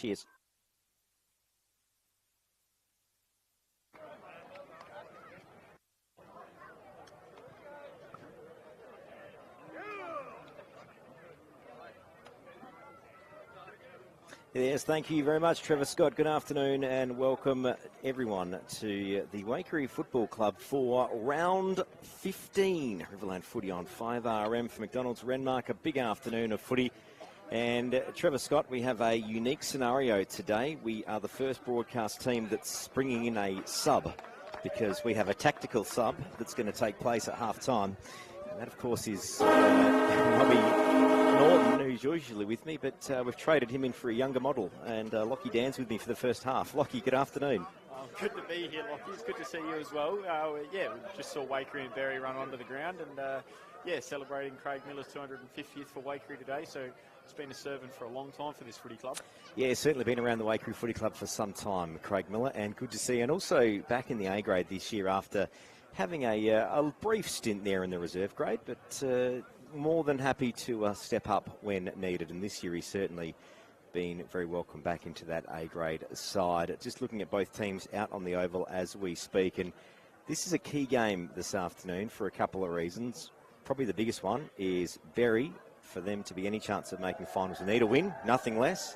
Cheers. Yes, thank you very much, Trevor Scott. Good afternoon and welcome everyone to the Waikerie Football Club for round 15. Riverland footy on 5RM for McDonald's Renmark. A big afternoon of footy. And Trevor Scott, we have a unique scenario today. We are the first broadcast team that's bringing in a sub because we have a tactical sub that's going to take place at half-time. And that, of course, is Robbie Norton, who's usually with me, but we've traded him in for a younger model. And Lockie Dan's with me for the first half. Lockie, good afternoon. Good to be here, Lockie. It's good to see you as well. We just saw Waikerie and Berri run onto the ground and, celebrating Craig Miller's 250th for Waikerie today. So it's been a servant for a long time for this footy club. Yeah, certainly been around the Waikerie Footy Club for some time, Craig Miller, and good to see you. And also back in the A grade this year after having a brief stint there in the reserve grade, but more than happy to step up when needed. And this year he's certainly been very welcome back into that A grade side. Just looking at both teams out on the oval as we speak, and this is a key game this afternoon for a couple of reasons. Probably the biggest one is Berri. For them to be any chance of making finals, they need a win, nothing less.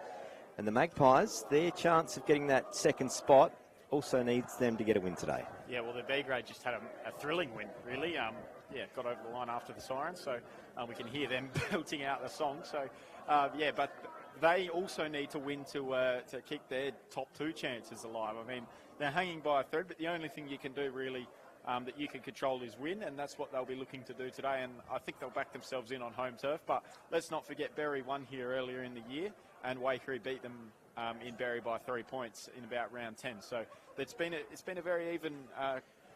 And the Magpies, their chance of getting that second spot also needs them to get a win today. Yeah, well, the B grade just had a thrilling win, really. Got over the line after the siren, so we can hear them belting out the song. So, but they also need to win to keep their top two chances alive. I mean, they're hanging by a thread, but the only thing you can do really that you can control is win, and that's what they'll be looking to do today. And I think they'll back themselves in on home turf. But let's not forget Berri won here earlier in the year, and Waikerie beat them in Berri by 3 points in about round 10. So it's been a very even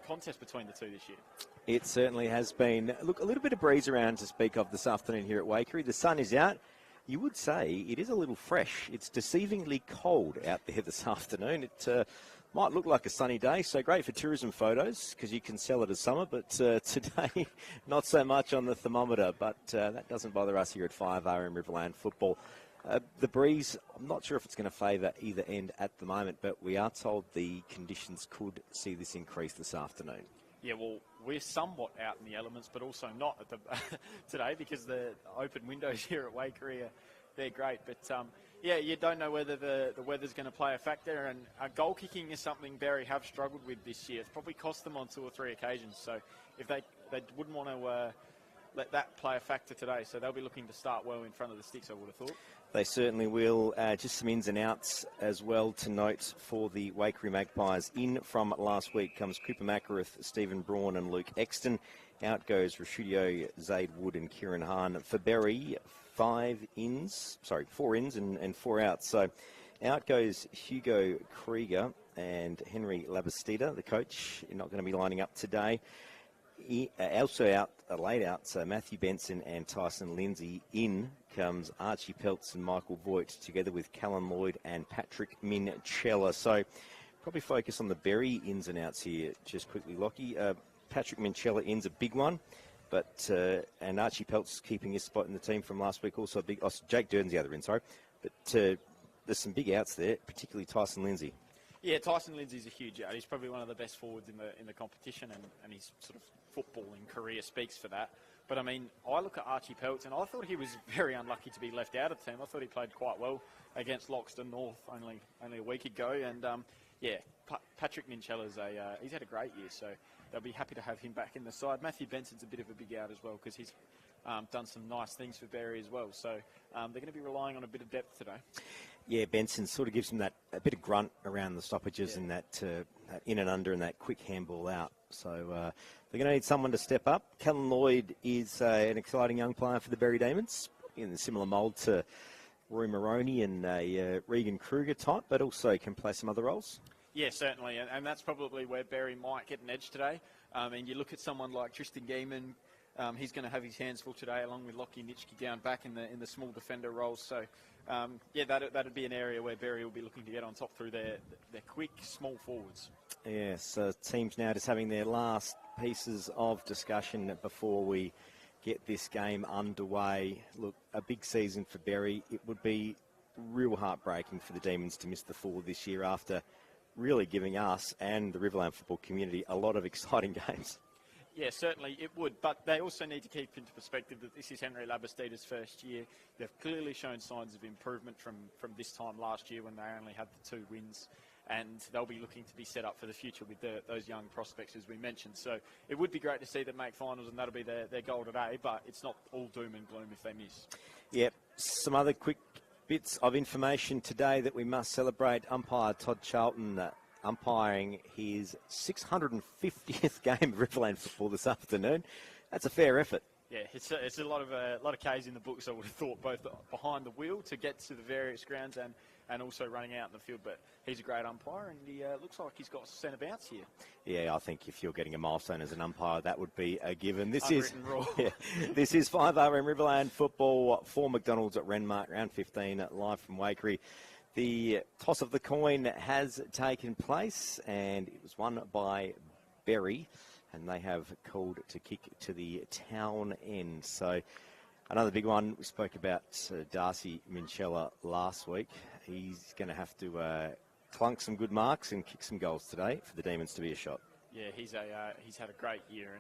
contest between the two this year. It certainly has been. Look, a little bit of breeze around to speak of this afternoon here at Waikerie. The sun is out. You would say it is a little fresh. It's deceivingly cold out there this afternoon. It might look like a sunny day, so great for tourism photos because you can sell it as summer, but today not so much on the thermometer, but that doesn't bother us here at 5RM Riverland Football. The breeze, I'm not sure if it's going to favour either end at the moment, but we are told the conditions could see this increase this afternoon. Yeah, well, we're somewhat out in the elements, but also not at the today because the open windows here at Waikerie they're great. But, you don't know whether the weather's going to play a factor. And goal kicking is something Berri have struggled with this year. It's probably cost them on 2 or 3 occasions. So if they wouldn't want to let that play a factor today. So they'll be looking to start well in front of the sticks, I would have thought. They certainly will. Just some ins and outs as well to note for the Waikerie Magpies. In from last week comes Cooper Macarith, Stephen Braun and Luke Exton. Out goes Rashudio, Zaid Wood and Kieran Hahn. For Berri, 4 ins and 4 outs. So out goes Hugo Krieger and Henry Labastida, the coach. Not going to be lining up today. Also out, laid out, so Matthew Benson and Tyson Lindsay. In comes Archie Peltz and Michael Voigt together with Callan Lloyd and Patrick Minchella. So probably focus on the Berri ins and outs here just quickly, Lockie. Patrick Minchella in's a big one, but and Archie Peltz keeping his spot in the team from last week. Also a big, Jake Durden's the other in, sorry. But there's some big outs there, particularly Tyson Lindsay. Yeah, Tyson Lindsay's a huge out. He's probably one of the best forwards in the competition, and his sort of footballing career speaks for that. But, I mean, I look at Archie Peltz, and I thought he was very unlucky to be left out of the team. I thought he played quite well against Loxton North only a week ago. And, Patrick Minchella's he's had a great year, so they'll be happy to have him back in the side. Matthew Benson's a bit of a big out as well because he's done some nice things for Berri as well. So they're going to be relying on a bit of depth today. Yeah, Benson sort of gives him a bit of grunt around the stoppages and that in and under and that quick handball out. So they're going to need someone to step up. Callan Lloyd is an exciting young player for the Berri Demons, in a similar mould to Roy Moroney and Regan Kruger type, but also can play some other roles. Yeah, certainly, and that's probably where Berri might get an edge today. And you look at someone like Tristan Gaiman, he's going to have his hands full today, along with Lockie Nitschke down back in the small defender roles. So, that'd be an area where Berri will be looking to get on top through their quick, small forwards. Yes, teams now just having their last pieces of discussion before we get this game underway. Look, a big season for Berri. It would be real heartbreaking for the Demons to miss the forward this year after really giving us and the Riverland football community a lot of exciting games. Yeah, certainly it would, but they also need to keep into perspective that this is Henry Labasteta's first year. They've clearly shown signs of improvement from this time last year when they only had the 2 wins, and they'll be looking to be set up for the future with those young prospects, as we mentioned. So it would be great to see them make finals, and that'll be their goal today, but it's not all doom and gloom if they miss. Yep, some other quick bits of information today that we must celebrate. Umpire Todd Charlton umpiring his 650th game of Riverland football this afternoon. That's a fair effort. Yeah, it's a lot of K's in the books, I would have thought, both behind the wheel to get to the various grounds and also running out in the field. But he's a great umpire, and he looks like he's got centre bounce here. Yeah, I think if you're getting a milestone as an umpire, that would be a given. This Unwritten rule. Yeah, this is 5RM Riverland football for McDonald's at Renmark, round 15, live from Waikerie. The toss of the coin has taken place, and it was won by Berri, and they have called to kick to the town end. So another big one. We spoke about Darcy Minchella last week. He's going to have to clunk some good marks and kick some goals today for the Demons to be a shot. Yeah, he's had a great year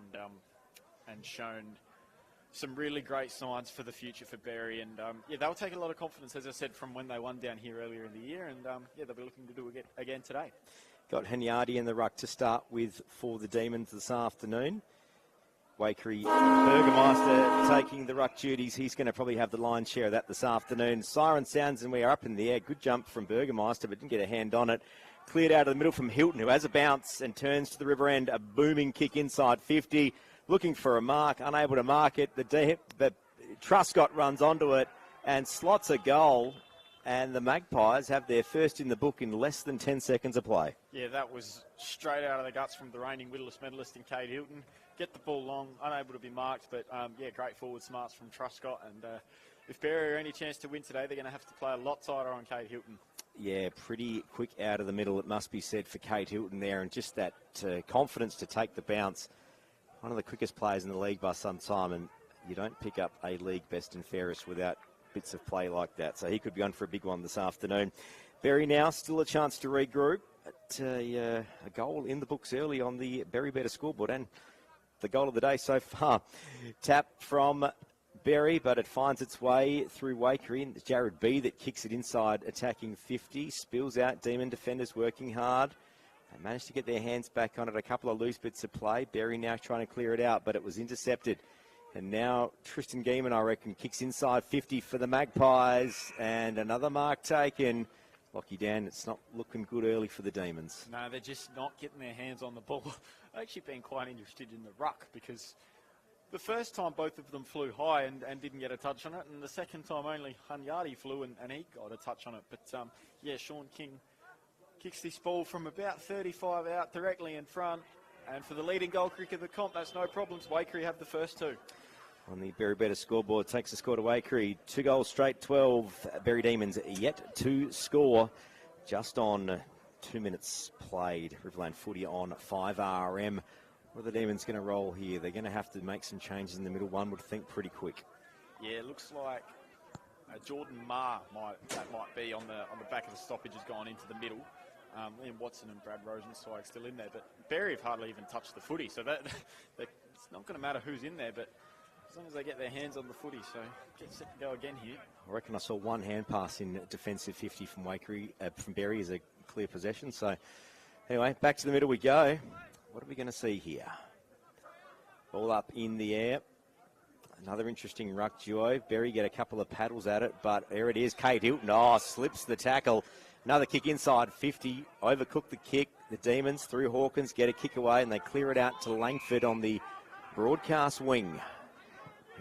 and shown some really great signs for the future for Berri, and they'll take a lot of confidence, as I said, from when they won down here earlier in the year, and they'll be looking to do it again today. Got Hanyardi in the ruck to start with for the Demons this afternoon. Waikerie Burgermeister taking the ruck duties. He's going to probably have the lion's share of that this afternoon. Siren sounds and we are up in the air. Good jump from Burgermeister, but didn't get a hand on it. Cleared out of the middle from Hilton, who has a bounce and turns to the river end. A booming kick inside 50. Looking for a mark, unable to mark it. The Truscott runs onto it and slots a goal. And the Magpies have their first in the book in less than 10 seconds of play. Yeah, that was straight out of the guts from the reigning Whittlist medalist in Kate Hilton. Get the ball long, unable to be marked, but great forward smarts from Truscott. And if Berri are any chance to win today, they're going to have to play a lot tighter on Kate Hilton. Yeah, pretty quick out of the middle, it must be said, for Kate Hilton there, and just that confidence to take the bounce. One of the quickest players in the league by some time, and you don't pick up a league best and fairest without bits of play like that. So he could be on for a big one this afternoon. Berri now still a chance to regroup. But, a goal in the books early on the Berri Better scoreboard, and the goal of the day so far. Tap from Berri, but it finds its way through Waikerie, and it's Jared B that kicks it inside, attacking 50. Spills out, Demon defenders working hard. They managed to get their hands back on it. A couple of loose bits of play. Berri now trying to clear it out, but it was intercepted. And now Tristan Geeman, I reckon, kicks inside 50 for the Magpies. And another mark taken. Lockie Dan, it's not looking good early for the Demons. No, they're just not getting their hands on the ball. I've actually been quite interested in the ruck, because the first time both of them flew high and didn't get a touch on it. And the second time only Hunyadi flew and he got a touch on it. But, Sean King kicks this ball from about 35 out directly in front. And for the leading goal kick of the comp, that's no problems. Waikerie have the first 2. On the Berri Better scoreboard, takes the score to Waikerie. 2 goals straight, 12. Berri Demons yet to score. Just on 2 minutes played. Riverland footy on 5RM. What are the Demons going to roll here? They're going to have to make some changes in the middle. One would think pretty quick. Yeah, it looks like Jordan Marr might be on the back of the stoppage, has gone into the middle. Liam Watson and Brad Rosenzweig still in there, but Berri have hardly even touched the footy, so it's not going to matter who's in there, but as long as they get their hands on the footy, so get set to go again here. I reckon I saw one hand pass in defensive 50 from Waikerie, from Berri as a clear possession. So anyway, back to the middle we go. What are we going to see here? Ball up in the air. Another interesting ruck duo. Berri get a couple of paddles at it, but there it is. Kate Hilton, slips the tackle. Another kick inside 50. Overcooked the kick. The Demons through Hawkins get a kick away, and they clear it out to Langford on the broadcast wing.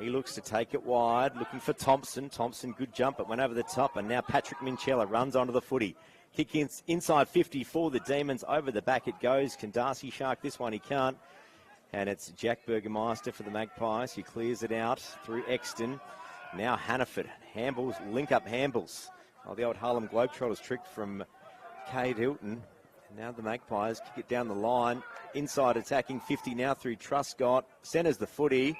He looks to take it wide, looking for Thompson. Thompson, good jump, it went over the top, and now Patrick Minchella runs onto the footy. Kick inside 50 for the Demons. Over the back it goes. Can Darcy shark this one? He can't. And it's Jack Burgermeister for the Magpies. He clears it out through Exton. Now Hannaford. Hambles, link up Hambles. The old Harlem Globetrotters trick from Kate Hilton. And now the Magpies kick it down the line. Inside attacking 50 now through Truscott. Centres the footy.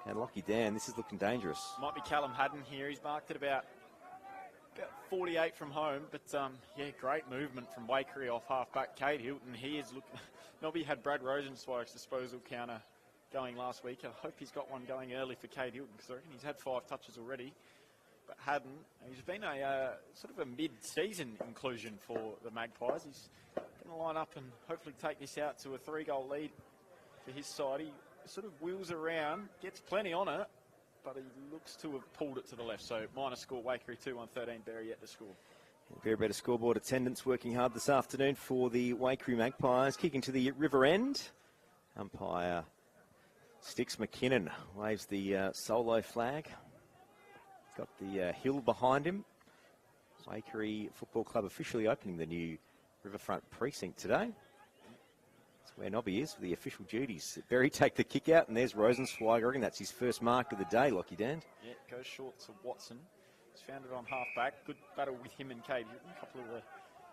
And Lockie Dan, this is looking dangerous. Might be Callum Haddon here. He's marked at about about 48 from home, but yeah, great movement from Waikerie off half-back. Cade Hilton, he is looking... Nobby had Brad Rosenzweig's disposal counter going last week. I hope he's got one going early for Cade Hilton, because I reckon he's had 5 touches already, but hadn't. He's been a sort of a mid-season inclusion for the Magpies. He's going to line up and hopefully take this out to a 3-goal lead for his side. He sort of wheels around, gets plenty on it, but he looks to have pulled it to the left. So minus score, Waikerie 2-1-13, Berri yet to score. Very better scoreboard attendance working hard this afternoon for the Waikerie Magpies. Kicking to the river end. Umpire Stix McKinnon waves the solo flag. Got the hill behind him. Waikerie Football Club officially opening the new Riverfront precinct today. That's where Nobby is for the official duties. Berri take the kick out, and there's Rosenzweig. I reckon that's his first mark of the day, Lockie Dan. Yeah, goes short to Watson. He's found it on half-back. Good battle with him and Cade Hilton, a couple of the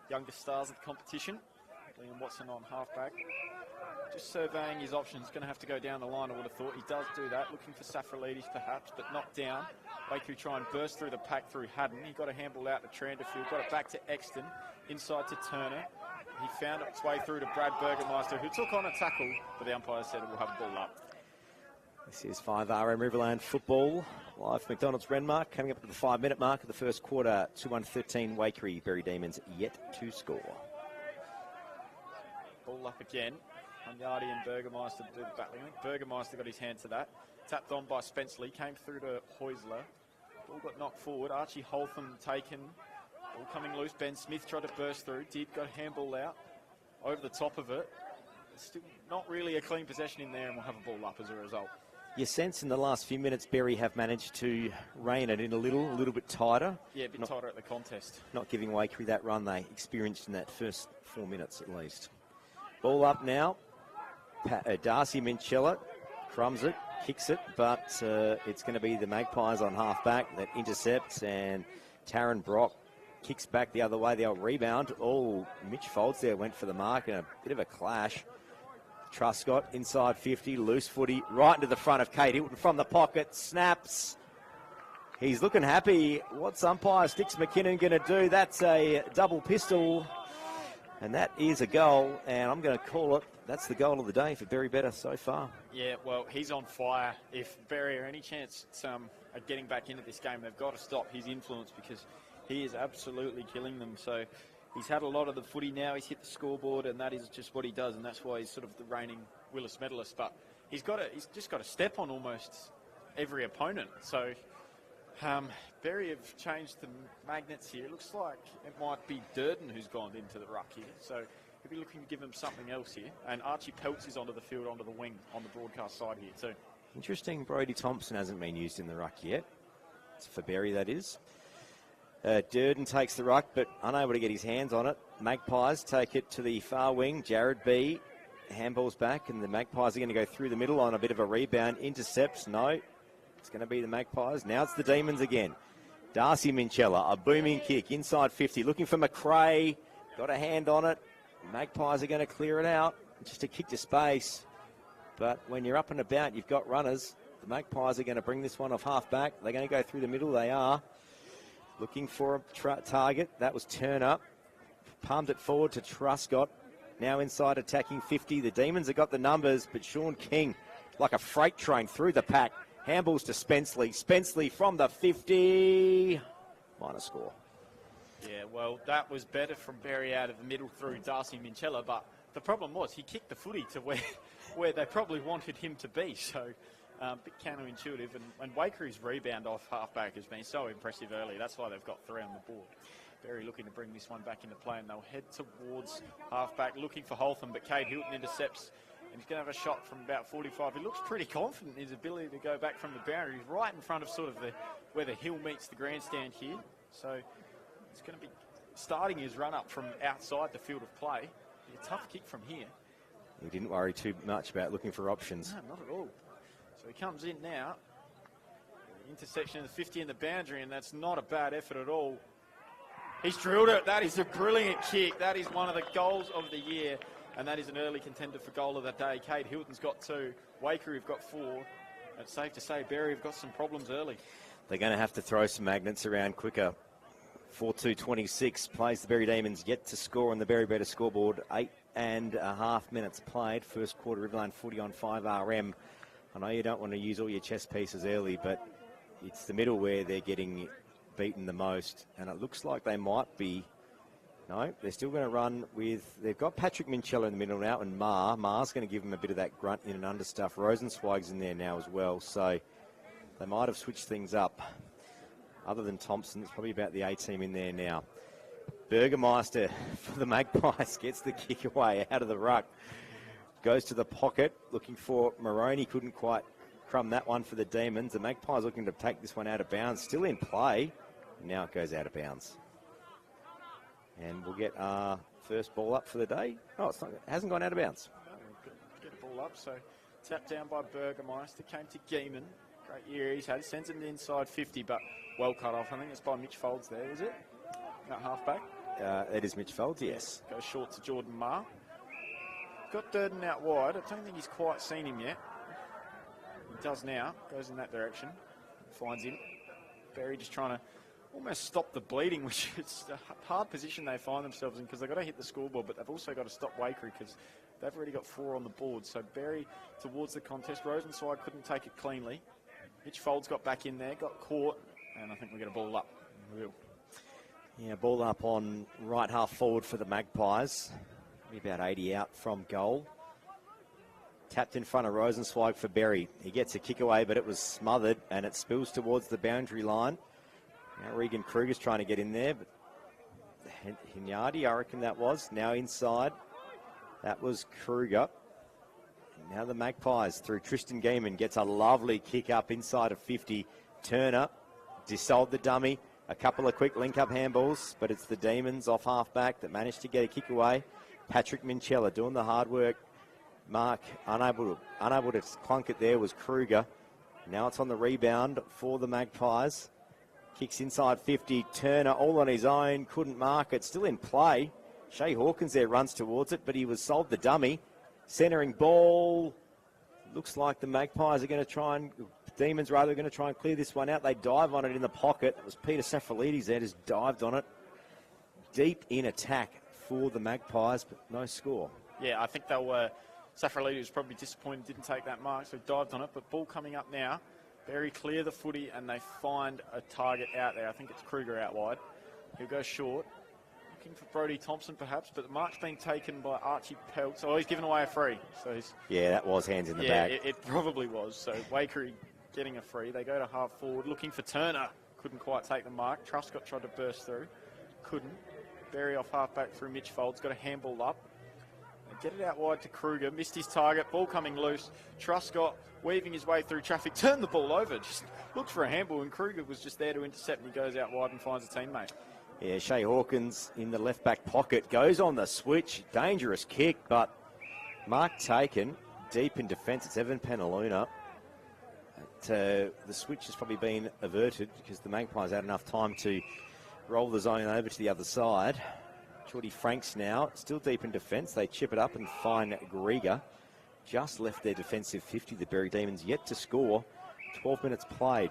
younger stars of the competition. Liam Watson on half-back. Just surveying his options. Going to have to go down the line, I would have thought. He does do that, looking for Safralidis perhaps, but knocked down. Waikerie try and burst through the pack through Haddon. He got a handball out to Tranderfield, got it back to Exton, inside to Turner. He found its way through to Brad Burgermeister, who took on a tackle, but the umpire said we'll have a ball up. This is 5RM Riverland football. Live from McDonald's Renmark, coming up to the 5-minute mark of the first quarter. 2-1-13 Waikerie. Berri Demons yet to score. Ball up again. Hunyadi and Burgermeister do the battling. I think Burgermeister got his hand to that. Tapped on by Spenceley, came through to Heusler. Ball got knocked forward. Archie Holtham taken. Ball coming loose. Ben Smith tried to burst through. Got a handball out. Over the top of it. Still not really a clean possession in there, and we'll have a ball up as a result. You sense in the last few minutes Berri have managed to rein it in a little bit tighter. Yeah, a bit tighter at the contest. Not giving Waikerie that run they experienced in that first 4 minutes at least. Ball up now. Darcy Minchella crumbs it, kicks it, but it's going to be the Magpies on half-back that intercepts, and Taron Brock kicks back the other way. The old rebound. Oh, Mitch Foltz there went for the mark, and a bit of a clash. Truscott inside 50, loose footy, right into the front of Cade Hilton from the pocket, snaps. He's looking happy. What's umpire Stix McKinnon going to do? That's a double pistol, and that is a goal, and I'm going to call it. That's the goal of the day for Berri Better so far. Yeah, well, he's on fire. If Berri are any chance at getting back into this game, they've got to stop his influence, because he is absolutely killing them. So he's had a lot of the footy now. He's hit the scoreboard, and that is just what he does, and that's why he's sort of the reigning Willis medalist. But he's just got to step on almost every opponent. So Berri have changed the magnets here. It looks like it might be Durden who's gone into the ruck here. So he'll be looking to give him something else here. And Archie Peltz is onto the field, onto the wing, on the broadcast side here too. Interesting, Brodie Thompson hasn't been used in the ruck yet. It's for Berri, that is. Durden takes the ruck, but unable to get his hands on it. Magpies take it to the far wing. Jared B. handballs back, and the Magpies are going to go through the middle on a bit of a rebound. Intercepts, no. It's going to be the Magpies. Now it's the Demons again. Darcy Minchella, a booming kick, inside 50, looking for McRae. Got a hand on it. Magpies are going to clear it out. Just a kick to space. But when you're up and about, you've got runners. The Magpies are going to bring this one off half-back. They're going to go through the middle. They are. Looking for a target. That was Turner. Palmed it forward to Truscott. Now inside attacking 50. The Demons have got the numbers, but Sean King, like a freight train through the pack. Handballs to Spenceley. Spenceley from the 50. Minus score. Yeah, well, that was better from Berri out of the middle through Darcy Minchella, but the problem was he kicked the footy to where they probably wanted him to be. So a bit counterintuitive, and Wakerie's rebound off halfback has been so impressive early. That's why they've got 3 on the board. Berri looking to bring this one back into play, and they'll head towards halfback looking for Holtham, but Cade Hilton intercepts, and he's going to have a shot from about 45. He looks pretty confident in his ability to go back from the boundary. He's right in front of sort of where the hill meets the grandstand here. So he's going to be starting his run up from outside the field of play. Be a tough kick from here. He didn't worry too much about looking for options. No, not at all. So he comes in now. Intersection of the 50 and the boundary, and that's not a bad effort at all. He's drilled it. That is a brilliant kick. That is one of the goals of the year, and that is an early contender for goal of the day. Cade Hilton's got 2. Waikerie have got 4. It's safe to say Berri have got some problems early. They're going to have to throw some magnets around quicker 4-2-26 plays the Berri Demons yet to score on the Berri Better scoreboard. 8.5 minutes played. First quarter, Riverland 40 on 5 RM. I know you don't want to use all your chess pieces early, but it's the middle where they're getting beaten the most. And it looks like they might be... No, they're still going to run with... They've got Patrick Mincello in the middle now and Mar's going to give them a bit of that grunt in and under stuff. Rosenzweig's in there now as well, so they might have switched things up. Other than Thompson, it's probably about the A-team in there now. Burgermeister for the Magpies gets the kick away out of the ruck. Goes to the pocket, looking for Maroney. Couldn't quite crumb that one for the Demons. The Magpies looking to take this one out of bounds. Still in play. Now it goes out of bounds. And we'll get our first ball up for the day. Oh, it hasn't gone out of bounds. No, get a ball up. So tapped down by Burgermeister. Came to Geeman. Great year he's had. Sends him to inside 50, but well cut off. I think it's by Mitch Folds there, is it? That halfback. It is Mitch Folds, yes. Goes short to Jordan Marr. Got Durden out wide. I don't think he's quite seen him yet. He does now. Goes in that direction. Finds him. Berri just trying to almost stop the bleeding, which is a hard position they find themselves in because they've got to hit the scoreboard, but they've also got to stop Waikerie because they've already got 4 on the board. So Berri towards the contest. Rosenzweig couldn't take it cleanly. Mitch Folds got back in there, got caught, and I think we get a ball up. We will. Yeah, ball up on right half forward for the Magpies. About 80 out from goal. Tapped in front of Rosenzweig for Berri. He gets a kick away, but it was smothered, and it spills towards the boundary line. Now Regan Kruger's trying to get in there, but Hinyardi, I reckon that was. Now inside. That was Kruger. Now the Magpies through Tristan Geeman gets a lovely kick up inside of 50. Turner dissolved the dummy. A couple of quick link-up handballs, but it's the Demons off half-back that managed to get a kick away. Patrick Mincello doing the hard work. Mark unable to clunk it there was Kruger. Now it's on the rebound for the Magpies. Kicks inside 50. Turner all on his own. Couldn't mark it. Still in play. Shay Hawkins there runs towards it, but he was sold the dummy. Centering ball. Looks like the Magpies are going to try and... Demons rather are going to try and clear this one out. They dive on it in the pocket. It was Peter Safralides there, just dived on it. Deep in attack for the Magpies, but no score. Yeah, I think they'll... Safralides was probably disappointed, didn't take that mark, so dived on it. But ball coming up now. Berri clear the footy, and they find a target out there. I think it's Kruger out wide. He'll go short. Looking for Brodie Thompson, perhaps, but the mark's been taken by Archie Pelt. So he's given away a free. So he's... Yeah, that was hands in the bag. It probably was. So Waikerie getting a free. They go to half forward, looking for Turner. Couldn't quite take the mark. Truscott tried to burst through. Couldn't. Berri off half-back through Mitch Folds. Got a handball up. They get it out wide to Kruger. Missed his target. Ball coming loose. Truscott weaving his way through traffic. Turned the ball over. Just looked for a handball, and Kruger was just there to intercept, and he goes out wide and finds a teammate. Yeah, Shay Hawkins in the left-back pocket. Goes on the switch. Dangerous kick, but mark taken. Deep in defence. It's Evan Penaluna. The switch has probably been averted because the Magpies had enough time to roll the zone over to the other side. Geordie Franks now still deep in defence. They chip it up and find Grieger. Just left their defensive 50. The Berri Demons yet to score. 12 minutes played.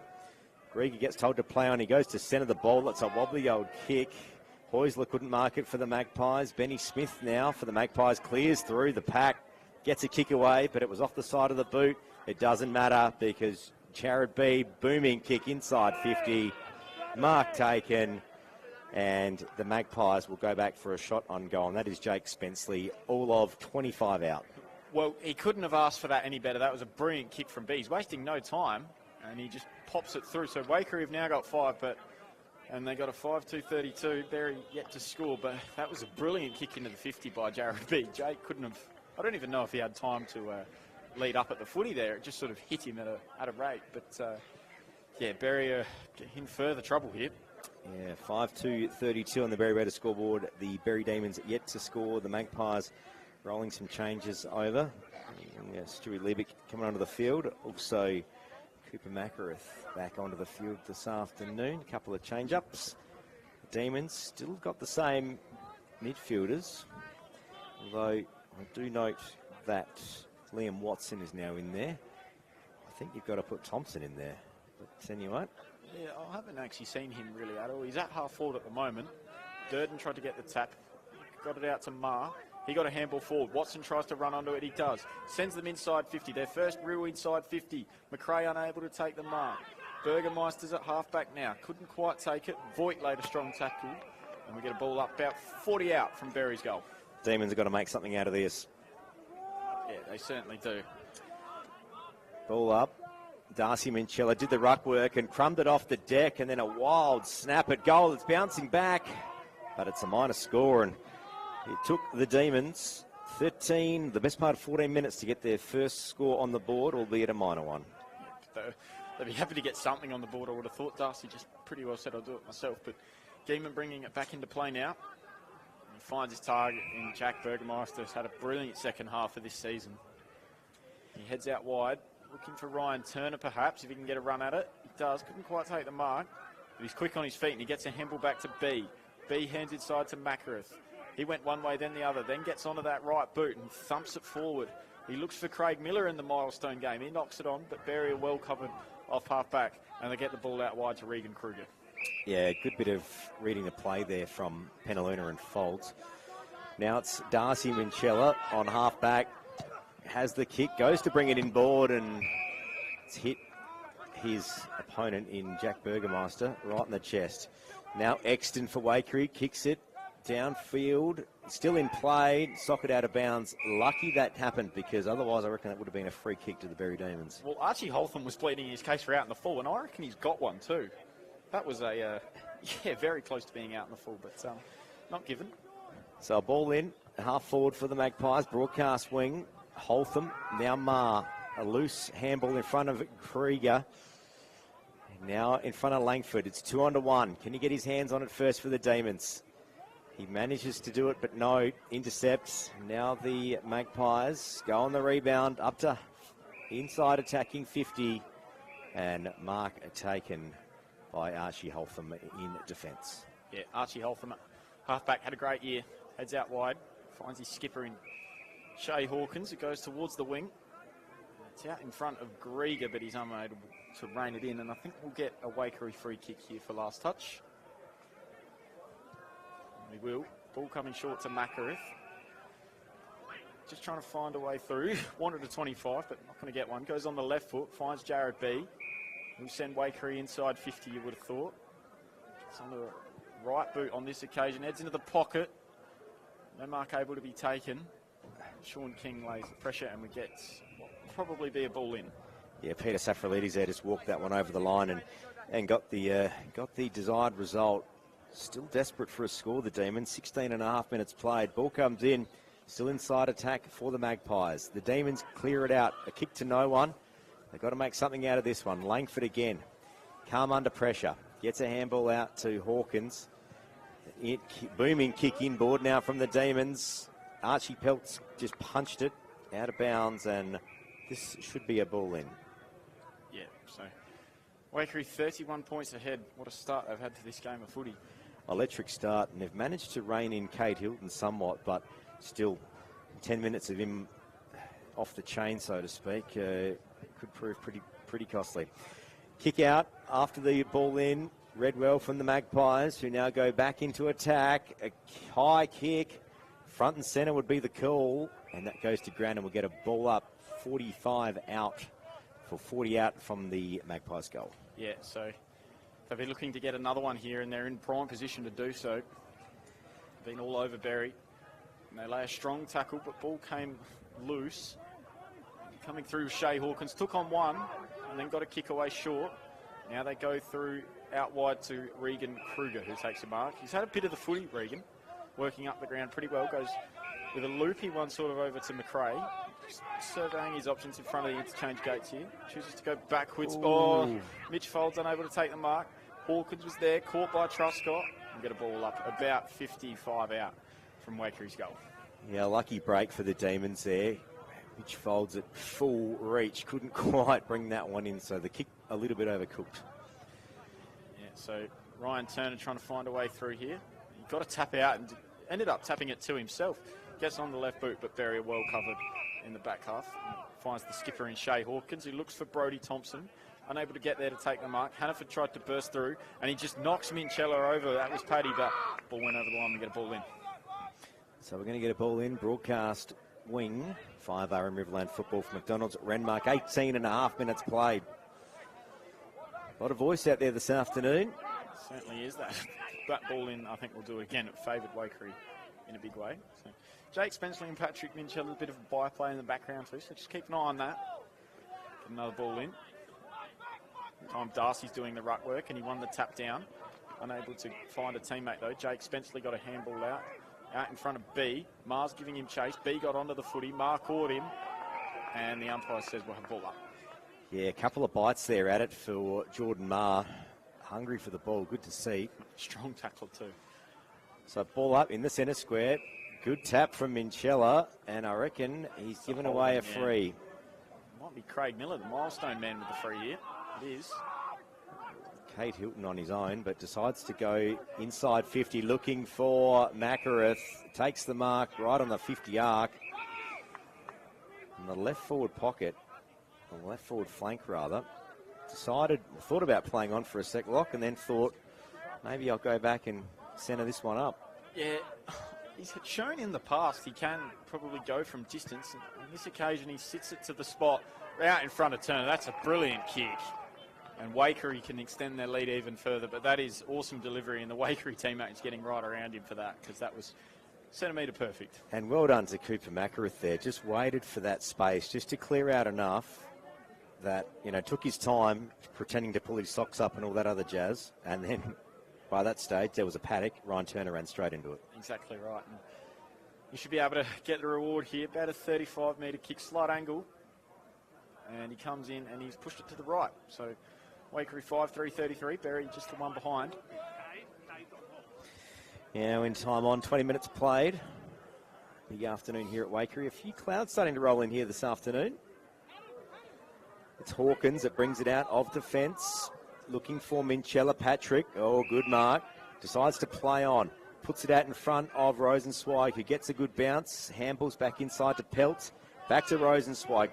Grieger gets told to play on. He goes to centre the ball. That's a wobbly old kick. Heusler couldn't mark it for the Magpies. Benny Smith now for the Magpies clears through the pack. Gets a kick away, but it was off the side of the boot. It doesn't matter because Jared B, booming kick inside 50. Mark taken. And the Magpies will go back for a shot on goal. And that is Jake Spenceley, all of 25 out. Well, he couldn't have asked for that any better. That was a brilliant kick from B. He's wasting no time, and he just pops it through. So Waikerie have now got 5, and they got a 5-2-32. Berri yet to score, but that was a brilliant kick into the 50 by Jared B. Jake couldn't have... I don't even know if he had time to lead up at the footy there. It just sort of hit him at a rate. But, yeah, Berri are in further trouble here. Yeah, 5-2-32 on the Berri Better scoreboard. The Berri Demons yet to score. The Magpies rolling some changes over. Yeah, Stewie Liebeck coming onto the field. Also, Cooper Macareth back onto the field this afternoon. A couple of change-ups. The Demons still got the same midfielders. Although I do note that Liam Watson is now in there. I think you've got to put Thompson in there. But anyway... Yeah, I haven't actually seen him really at all. He's at half forward at the moment. Durden tried to get the tap, got it out to Marr. He got a handball forward. Watson tries to run onto it. He does. Sends them inside 50. Their first real inside 50. McRae unable to take the mark. Burgermeister's at half-back now. Couldn't quite take it. Voigt laid a strong tackle. And we get a ball up about 40 out from Berri's goal. Demons have got to make something out of this. Yeah, they certainly do. Ball up. Darcy Minchella did the ruck work and crumbed it off the deck, and then a wild snap at goal. It's bouncing back, but it's a minor score, and it took the Demons 13, the best part of 14 minutes to get their first score on the board, albeit a minor one. They'd be happy to get something on the board, I would have thought. Darcy just pretty well said I'll do it myself, but Geeman bringing it back into play now. He finds his target in Jack Burgermeister. Has had a brilliant second half of this season. He heads out wide. Looking for Ryan Turner, perhaps, if he can get a run at it. He does. Couldn't quite take the mark. But he's quick on his feet, and he gets a handball back to B. B hands inside to Macareth. He went one way, then the other. Then gets onto that right boot and thumps it forward. He looks for Craig Miller in the milestone game. He knocks it on, but Berri are well covered off half-back, and they get the ball out wide to Regan Kruger. Yeah, good bit of reading the play there from Penaluna and Foltz. Now it's Darcy Minchella on half-back. Has the kick, goes to bring it in board, and it's hit his opponent in Jack Burgermeister right in the chest. Now Exton for Waikerie, kicks it downfield, still in play, socket out of bounds. Lucky that happened, because otherwise I reckon that would have been a free kick to the Berri Demons. Well, Archie Holtham was pleading his case for out in the full, and I reckon he's got one too. That was very close to being out in the full, but not given. So a ball in, half forward for the Magpies, broadcast wing. Holtham, now Marr, a loose handball in front of Krieger. Now in front of Langford, it's 2-1. Can he get his hands on it first for the Demons? He manages to do it, but no, intercepts. Now the Magpies go on the rebound, up to inside attacking 50, and mark taken by Archie Holtham in defence. Yeah, Archie Holtham, halfback, had a great year. Heads out wide, finds his skipper in Shay Hawkins. It goes towards the wing. It's out in front of Grieger, but he's unable to rein it in, and I think we'll get a Waikerie free kick here for last touch. We will. Ball coming short to Macareth. Just trying to find a way through. Wanted a 25, but not going to get one. Goes on the left foot, finds Jared B. We'll send Waikerie inside 50, you would have thought. It's on the right boot on this occasion. Heads into the pocket. No mark able to be taken. Sean King lays the pressure, and we get probably be a ball in. Yeah, Peter Safralides there just walked that one over the line and got the desired result. Still desperate for a score, the Demons. 16.5 minutes played. Ball comes in. Still inside attack for the Magpies. The Demons clear it out. A kick to no one. They've got to make something out of this one. Langford again. Calm under pressure. Gets a handball out to Hawkins. Booming kick inboard now from the Demons. Archie Peltz just punched it out of bounds, and this should be a ball in. Yeah, so Waikerie 31 points ahead. What a start they've had to this game of footy. Electric start, and they've managed to rein in Kate Hilton somewhat, but still 10 minutes of him off the chain, so to speak, could prove pretty costly. Kick out after the ball in. Redwell from the Magpies, who now go back into attack. A high kick. Front and centre would be the call, and that goes to ground, and we'll get a ball up 45 out for 40 out from the Magpies goal. Yeah, so they'll be looking to get another one here, and they're in prime position to do so. Been all over Berri. And they lay a strong tackle, but ball came loose. Coming through, Shay Hawkins took on one, and then got a kick away short. Now they go through out wide to Regan Kruger, who takes a mark. He's had a bit of the footy, Regan. Working up the ground pretty well, goes with a loopy one sort of over to McRae. Surveying his options in front of the interchange gates here. Chooses to go backwards. Ooh. Oh, Mitch Folds unable to take the mark. Hawkins was there, caught by Truscott, and get a ball up about 55 out from Wakerie's goal. Yeah, lucky break for the Demons there. Mitch Folds at full reach, couldn't quite bring that one in, so the kick a little bit overcooked. Yeah, so Ryan Turner trying to find a way through here. He got a tap out and ended up tapping it to himself. Gets on the left boot, but Berri well covered in the back half. Finds the skipper in Shay Hawkins, who looks for Brodie Thompson. unable to get there to take the mark. Hannaford tried to burst through, and he just knocks Minchella over. That was Paddy, but ball went over the line. We get a ball in. So we're going to get a ball in. Broadcast wing. 5R Riverland football for McDonald's at Renmark. 18 and a half minutes played. A lot of voice out there this afternoon. Certainly is that. That ball in, I think, will do it again. It favoured Waikerie in a big way. So Jake Spenceley and Patrick Minchella, a bit of a byplay in the background too, so just keep an eye on that. Get another ball in. Time Darcy's doing the ruck work, and he won the tap down. Unable to find a teammate though. Jake Spenceley got a handball out in front of B. Mar's giving him chase. B got onto the footy. Mar caught him, and the umpire says we'll have ball up. Yeah, a couple of bites there at it for Jordan Mar. Hungry for the ball. Good to see. Strong tackle too. So ball up in the centre square. Good tap from Minchella, and I reckon he's given away a free. Might be Craig Miller, the milestone man with the free here. It is. Kate Hilton on his own, but decides to go inside 50, looking for Makareth. Takes the mark right on the 50 arc. In the left forward pocket, or left forward flank rather. Thought about playing on for a sec lock, and then thought, maybe I'll go back and centre this one up. Yeah, he's shown in the past he can probably go from distance. And on this occasion, he sits it to the spot out in front of Turner. That's a brilliant kick. And Waikerie can extend their lead even further, but that is awesome delivery, and the Waikerie teammates getting right around him for that, because that was centimetre perfect. And well done to Cooper Makareth there. Just waited for that space, just to clear out enough that, you know, took his time pretending to pull his socks up and all that other jazz. And then by that stage, there was a paddock. Ryan Turner ran straight into it. Exactly right. And you should be able to get the reward here. About a 35-metre kick, slight angle. And he comes in and he's pushed it to the right. So Waikerie 5-3-33. Berri just the one behind. Yeah, in time on, 20 minutes played. Big afternoon here at Waikerie. A few clouds starting to roll in here this afternoon. It's Hawkins that brings it out of defence. Looking for Minchella. Patrick. Oh, good mark. Decides to play on. Puts it out in front of Rosenzweig, who gets a good bounce. Handballs back inside to Pelt. Back to Rosenzweig.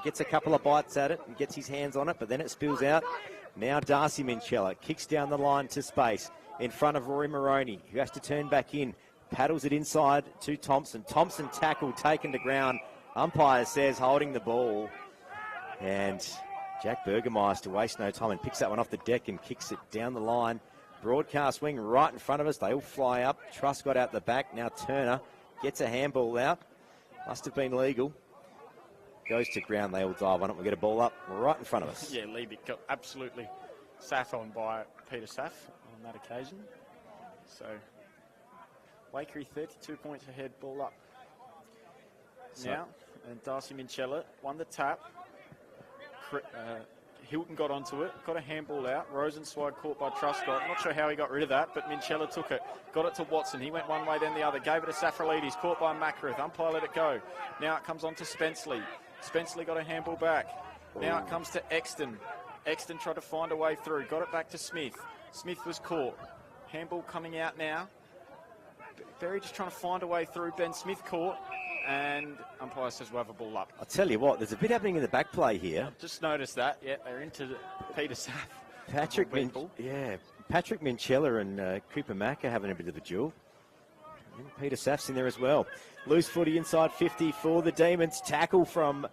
Gets a couple of bites at it and gets his hands on it, but then it spills out. Now Darcy Minchella kicks down the line to space in front of Rory Moroney, who has to turn back in. Paddles it inside to Thompson. Thompson tackle taken to ground. Umpire says holding the ball. And Jack Burgermeister wastes no time and picks that one off the deck and kicks it down the line. Broadcast wing right in front of us. They all fly up. Truss got out the back. Now Turner gets a handball out. Must have been legal. Goes to ground. They all dive on it. We get a ball up right in front of us. Yeah, Liebig got absolutely sat on by Peter Saff on that occasion. So Waikerie 32 points ahead, ball up. Now, and Darcy Minchella won the tap. Hilton got onto it, got a handball out. Rosenzweig caught by Truscott. Not sure how he got rid of that, but Minchella took it. Got it to Watson. He went one way, then the other. Gave it to Safralides. Caught by Makareth. Umpire let it go. Now it comes on to Spenceley. Spenceley got a handball back. Now it comes to Exton. Exton tried to find a way through. Got it back to Smith. Smith was caught. Handball coming out now. Berri just trying to find a way through. Ben Smith caught. And umpire says we'll have a ball up. I'll tell you what, there's a bit happening in the back play here. I've just noticed that. Yeah, they're into Peter Saff. Patrick Minchella and Cooper Mack are having a bit of a duel. And Peter Saff's in there as well. Loose footy inside 50 for the Demons. Tackle from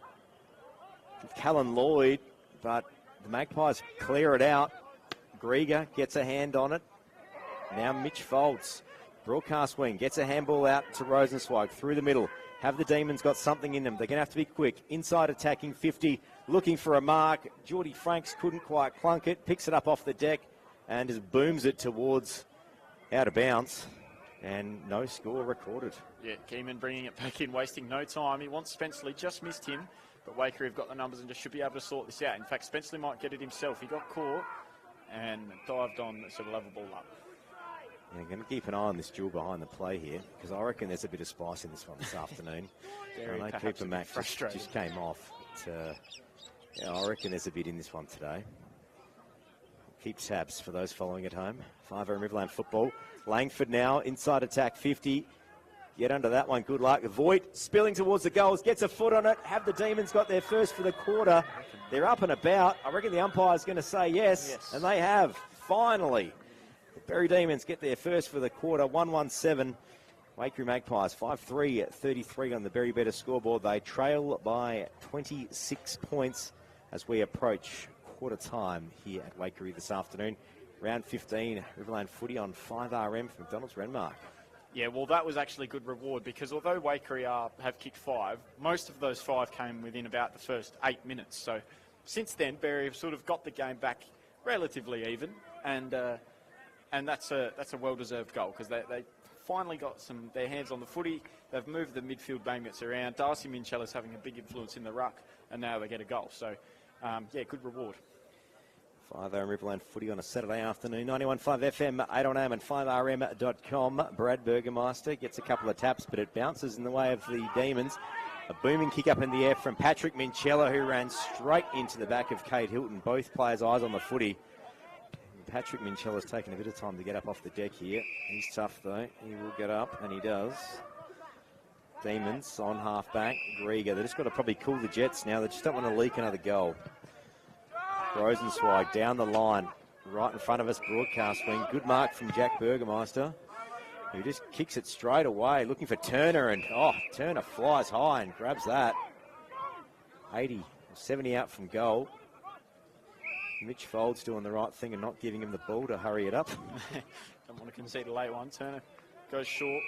Callan Lloyd, but the Magpies clear it out. Grieger gets a hand on it. Now Mitch Foltz. Broadcast wing gets a handball out to Rosenzweig through the middle. Have the Demons got something in them? They're going to have to be quick. Inside attacking 50, looking for a mark. Geordie Franks couldn't quite clunk it. Picks it up off the deck and just booms it towards out of bounds. And no score recorded. Yeah, Keeman bringing it back in, wasting no time. He wants Spenceley, just missed him. But Waikerie have got the numbers and just should be able to sort this out. In fact, Spenceley might get it himself. He got caught and dived on, so we'll have a ball up. Yeah, I'm going to keep an eye on this duel behind the play here, because I reckon there's a bit of spice in this one this afternoon. I know Cooper Mack just came off. But, yeah, I reckon there's a bit in this one today. Keep tabs for those following at home. 5 Riverland football. Langford now, inside attack 50. Get under that one. Good luck. Voigt spilling towards the goals. Gets a foot on it. Have the Demons got their first for the quarter? They're up and about. I reckon the umpire's going to say yes. And they have. Finally. The Berri Demons get their first for the quarter. 1-1-7. Waikerie Magpies 5-3-33 on the Berri Better scoreboard. They trail by 26 points as we approach quarter time here at Waikerie this afternoon. Round 15, Riverland footy on 5RM for McDonald's Renmark. Yeah, well, that was actually good reward because although Waikerie have kicked 5, most of those 5 came within about the first 8 minutes. So since then, Berri have sort of got the game back relatively even, and that's a well-deserved goal because they finally got their hands on the footy. They've moved the midfield magnets around. Darcy Minchella's having a big influence in the ruck, and now they get a goal. So, yeah, good reward. 5RM Riverland footy on a Saturday afternoon. 91.5 FM, 8 on AM and 5rm.com. Brad Burgermeister gets a couple of taps, but it bounces in the way of the Demons. A booming kick up in the air from Patrick Minchella, who ran straight into the back of Kate Hilton. Both players' eyes on the footy. Patrick Minchella's taken a bit of time to get up off the deck here. He's tough, though. He will get up, and he does. Demons on half-back. Grieger. They've just got to probably cool the Jets now. They just don't want to leak another goal. Rosenzweig down the line, right in front of us, broadcast wing. Good mark from Jack Burgermeister, who just kicks it straight away, looking for Turner, and Turner flies high and grabs that. 80, 70 out from goal. Mitch Folds doing the right thing and not giving him the ball to hurry it up. Don't want to concede a late one. Turner goes short,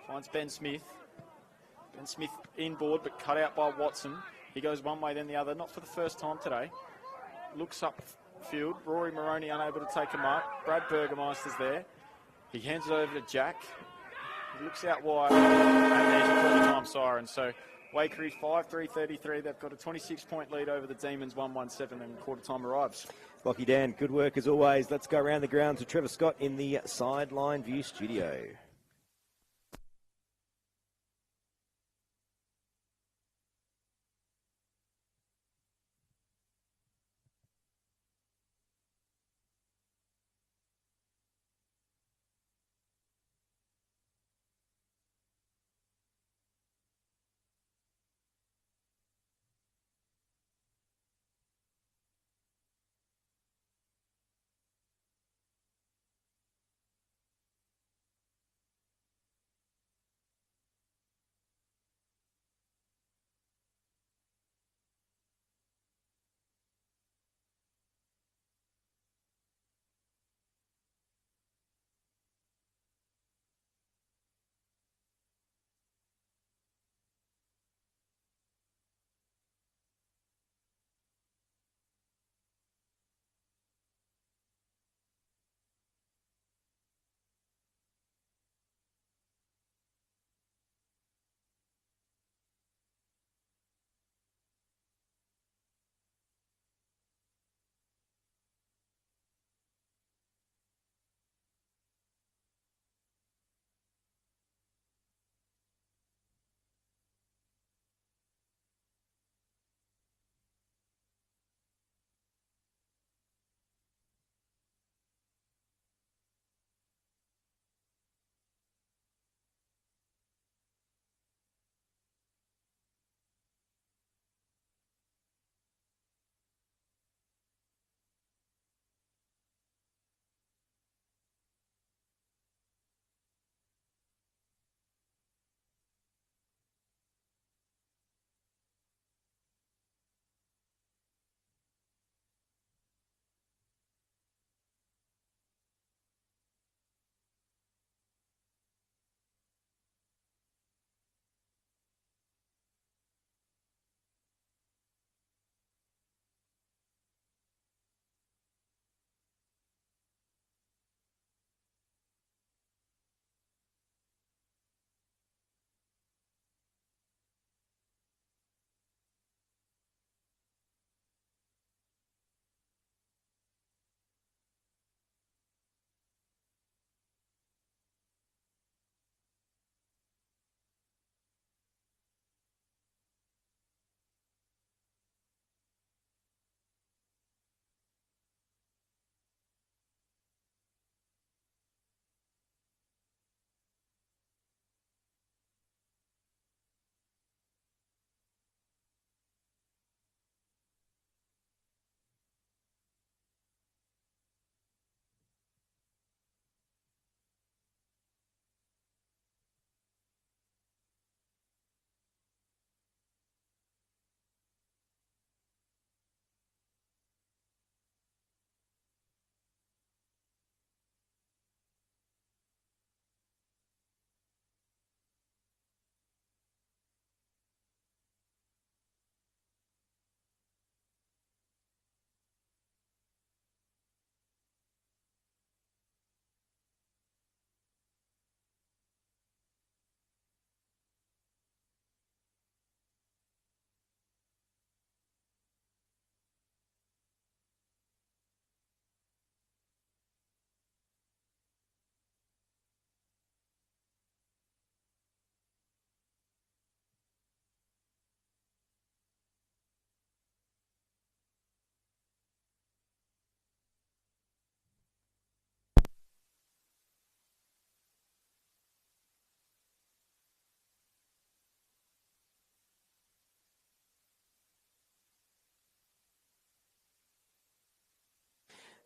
finds Ben Smith. Ben Smith inboard, but cut out by Watson. He goes one way, then the other, not for the first time today. Looks upfield. Rory Moroney unable to take a mark. Brad Burgermeister's there. He hands it over to Jack. He looks out wide, and there's a quarter time siren. So Waikerie 5-3-33. They've got a 26-point lead over the Demons, 1-1-7, and quarter time arrives. Lockie Dan, good work as always. Let's go around the ground to Trevor Scott in the Sideline View studio.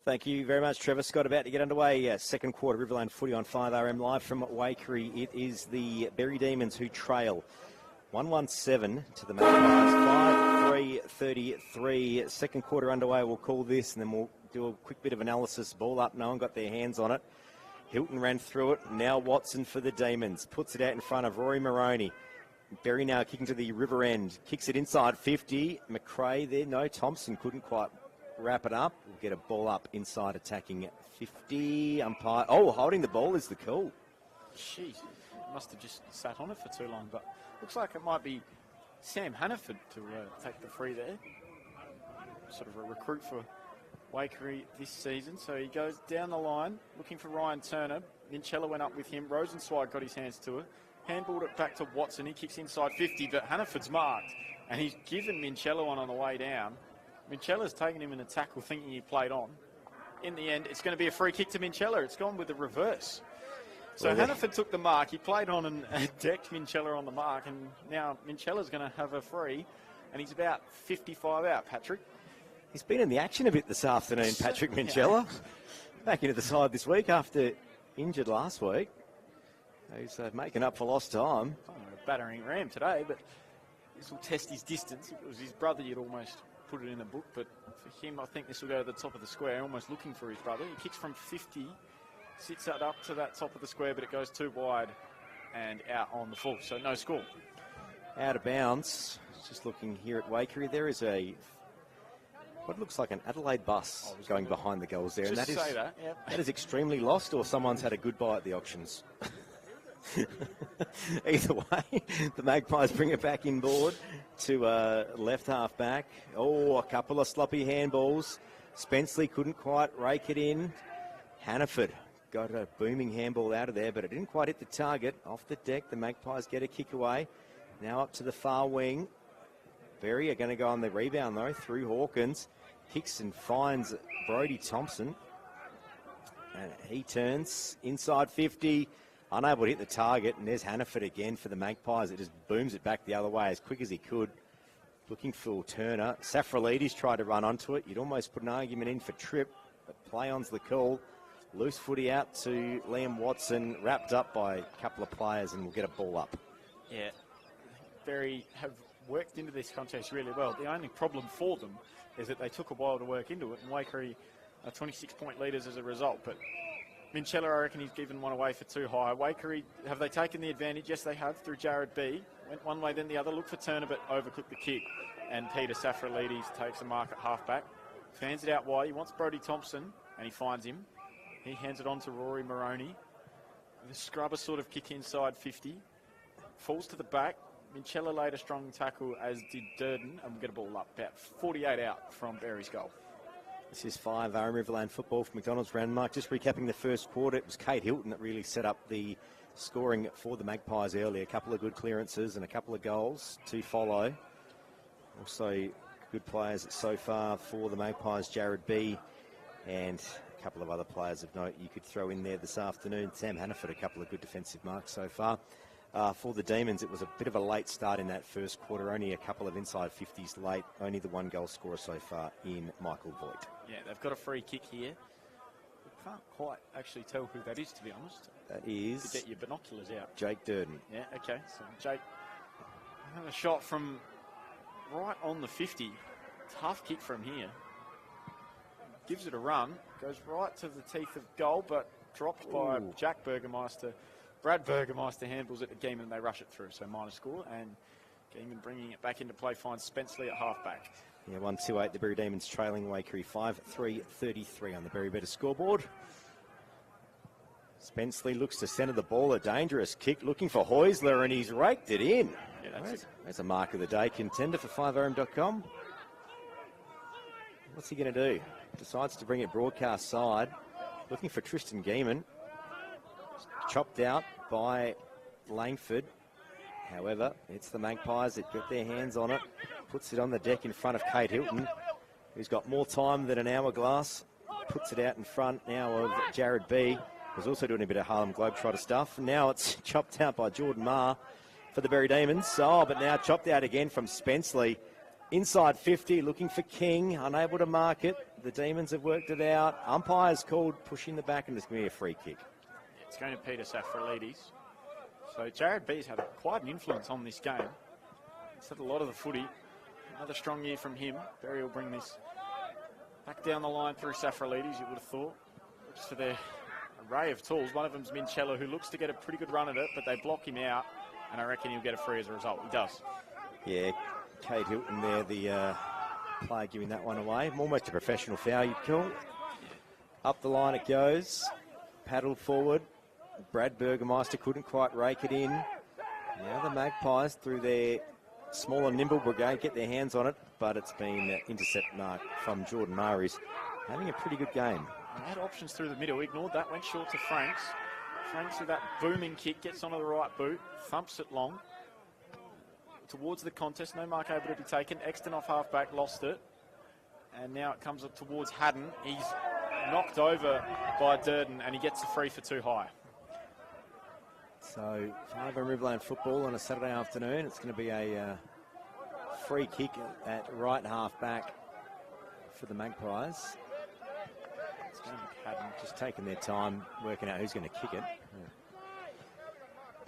Thank you very much, Trevor. Scott, about to get underway. Second quarter Riverland footy on 5RM live from Waikerie. It is the Berri Demons who trail 117 to the Magpies. 5-3-33. Second quarter underway, we'll call this, and then we'll do a quick bit of analysis. Ball up, no one got their hands on it. Hilton ran through it. Now Watson for the Demons. Puts it out in front of Rory Maroney. Berri now kicking to the river end. Kicks it inside 50. McRae there. No, Thompson couldn't quite wrap it up. We'll get a ball up inside attacking 50. Umpire. Oh, holding the ball is the call. Jeez, must have just sat on it for too long, but looks like it might be Sam Hannaford to take the free there. Sort of a recruit for Waikerie this season. So he goes down the line looking for Ryan Turner. Minchella went up with him. Rosenzweig got his hands to it. Handballed it back to Watson. He kicks inside 50, but Hannaford's marked. And he's given Minchella one on the way down. Minchella's taken him in a tackle thinking he played on. In the end, it's going to be a free kick to Minchella. It's gone with the reverse. So Hannaford took the mark. He played on and decked Minchella on the mark. And now Minchella's going to have a free. And he's about 55 out, Patrick. He's been in the action a bit this afternoon, Patrick Minchella. Back into the side this week after injured last week. He's making up for lost time. A battering ram today, but this will test his distance. If it was his brother, you'd almost put it in a book, but for him, I think this will go to the top of the square, almost looking for his brother. He kicks from 50, sits it up to that top of the square, but it goes too wide and out on the full, so no score. Out of bounds. Just looking here at Waikerie, there is what looks like an Adelaide bus going behind the goals there. Just and say that, yep. That is extremely lost, or someone's had a good buy at the auctions. Either way, the Magpies bring it back inboard to left half back. Oh, a couple of sloppy handballs. Spenceley couldn't quite rake it in. Hannaford got a booming handball out of there, but it didn't quite hit the target. Off the deck, the Magpies get a kick away. Now up to the far wing. Berri are going to go on the rebound, though, through Hawkins. Kicks and finds Brodie Thompson. And he turns inside 50. Unable to hit the target, and there's Hannaford again for the Magpies. It just booms it back the other way as quick as he could. Looking for Turner. Safralides tried to run onto it. You'd almost put an argument in for trip, but play-on's the call. Loose footy out to Liam Watson, wrapped up by a couple of players, and we'll get a ball up. Yeah, Berri have worked into this contest really well. The only problem for them is that they took a while to work into it, and Waikerie are 26-point leaders as a result, but Minchella, I reckon he's given one away for too high. Waikerie, have they taken the advantage? Yes, they have, through Jared B. Went one way, then the other. Look for Turner, but overcooked the kick. And Peter Safralides takes a mark at halfback. Fans it out wide. He wants Brodie Thompson, and he finds him. He hands it on to Rory Maroney. The scrubber sort of kick inside 50. Falls to the back. Minchella laid a strong tackle, as did Durden, and we'll get a ball up. About 48 out from Berri's goal. This is 5RM Riverland football for McDonald's Roundmark. Just recapping the first quarter, it was Kate Hilton that really set up the scoring for the Magpies early. A couple of good clearances and a couple of goals to follow. Also good players so far for the Magpies, Jared B. and a couple of other players of note you could throw in there this afternoon. Sam Hannaford, a couple of good defensive marks so far. For the Demons, it was a bit of a late start in that first quarter. Only a couple of inside 50s late. Only the one goal scorer so far in Michael Voigt. Yeah, they've got a free kick here. We can't quite actually tell who that is, to be honest. That is... To get your binoculars out. Jake Durden. Yeah, okay. So Jake had a shot from right on the 50. Tough kick from here. Gives it a run. Goes right to the teeth of goal, but dropped by Jack Burgermeister. Brad Burgermeister handles it to Geeman and they rush it through. So minor score, and Geeman bringing it back into play finds Spenceley at halfback. Yeah, 1-2-8. The Berri Demons trailing Waikerie 5-3-33 on the Berri Better scoreboard. Spenceley looks to centre the ball. A dangerous kick looking for Heusler, and he's raked it in. Yeah, that's a mark of the day contender for 5RM.com. What's he going to do? Decides to bring it broadcast side. Looking for Tristan Geeman. Chopped out by Langford. However, it's the Magpies that get their hands on it. Puts it on the deck in front of Kate Hilton, who's got more time than an hourglass. Puts it out in front now of Jared B., who's also doing a bit of Harlem Globetrotter stuff. Now it's chopped out by Jordan Marr for the Berri Demons. Oh, but now chopped out again from Spenceley. Inside 50, looking for King, unable to mark it. The Demons have worked it out. Umpire's called pushing the back, and it's going to be a free kick. It's going to Peter Safralides. So Jared B's had quite an influence on this game. He's had a lot of the footy. Another strong year from him. Berri will bring this back down the line through Safralides, you would have thought. Just for their array of tools. One of them's Mincello, who looks to get a pretty good run at it, but they block him out, and I reckon he'll get a free as a result. He does. Yeah, Kate Hilton there, the player giving that one away. Almost a professional foul, you'd call. Up the line it goes. Paddled forward. Brad Burgermeister couldn't quite rake it in. Now the Magpies, through their small and nimble brigade, get their hands on it, but it's been intercept mark from Jordan Murray's. Having a pretty good game. And had options through the middle. Ignored that, went short to Franks. Franks with that booming kick, gets onto the right boot, thumps it long. Towards the contest, no mark able to be taken. Exton off half-back, lost it. And now it comes up towards Haddon. He's knocked over by Durden, and he gets the free for too high. So, 5 on Riverland football on a Saturday afternoon. It's going to be a free kick at right half-back for the Magpies. It's going to be Haddon just taking their time, working out who's going to kick it. Yeah.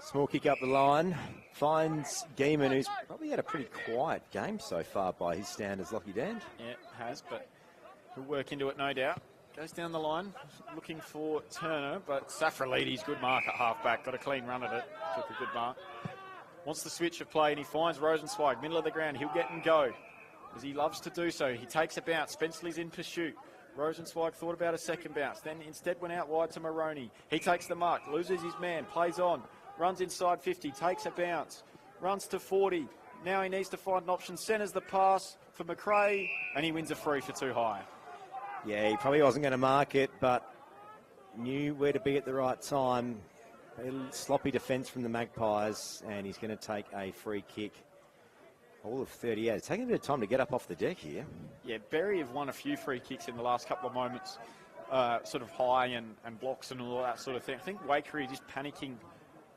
Small kick up the line, finds Geeman, who's probably had a pretty quiet game so far by his standards, Lockie Dan. Yeah, has, but he'll work into it, no doubt. Goes down the line, looking for Turner, but Safralides, good mark at half-back, got a clean run at it, took a good mark. Wants the switch of play, and he finds Rosenzweig, middle of the ground. He'll get and go, as he loves to do so. He takes a bounce, Spenceley's in pursuit. Rosenzweig thought about a second bounce, then instead went out wide to Maroney. He takes the mark, loses his man, plays on. Runs inside 50, takes a bounce, runs to 40. Now he needs to find an option, centres the pass for McRae, and he wins a free for too high. Yeah, he probably wasn't going to mark it, but knew where to be at the right time. A sloppy defence from the Magpies, and he's going to take a free kick. All of 38. It's taking a bit of time to get up off the deck here. Yeah, Berri have won a few free kicks in the last couple of moments, sort of high and blocks and all that sort of thing. I think Waikerie just panicking,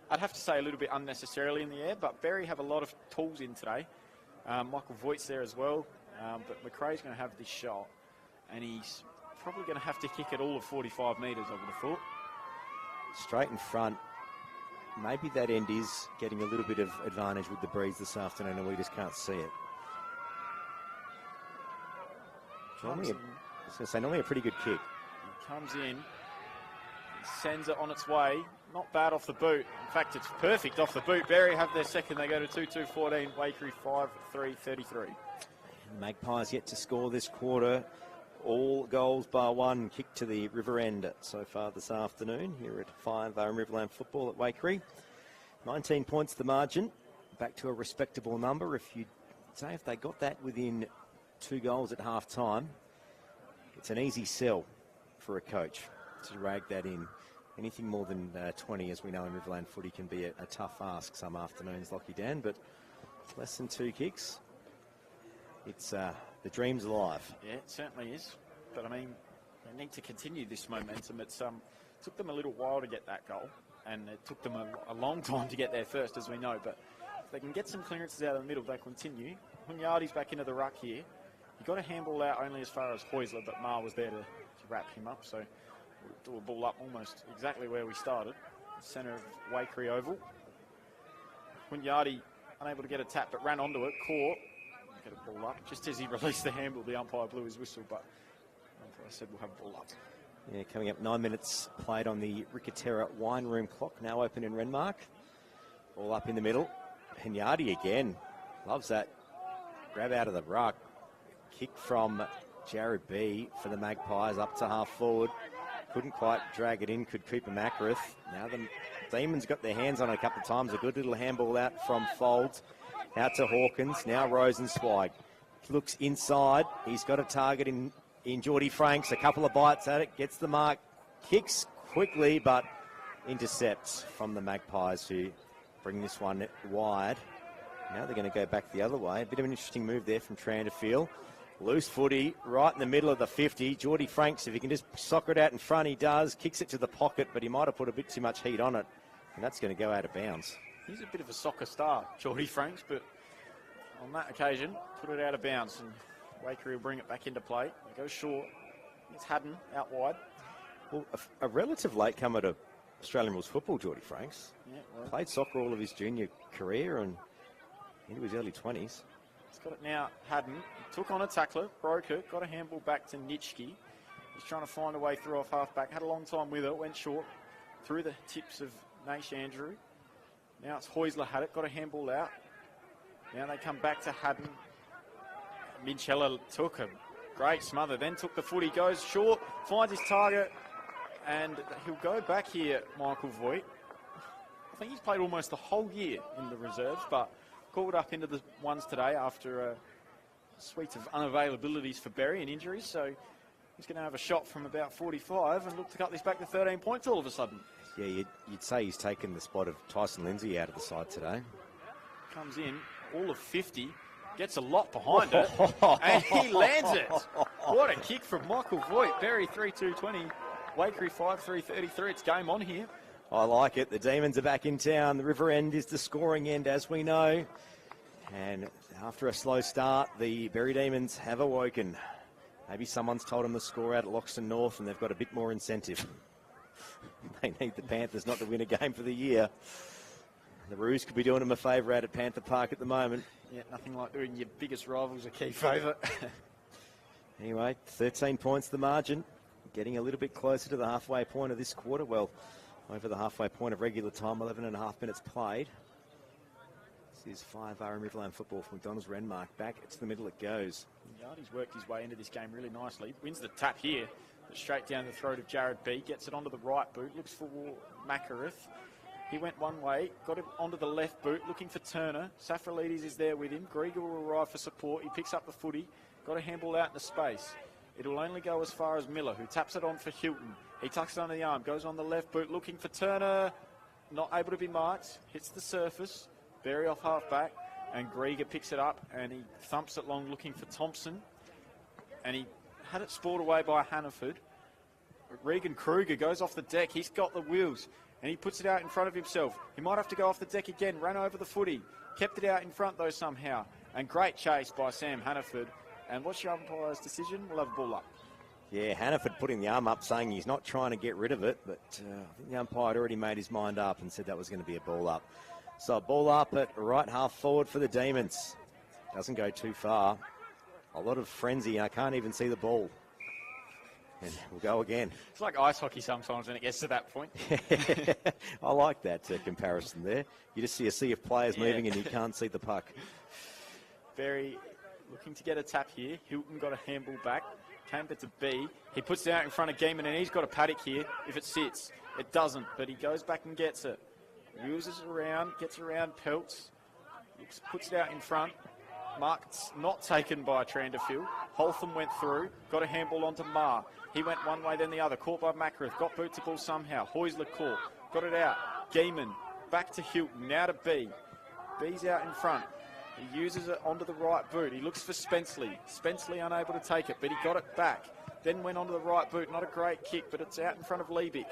I'd have to say a little bit unnecessarily in the air, but Berri have a lot of tools in today. Michael Voigt's there as well, but McRae's going to have this shot, and he's probably going to have to kick it all of 45 metres, I would have thought. Straight in front. Maybe that end is getting a little bit of advantage with the breeze this afternoon, and we just can't see it. Normally a pretty good kick. He comes in, sends it on its way. Not bad off the boot. In fact, it's perfect off the boot. Berri have their second. They go to 2-2-14. Waikerie 5-3-33. Magpies yet to score this quarter. All goals bar one kicked to the river end so far this afternoon here at 5 Riverland football at Waikerie. 19 points the margin. Back to a respectable number. If you say if they got that within 2 goals at half time, it's an easy sell for a coach to rag that in. Anything more than 20, as we know in Riverland footy, can be a tough ask some afternoons, Lockie Dan, but less than 2 kicks. It's the dream's alive. Yeah, it certainly is. But, I mean, they need to continue this momentum. It took them a little while to get that goal, and it took them a long time to get there first, as we know. But if they can get some clearances out of the middle, they continue. Hunyadi's back into the ruck here. He got a handball out only as far as Heusler, but Mar was there to wrap him up. So we'll do a ball up almost exactly where we started. Centre of Waikerie Oval. Hunyadi unable to get a tap, but ran onto it, caught. Get a ball up. Just as he released the handball, the umpire blew his whistle, but I said we'll have a ball up. Yeah, coming up 9 minutes played on the Ricoterra wine room clock, now open in Renmark. All up in the middle. Hunyadi again. Loves that grab out of the ruck. Kick from Jared B for the Magpies up to half forward. Couldn't quite drag it in, could Cooper Mackworth. Now the Demons got their hands on it a couple of times. A good little handball out from Folds. Out to Hawkins, now Rosenzweig. Looks inside, he's got a target in Geordie Franks, a couple of bites at it, gets the mark, kicks quickly, but intercepts from the Magpies who bring this one wide. Now they're going to go back the other way. A bit of an interesting move there from Tranderfield. Loose footy, right in the middle of the 50. Geordie Franks, if he can just soccer it out in front, he does. Kicks it to the pocket, but he might have put a bit too much heat on it, and that's going to go out of bounds. He's a bit of a soccer star, Geordie Franks, but on that occasion, put it out of bounds, and Waikerie will bring it back into play. It goes short. It's Haddon out wide. Well, a relative latecomer to Australian rules football, Geordie Franks. Yeah, well, Played soccer all of his junior career and into his early 20s. He's got it now, Haddon. Took on a tackler, broke it, got a handball back to Nitschke. He's trying to find a way through off half-back. Had a long time with it, went short. Through the tips of Nash Andrew. Now it's Heusler had it, got a handball out. Now they come back to Haddon. Minchella took a great smother, then took the footy, goes short, finds his target, and he'll go back here, Michael Voigt. I think he's played almost the whole year in the reserves, but called up into the ones today after a suite of unavailabilities for Berri and injuries, so he's going to have a shot from about 45 and look to cut this back to 13 points all of a sudden. Yeah, you'd say he's taken the spot of Tyson Lindsay out of the side today. Comes in, all of 50, gets a lot behind it, and he lands it. What a kick from Michael Voigt. Berri 3-2-20, Waikerie 5-3-33. It's game on here. I like it. The Demons are back in town. The River End is the scoring end, as we know. And after a slow start, the Berri Demons have awoken. Maybe someone's told them the score out at Loxton North, and they've got a bit more incentive. They need the Panthers not to win a game for the year. The Roos could be doing them a favour out at Panther Park at the moment. Yeah, nothing like doing your biggest rivals a key favour. Anyway, 13 points the margin. Getting a little bit closer to the halfway point of this quarter. Well, over the halfway point of regular time, 11 and a half minutes played. This is 5R in Riverland football from McDonald's Renmark. Back to the middle it goes. Yardy's worked his way into this game really nicely. Wins the tap here. Straight down the throat of Jared B. Gets it onto the right boot. Looks for Makareth. He went one way. Got it onto the left boot. Looking for Turner. Safralides is there with him. Grieger will arrive for support. He picks up the footy. Got a handball out into space. It will only go as far as Miller, who taps it on for Hilton. He tucks it under the arm. Goes on the left boot. Looking for Turner. Not able to be marked. Hits the surface. Berri off half-back. And Grieger picks it up. And he thumps it long looking for Thompson. And he had it spoiled away by Hannaford. Regan Kruger goes off the deck. He's got the wheels and he puts it out in front of himself. He might have to go off the deck again. Ran over the footy. Kept it out in front though somehow. And great chase by Sam Hannaford. And what's your umpire's decision? We'll have a ball up. Yeah, Hannaford putting the arm up saying he's not trying to get rid of it, but I think the umpire had already made his mind up and said that was going to be a ball up. So a ball up at right half forward for the Demons. Doesn't go too far. A lot of frenzy. I can't even see the ball. And we'll go again. It's like ice hockey sometimes when it gets to that point. I like that comparison there. You just see a sea of players moving and you can't see the puck. Berri looking to get a tap here. Hilton got a handball back. Came to B. He puts it out in front of Gaiman and he's got a paddock here. If it sits, it doesn't, but he goes back and gets it. Uses it around, gets around Peltz. Puts it out in front. Mark's not taken by Tranderfield. Holtham went through, got a handball onto Marr. He went one way, then the other. Caught by Makareth, got boot to ball somehow. Heusler caught, got it out. Gaiman, back to Hilton, now to B. B's out in front. He uses it onto the right boot. He looks for Spenceley. Spenceley unable to take it, but he got it back. Then went onto the right boot. Not a great kick, but it's out in front of Liebig.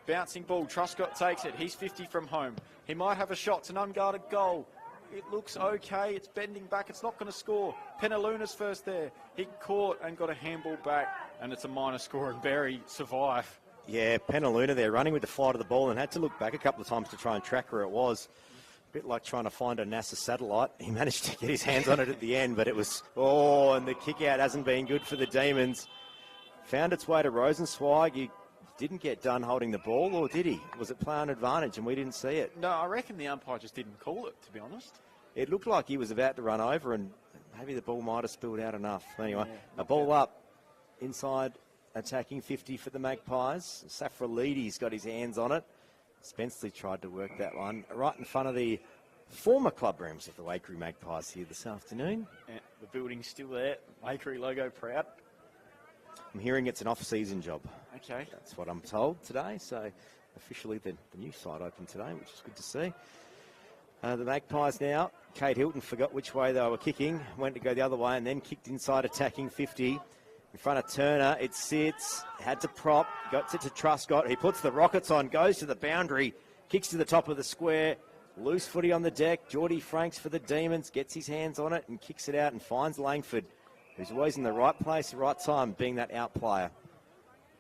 Bouncing ball, Truscott takes it. He's 50 from home. He might have a shot. It's an unguarded goal. It looks okay. It's bending back. It's not going to score. Penaluna's first there. He caught and got a handball back, and it's a minor score, and Berri survive. Yeah, Penaluna there running with the flight of the ball and had to look back a couple of times to try and track where it was. A bit like trying to find a NASA satellite. He managed to get his hands on it at the end, but it was, and the kick out hasn't been good for the Demons. Found its way to Rosenzweig. He didn't get done holding the ball, or did he? Was it play on advantage and we didn't see it? No, I reckon the umpire just didn't call it, to be honest. It looked like he was about to run over and maybe the ball might have spilled out enough. Anyway, a ball up inside attacking 50 for the Magpies. Safralides got his hands on it. Spenceley tried to work that one right in front of the former club rooms of the Waikerie Magpies here this afternoon. Yeah, the building's still there. Waikerie logo proud. I'm hearing it's an off-season job. Okay. That's what I'm told today. So officially the new site opened today, which is good to see. The Magpies now. Kate Hilton forgot which way they were kicking, went to go the other way and then kicked inside attacking 50. In front of Turner, it sits, had to prop, got it to Truscott. He puts the rockets on, goes to the boundary, kicks to the top of the square. Loose footy on the deck. Geordie Franks for the Demons. Gets his hands on it and kicks it out and finds Langford, who's always in the right place, the right time, being that out player.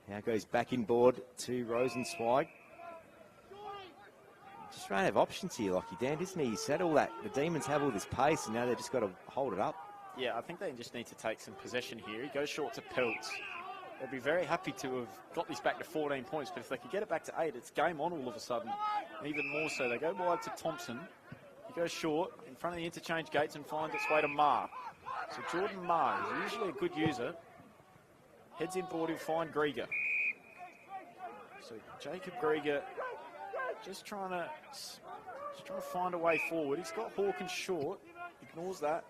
Now goes back inboard to Rosenzweig. Just trying to have options here, Lockie Dan, isn't he? He said all that. The Demons have all this pace, and now they've just got to hold it up. Yeah, I think they just need to take some possession here. He goes short to Peltz. They'll be very happy to have got this back to 14 points, but if they could get it back to 8, it's game on all of a sudden. And even more so, they go wide to Thompson. He goes short in front of the interchange gates and finds its way to Marr. So Jordan Marr is usually a good user. Heads inboard, he'll find Grieger. So Jacob Grieger just trying to find a way forward. He's got Hawkins short, ignores that.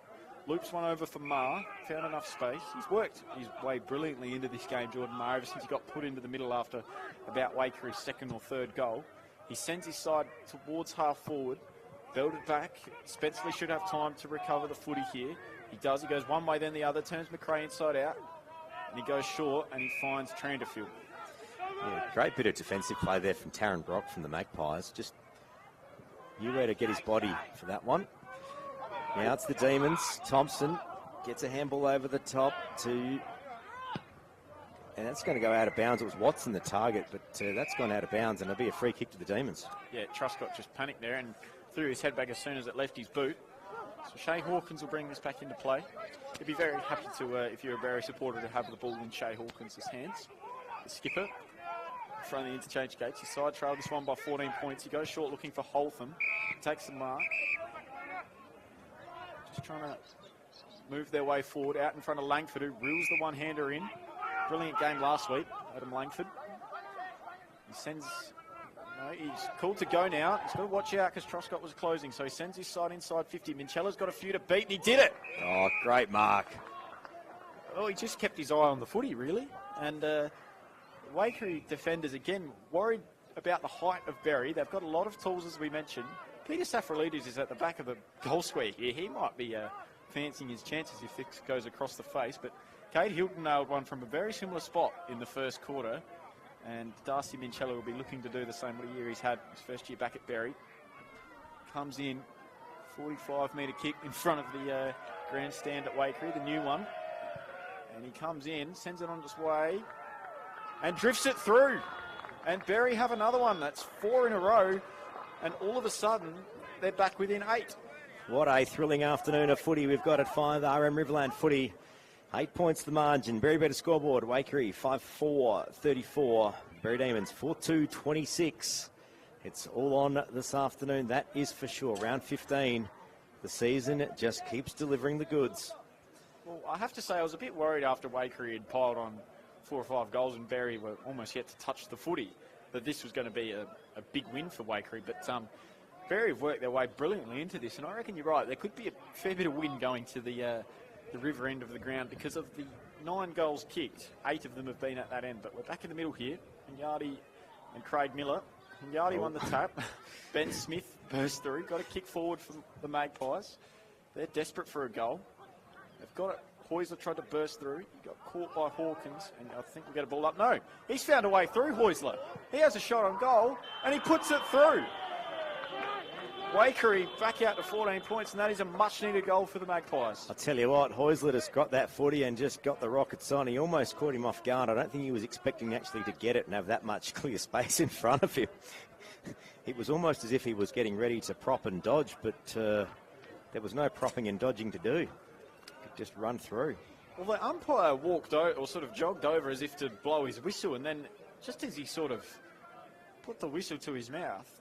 Loops one over for Marr, found enough space. He's worked his way brilliantly into this game, Jordan Marr, ever since he got put into the middle after about Waikere's second or third goal. He sends his side towards half forward, belted back. Spenceley should have time to recover the footy here. He does, he goes one way then the other, turns McRae inside out, and he goes short and he finds Tranderfield. Yeah, great bit of defensive play there from Taron Brock from the Magpies. Just knew where to get his body for that one. Now it's the Demons. Thompson gets a handball over the top to... And that's going to go out of bounds. It was Watson the target, but that's gone out of bounds, and it'll be a free kick to the Demons. Yeah, Truscott just panicked there and threw his head back as soon as it left his boot. So Shay Hawkins will bring this back into play. He'd be very happy to, if you're a Berri supporter, to have the ball in Shay Hawkins' hands. The skipper, in front of the interchange gates. He side trailed this one by 14 points. He goes short looking for Holtham. Takes the mark. Just trying to move their way forward out in front of Langford, who reels the one-hander in. Brilliant game last week, Adam Langford. He sends... No, he's called to go now. He's got to watch out because Truscott was closing, so he sends his side inside 50. Minchella's got a few to beat, and he did it! Oh, great mark. Oh, he just kept his eye on the footy, really. And Waikerie defenders, again, worried about the height of Berri. They've got a lot of tools, as we mentioned. Peter Safrolides is at the back of the goal square here. He might be fancying his chances if this goes across the face, but Cade Hilton nailed one from a very similar spot in the first quarter, and Darcy Minchella will be looking to do the same. What a year he's had his first year back at Berri. Comes in, 45-metre kick in front of the grandstand at Waikerie, the new one. And he comes in, sends it on its way, and drifts it through. And Berri have another one. That's 4 in a row. And all of a sudden, they're back within 8. What a thrilling afternoon of footy we've got at 5 RM Riverland footy. 8 points the margin. Berri better scoreboard. Waikerie 5-4-34. Berri Demons 4-2-26. It's all on this afternoon, that is for sure. Round 15. The season just keeps delivering the goods. Well, I have to say I was a bit worried after Waikerie had piled on 4 or 5 goals and Berri were almost yet to touch the footy, that this was going to be a big win for Waikerie. But Berri have worked their way brilliantly into this, and I reckon you're right. There could be a fair bit of wind going to the river end of the ground because of the 9 goals kicked. 8 of them have been at that end, but we're back in the middle here. Yardy and Craig Miller. Yardy won the tap. Ben Smith burst through. Got a kick forward from the Magpies. They're desperate for a goal. They've got it. Heusler tried to burst through. He got caught by Hawkins, and I think we'll get a ball up. No, he's found a way through, Heusler. He has a shot on goal, and he puts it through. Waikerie back out to 14 points, and that is a much-needed goal for the Magpies. I'll tell you what, Heusler just got that footy and just got the rockets on. He almost caught him off guard. I don't think he was expecting actually to get it and have that much clear space in front of him. It was almost as if he was getting ready to prop and dodge, but there was no propping and dodging to do. Just run through. Well, the umpire walked over, or sort of jogged over as if to blow his whistle, and then just as he sort of put the whistle to his mouth,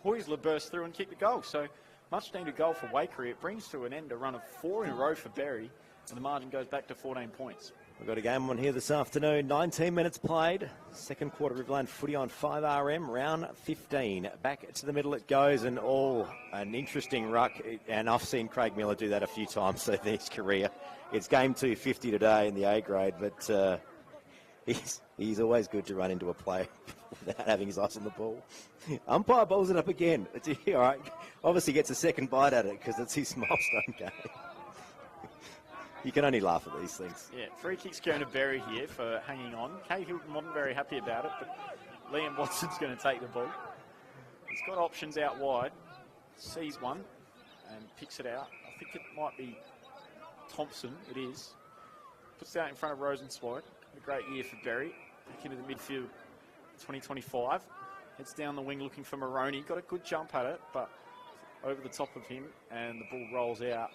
Heusler burst through and kicked the goal. So much needed goal for Waikerie. It brings to an end a run of 4 in a row for Berri, and the margin goes back to 14 points. We've got a game on here this afternoon. 19 minutes played. Second quarter Riverland footy on 5RM. Round 15. Back to the middle it goes, and all an interesting ruck. And I've seen Craig Miller do that a few times in his career. It's game 250 today in the A grade, but he's always good to run into a play without having his eyes on the ball. Umpire bowls it up again. All right. Obviously gets a second bite at it because it's his milestone game. You can only laugh at these things. Yeah, free kick's going to Berri here for hanging on. Kay Hilton wasn't very happy about it, but Liam Watson's going to take the ball. He's got options out wide. Sees one and picks it out. I think it might be Thompson. It is. Puts it out in front of Rosenzweig. A great year for Berri. Back into the midfield 2025. Heads down the wing looking for Moroney. Got a good jump at it, but over the top of him, and the ball rolls out.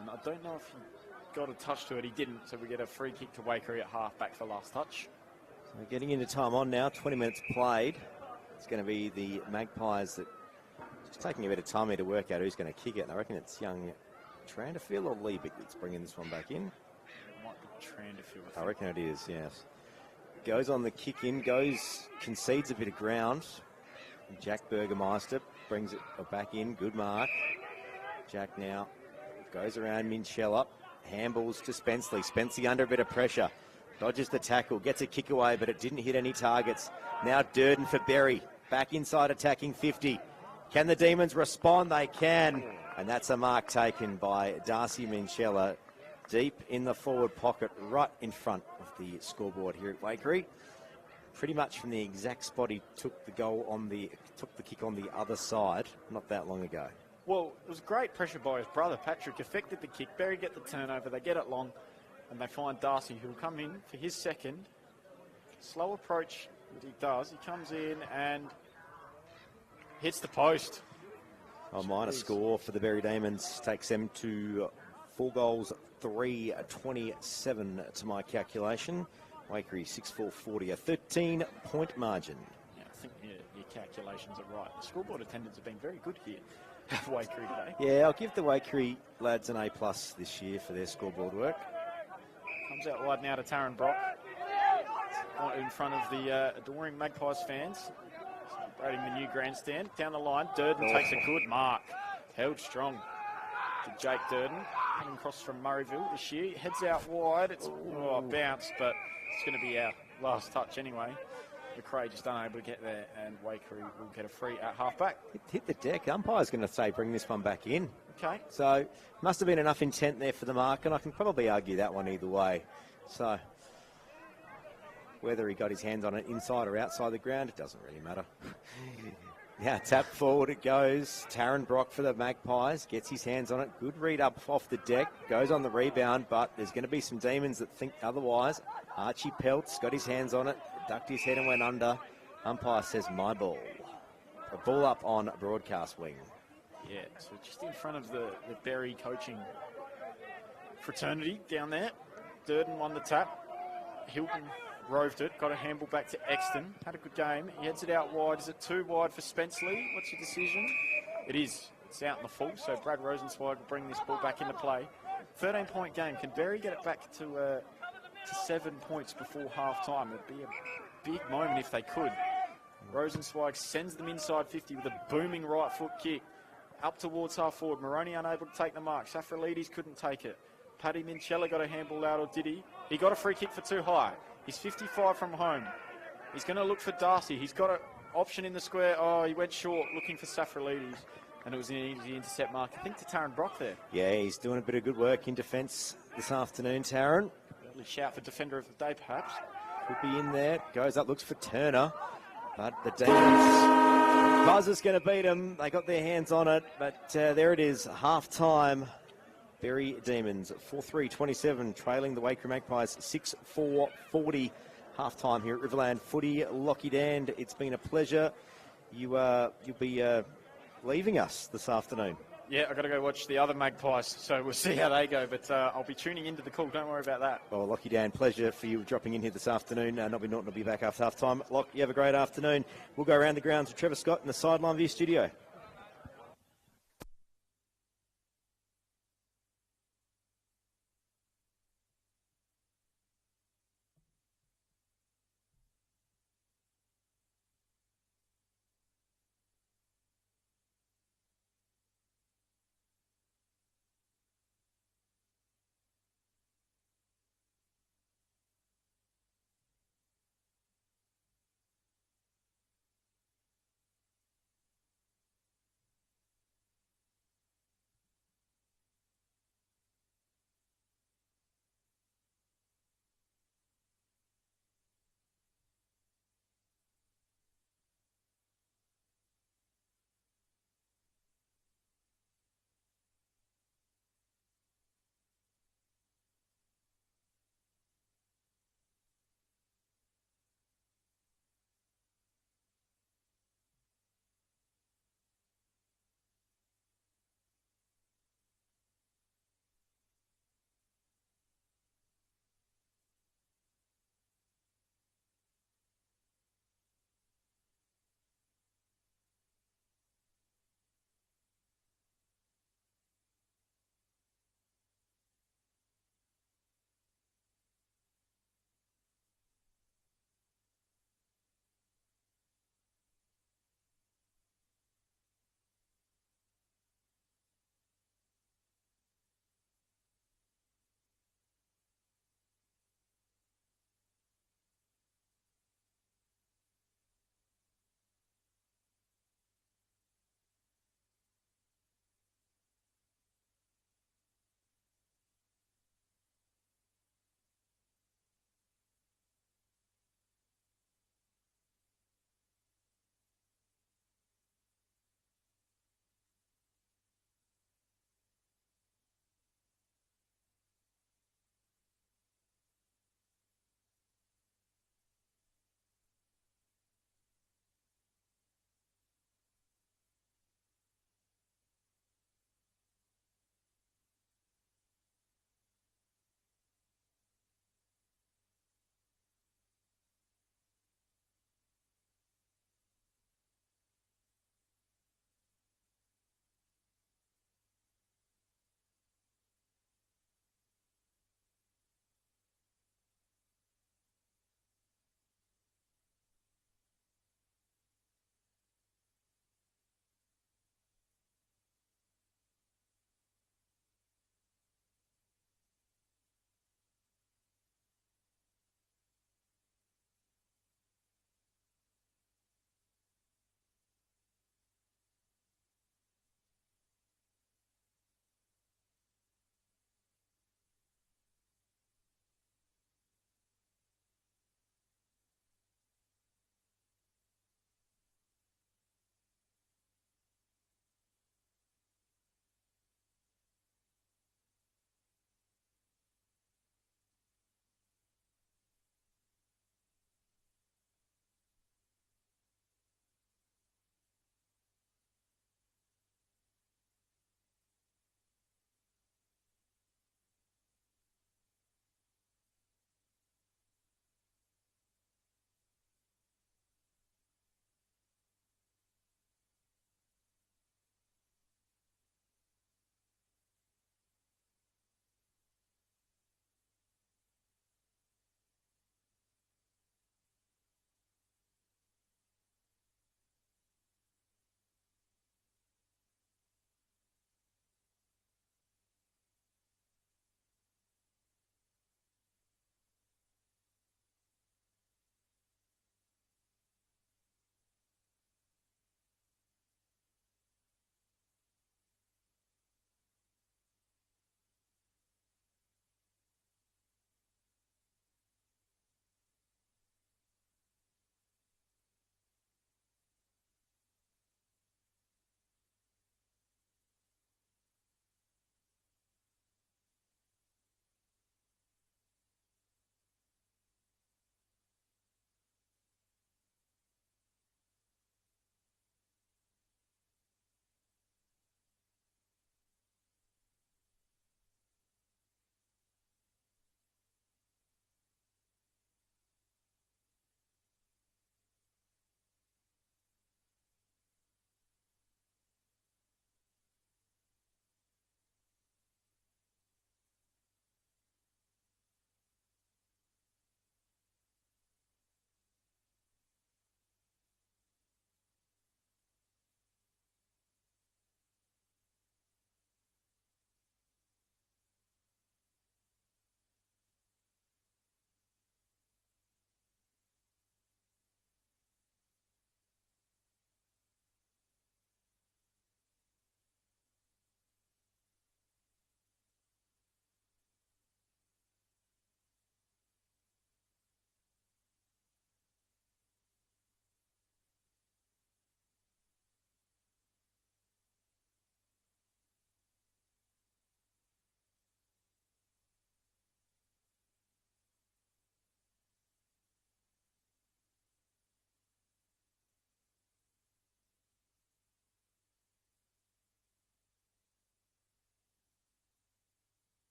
And I don't know if he got a touch to it. He didn't, so we get a free kick to Waikerie at half back for last touch. So getting into time on now, 20 minutes played. It's going to be the Magpies that just taking a bit of time here to work out who's going to kick it. And I reckon it's young Tranderfield or Liebig that's bringing this one back in. It might be Tranderfield. I reckon it is, yes. Goes on the kick in, concedes a bit of ground. Jack Burgermeister brings it back in, good mark. Jack now goes around Minchella, handballs to Spenceley. Spenceley under a bit of pressure, dodges the tackle, gets a kick away, but it didn't hit any targets. Now Durden for Berri, back inside attacking 50. Can the Demons respond? They can, and that's a mark taken by Darcy Minchella, deep in the forward pocket, right in front of the scoreboard here at Waikerie. Pretty much from the exact spot he took the kick on the other side not that long ago. Well, it was great pressure by his brother Patrick. Affected the kick. Berri get the turnover. They get it long, and they find Darcy, who will come in for his second. Slow approach that he does. He comes in and hits the post. A minor score for the Berri Demons takes them to 4 goals, 3-27 to my calculation. Waikerie 6-4-40, a 13-point margin. Yeah, I think your calculations are right. The scoreboard attendance have been very good here at Waikerie today. Yeah, I'll give the Waikerie lads an A+ this year for their scoreboard work. Comes out wide now to Taron Brock. In front of the adoring Magpies fans. Celebrating the new grandstand. Down the line, Durden takes a good mark. Held strong to Jake Durden. Coming across from Murrayville this year. Heads out wide. It's bounced, but it's going to be our last touch anyway. McRae just unable to get there, and Waikerie will get a free at half-back. Hit the deck. Umpire's going to say bring this one back in. Okay. So must have been enough intent there for the mark, and I can probably argue that one either way. So whether he got his hands on it inside or outside the ground, it doesn't really matter. Now tap forward it goes. Taron Brock for the Magpies. Gets his hands on it. Good read up off the deck. Goes on the rebound, but there's going to be some Demons that think otherwise. Archie Peltz got his hands on it. Ducked his head and went under. Umpire says my ball. A ball up on broadcast wing. Yeah, so just in front of the Berri coaching fraternity down there. Durden won the tap. Hilton roved it, got a handball back to Exton. Had a good game. He heads it out wide. Is it too wide for Spenceley? What's your decision? It is. It's out in the full, so Brad Rosenzweig will bring this ball back into play. 13-point game. Can Berri get it back to 7 points before half-time? It'd be a big moment if they could. Rosenzweig sends them inside 50 with a booming right foot kick. Up towards half-forward. Moroney unable to take the mark. Safralides couldn't take it. Paddy Minchella got a handball out, or did he? He got a free kick for too high. He's 55 from home. He's going to look for Darcy. He's got an option in the square. Oh, he went short looking for Safralides. And it was an easy intercept mark, I think, to Taron Brock there. Yeah, he's doing a bit of good work in defence this afternoon, Taron. Early shout for Defender of the Day, perhaps. Could be in there. Goes up, looks for Turner. But the Demons, Buzzer's going to beat them. They got their hands on it. But there it is, half-time. Berri Demons, 4-3-27, trailing the Waikerie Magpies, 6-4-40. Half-time here at Riverland Footy. Lockie Dand, it's been a pleasure. You'll be leaving us this afternoon. Yeah, I've got to go watch the other Magpies, so we'll see how they go. But I'll be tuning into the call. Don't worry about that. Well, Lockie Dan, pleasure for you dropping in here this afternoon. Nobby Norton will be back after half-time. Lock, you have a great afternoon. We'll go around the grounds with Trevor Scott in the Sideline View studio.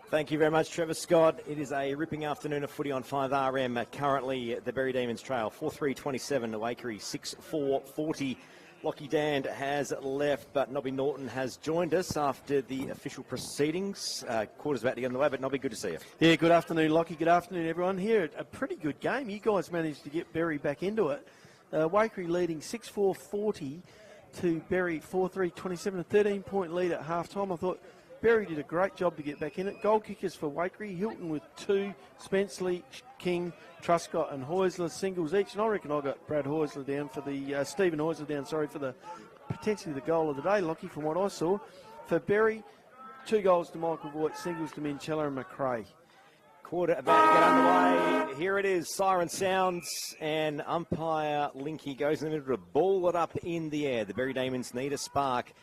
Thank you very much, Trevor Scott. It is a ripping afternoon of footy on 5RM. Currently, the Berri Demons trail 4-3-27 to Waikerie 6-4-40. Lockie Dand has left, but Nobby Norton has joined us after the official proceedings. Quarter's about to get underway, but Nobby, good to see you. Yeah, good afternoon, Lockie. Good afternoon, everyone. Here, a pretty good game. You guys managed to get Berri back into it. Waikerie leading 6-4-40 to Berri 4-3-27, a 13-point lead at halftime. I thought Berri did a great job to get back in it. Goal kickers for Waikerie, Hilton with 2, Spenceley, King, Truscott and Heusler singles each. And I reckon I got Brad Heusler down for the, Stephen Heusler down, sorry, for the potentially the goal of the day, Lockie, from what I saw. For Berri, 2 goals to Michael Voigt, singles to Minchella and McRae. Quarter about to get underway. Here it is. Siren sounds and umpire Linky goes in the middle to ball it up in the air. The Berri Demons need a spark.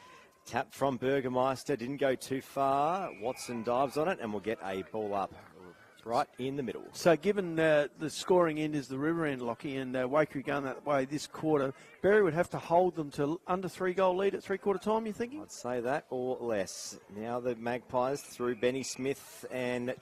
Tap from Burgermeister, didn't go too far. Watson dives on it and we'll get a ball up right in the middle. So given the scoring end is the Riverland, Lockie, and Waikerie going that way this quarter, Berri would have to hold them to under 3-goal lead at three-quarter time, you thinking? I'd say that or less. Now the Magpies through Benny Smith and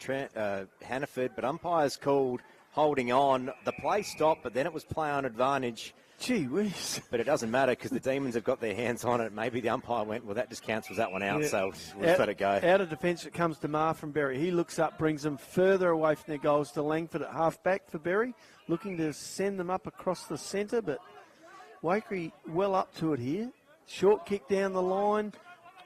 Hannaford, but umpires called holding on. The play stopped, but then it was play on advantage. Gee whiz. But it doesn't matter because the Demons have got their hands on it. Maybe the umpire went, well, that just cancels that one out, so we'll just let it go. Out of defence, it comes to Marr from Berri. He looks up, brings them further away from their goals to Langford at half-back for Berri, looking to send them up across the centre, but Waikerie well up to it here. Short kick down the line.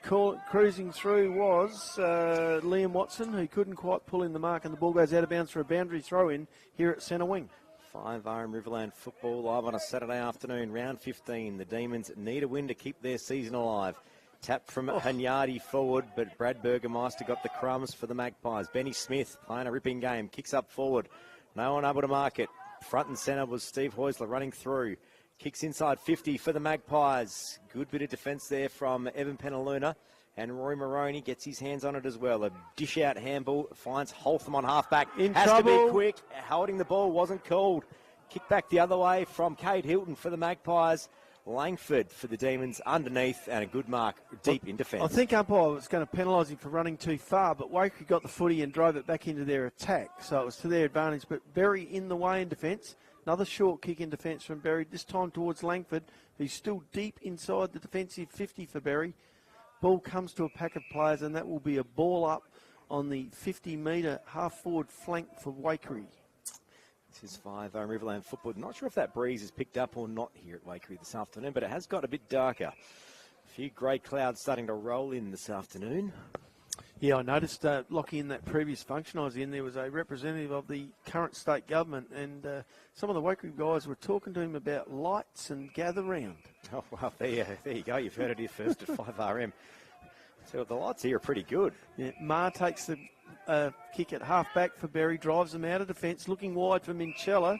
Cruising through was Liam Watson, who couldn't quite pull in the mark, and the ball goes out of bounds for a boundary throw-in here at centre wing. 5RM Riverland football live on a Saturday afternoon, round 15. The Demons need a win to keep their season alive. Tap from Hanyardi forward, but Brad Burgermeister got the crumbs for the Magpies. Benny Smith playing a ripping game, kicks up forward. No one able to mark it. Front and centre was Steve Heusler running through. Kicks inside 50 for the Magpies. Good bit of defence there from Evan Penaluna. And Roy Moroney gets his hands on it as well. A dish-out handball finds Holtham on half-back. Has to be quick. Holding the ball wasn't called. Kick back the other way from Cade Hilton for the Magpies. Langford for the Demons underneath, and a good mark deep in defence. I think umpire was going to penalise him for running too far, but Waikerie got the footy and drove it back into their attack, so it was to their advantage. But Berri in the way in defence. Another short kick in defence from Berri, this time towards Langford, who's still deep inside the defensive 50 for Berri. Ball comes to a pack of players, and that will be a ball up on the 50-metre half-forward flank for Waikerie. This is 5RM Riverland football. Not sure if that breeze is picked up or not here at Waikerie this afternoon, but it has got a bit darker. A few grey clouds starting to roll in this afternoon. Yeah, I noticed, Lockie, in that previous function I was in, there was a representative of the current state government, and some of the Waikerie guys were talking to him about lights and gather round. Oh, well, there you go. You've heard it here first at 5RM. So the lights here are pretty good. Yeah, Marr takes the kick at half-back for Berri, drives them out of defence, looking wide for Minchella,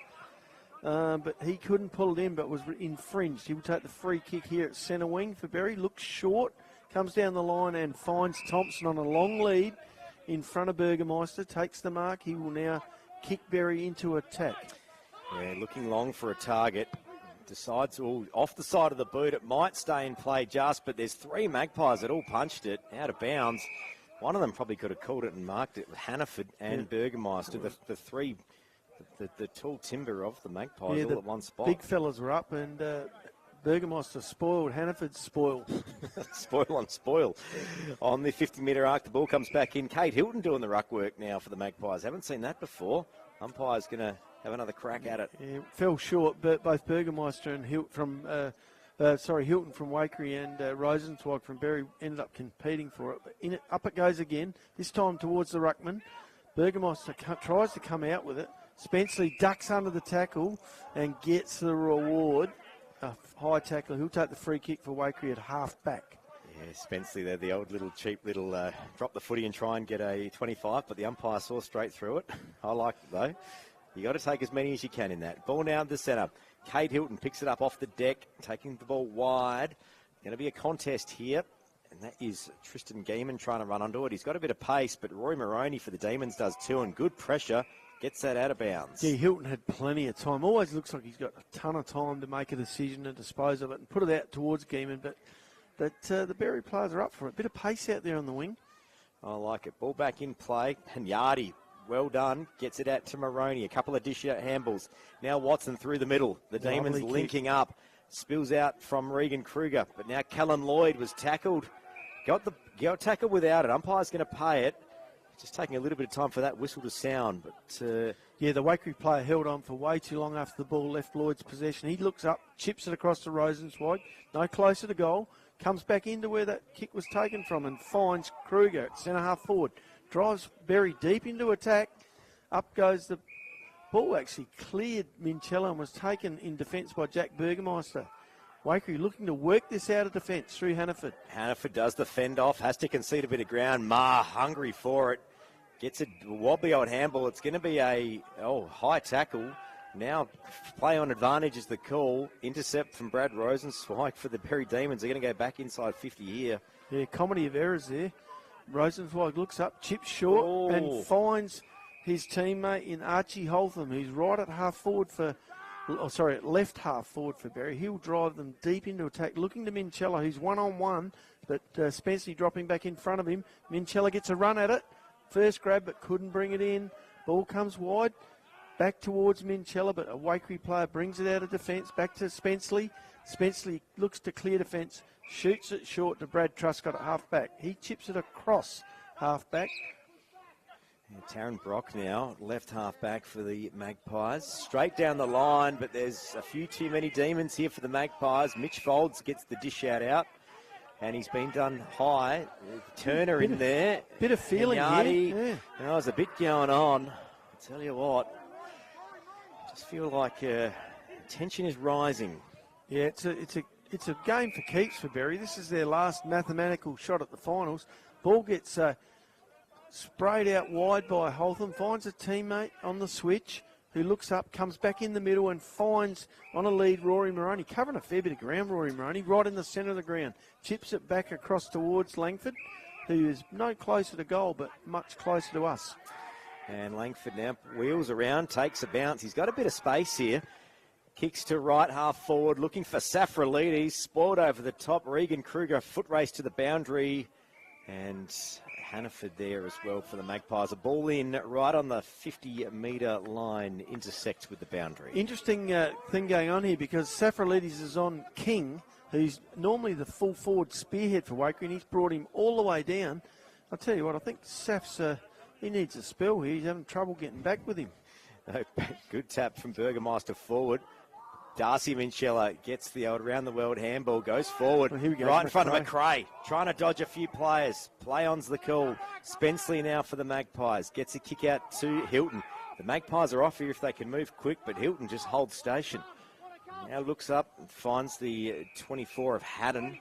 but he couldn't pull it in, but was infringed. He will take the free kick here at centre wing for Berri, looks short, comes down the line and finds Thompson on a long lead in front of Burgermeister, takes the mark. He will now kick Berri into attack. Yeah, looking long for a target. Decides, off the side of the boot, it might stay in play just, but there's 3 Magpies that all punched it out of bounds. One of them probably could have called it and marked it with Hannaford and Burgermeister, the three, the tall timber of the Magpies all at one spot. Big fellas were up, and Burgermeister spoiled, Hannaford spoiled. Spoil on spoil. On the 50-metre arc, the ball comes back in. Cade Hilton doing the ruck work now for the Magpies. Haven't seen that before. Umpire's going to have another crack at it. Yeah, fell short, but both Burgermeister and Hilton from Waikerie and Rosenzweig from Berri ended up competing for it. But up it goes again, this time towards the ruckman. Burgermeister tries to come out with it. Spenceley ducks under the tackle and gets the reward. A high tackler. He'll take the free kick for Waikerie at half-back. Yeah, Spenceley there, the old little cheap little drop the footy and try and get a 25, but the umpire saw straight through it. I like it though. You got to take as many as you can in that. Ball now to the centre. Cade Hilton picks it up off the deck, taking the ball wide. Going to be a contest here, and that is Tristan Gaiman trying to run onto it. He's got a bit of pace, but Roy Moroney for the Demons does too, and good pressure. Gets that out of bounds. Yeah, Hilton had plenty of time. Always looks like he's got a ton of time to make a decision and dispose of it and put it out towards Gaiman, but the Berri players are up for it. Bit of pace out there on the wing. I like it. Ball back in play. And Yardy, well done. Gets it out to Maroney. A couple of dish-out handballs. Now Watson through the middle. The Demons linking up. Spills out from Regan Kruger. But now Callum Lloyd was tackled. Got tackled without it. Umpire's going to pay it. Just taking a little bit of time for that whistle to sound. But yeah, the Waikerie player held on for way too long after the ball left Lloyd's possession. He looks up, chips it across to Rosenzweig. No closer to goal. Comes back into where that kick was taken from and finds Kruger at centre-half forward. Drives Berri deep into attack. Up goes the ball. Actually cleared Minchella and was taken in defence by Jack Burgermeister. Waikerie looking to work this out of defence through Hannaford. Hannaford does the fend off, has to concede a bit of ground. Ma hungry for it. Gets a wobbly old handball. It's going to be a high tackle. Now play on advantage is the call. Intercept from Brad Rosenzweig for the Berri Demons. They're going to go back inside 50 here. Yeah, comedy of errors there. Rosenzweig looks up, chips short, and finds his teammate in Archie Holtham, who's right at left half forward for Berri. He'll drive them deep into attack, looking to Minchella, who's one-on-one, but Spencer dropping back in front of him. Minchella gets a run at it. First grab, but couldn't bring it in. Ball comes wide. Back towards Minchella, but a Waikerie player brings it out of defence. Back to Spenceley. Spenceley looks to clear defence. Shoots it short to Brad Truscott at half-back. He chips it across half-back. Yeah, Taryn Brock now, left half-back for the Magpies. Straight down the line, but there's a few too many Demons here for the Magpies. Mitch Folds gets the dish out. And he's been done high. Turner in there. Bit of feeling here. Yeah. There's a bit going on. I tell you what, I just feel like tension is rising. Yeah, it's a game for keeps for Berri. This is their last mathematical shot at the finals. Ball gets sprayed out wide by Holtham, finds a teammate on the switch who looks up, comes back in the middle and finds on a lead Rory Moroney, covering a fair bit of ground, Rory Moroney, right in the centre of the ground. Chips it back across towards Langford, who is no closer to goal but much closer to us. And Langford now wheels around, takes a bounce. He's got a bit of space here. Kicks to right half forward, looking for Safralides. Spoiled over the top. Regan Kruger, foot race to the boundary. And Hannaford there as well for the Magpies. A ball in right on the 50-metre line, intersects with the boundary. Interesting thing going on here because Safralides is on King, who's normally the full forward spearhead for Waikerie, and he's brought him all the way down. I'll tell you what, I think Saf's, he needs a spell here. He's having trouble getting back with him. Good tap from Burgermeister forward. Darcy Minchella gets the old round-the-world handball, goes forward, well, here we go, right in front of McRae, trying to dodge a few players. Play-on's the call. Spenceley now for the Magpies. Gets a kick out to Hilton. The Magpies are off here if they can move quick, but Hilton just holds station. Now looks up and finds the 24 of Haddon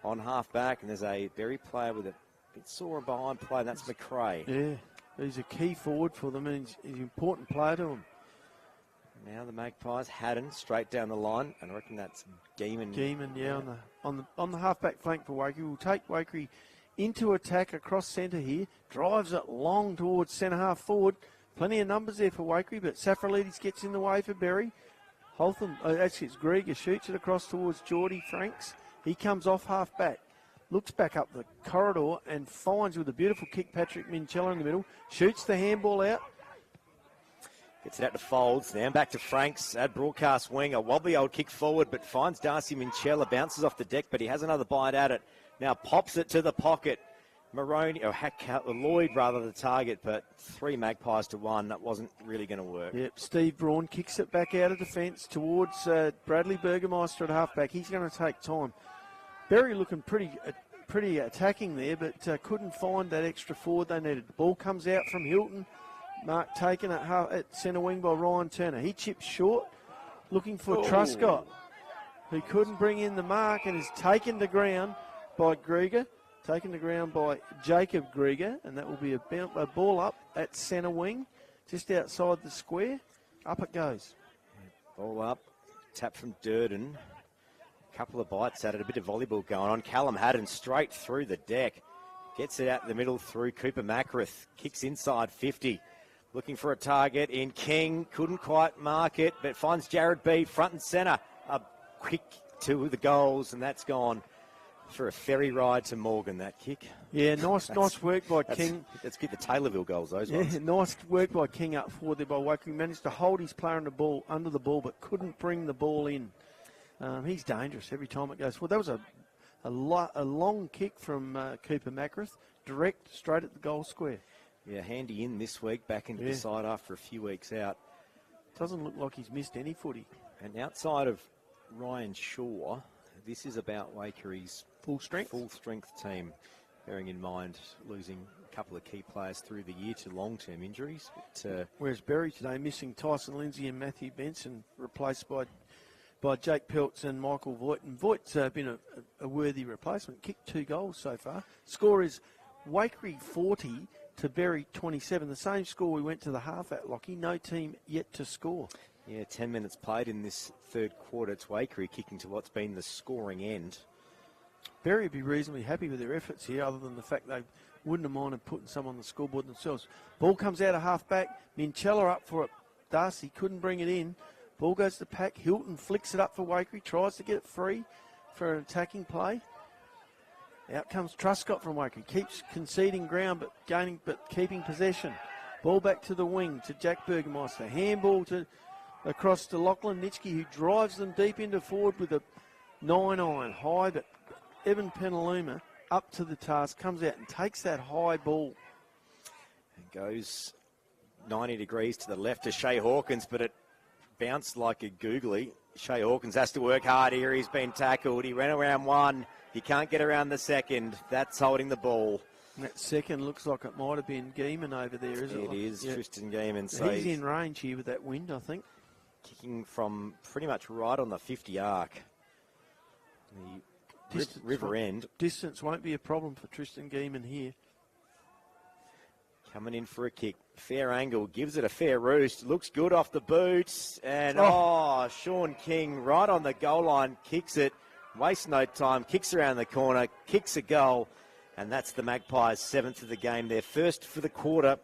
on half-back, and there's a Berri player with a bit sore behind play, and that's McRae. Yeah, he's a key forward for them, and he's an important player to them. Now the Magpies, Haddon straight down the line, and I reckon that's Geeman. Geeman, yeah, on the half-back flank for Waikerie. We'll take Waikerie into attack across centre here. Drives it long towards centre half forward. Plenty of numbers there for Waikerie, but Safralides gets in the way for Berri. Holtham, actually it's Grieger, shoots it across towards Geordie Franks. He comes off half-back. Looks back up the corridor and finds with a beautiful kick Patrick Minchella in the middle. Shoots the handball out. Gets it out to Folds. Now back to Franks at broadcast wing. A wobbly old kick forward, but finds Darcy Minchella. Bounces off the deck, but he has another bite at it. Now pops it to the pocket. Maroney, or Lloyd rather, the target, but 3 Magpies to 1. That wasn't really going to work. Yep, Steve Braun kicks it back out of defence towards Bradley Burgermeister at halfback. He's going to take time. Berri looking pretty attacking there, but couldn't find that extra forward they needed. The ball comes out from Hilton. Mark taken at centre wing by Ryan Turner. He chips short, looking for Truscott, who couldn't bring in the mark and is taken to ground by Grieger. Taken to ground by Jacob Grieger, and that will be a ball up at centre wing, just outside the square. Up it goes. Ball up, tap from Durden. A couple of bites at it, a bit of volleyball going on. Callum Haddon straight through the deck. Gets it out the middle through Cooper Macrath. Kicks inside 50. Looking for a target in King. Couldn't quite mark it, but finds Jared Bede front and centre. A quick to the goals, and that's gone For a ferry ride to Morgan, that kick. Yeah, nice work by King. Let's get the Taylorville goals, those Yeah, ones. nice work by King up forward there by Waikerie. Managed to hold his player under the ball, but couldn't bring the ball in. He's dangerous every time it goes forward. That was a long kick from Cooper Mackworth, direct, straight at the goal square. Yeah, handy in this week, back into the side after a few weeks out. Doesn't look like he's missed any footy. And outside of Ryan Shaw, this is about Waikere's full strength team, bearing in mind losing a couple of key players through the year to long-term injuries. But, whereas Berri today missing Tyson Lindsay and Matthew Benson, replaced by Jake Peltz and Michael Voigt. And Voigt's been a worthy replacement. Kicked 2 goals so far. Score is Waikerie 40 to Berri 27. The same score we went to the half at, Lockie. No team yet to score. Yeah, 10 minutes played in this third quarter. It's Waikerie kicking to what's been the scoring end. Berri would be reasonably happy with their efforts here, other than the fact they wouldn't have minded putting some on the scoreboard themselves. Ball comes out of half-back. Minchella up for it. Darcy couldn't bring it in. Ball goes to Pack. Hilton flicks it up for Waikerie. Tries to get it free for an attacking play. Out comes Truscott from Waikerie. Keeps conceding ground but keeping possession. Ball back to the wing to Jack Burgermeister. Handball across to Lachlan Nitschke, who drives them deep into forward with a 9-iron high, but Evan Penaluma up to the task, comes out and takes that high ball. And goes 90 degrees to the left to Shea Hawkins, but it bounced like a googly. Shea Hawkins has to work hard here. He's been tackled. He ran around one. He can't get around the second. That's holding the ball. And that second looks like it might have been Gaiman over there, isn't it? It is, yeah. Tristan Gaiman. So he's in range here with that wind, I think. Kicking from pretty much right on the 50 arc. The river end. Distance won't be a problem for Tristan Gaiman here. Coming in for a kick. Fair angle. Gives it a fair roost. Looks good off the boots. And, Sean King right on the goal line. Kicks it. Wastes no time. Kicks around the corner. Kicks a goal. And that's the Magpies' 7th of the game. Their first for the quarter.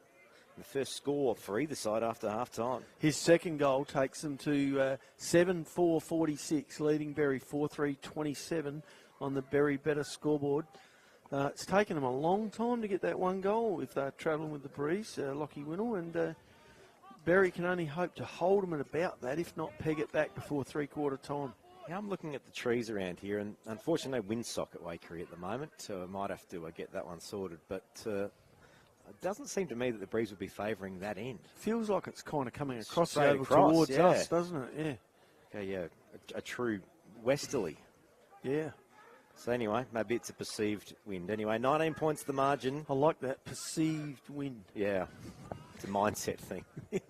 The first score for either side after half-time. His second goal takes them to 7-4-46, leading Berri 4-3-27 on the Berri Better scoreboard. It's taken them a long time to get that one goal if they're travelling with the breeze, Lockie Winnell, and Berri can only hope to hold them at about that, if not peg it back before three-quarter time. Yeah, I'm looking at the trees around here, and unfortunately no windsock at Waikerie at the moment, so I might have to get that one sorted, but it doesn't seem to me that the breeze would be favouring that end. Feels like it's kind of coming across Straight the oval across, towards yeah. us, doesn't it? Yeah. Okay, yeah, a true westerly. Yeah. So anyway, maybe it's a perceived wind. Anyway, 19 points the margin. I like that, perceived wind. Yeah, it's a mindset thing. You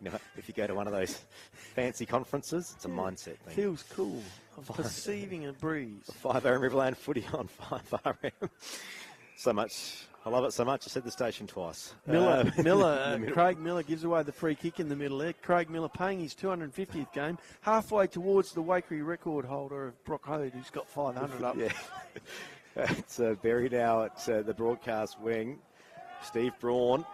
know, if you go to one of those fancy conferences, it's a mindset thing. Feels cool. I'm perceiving a breeze. 5 AM Riverland footy on 5 RM. So much. I love it so much. I said the station twice. Craig Miller gives away the free kick in the middle there. Craig Miller paying his 250th game, halfway towards the Waikerie record holder of Brock Hode, who's got 500 up. Yeah. It's Berri now at the broadcast wing. Steve Braun,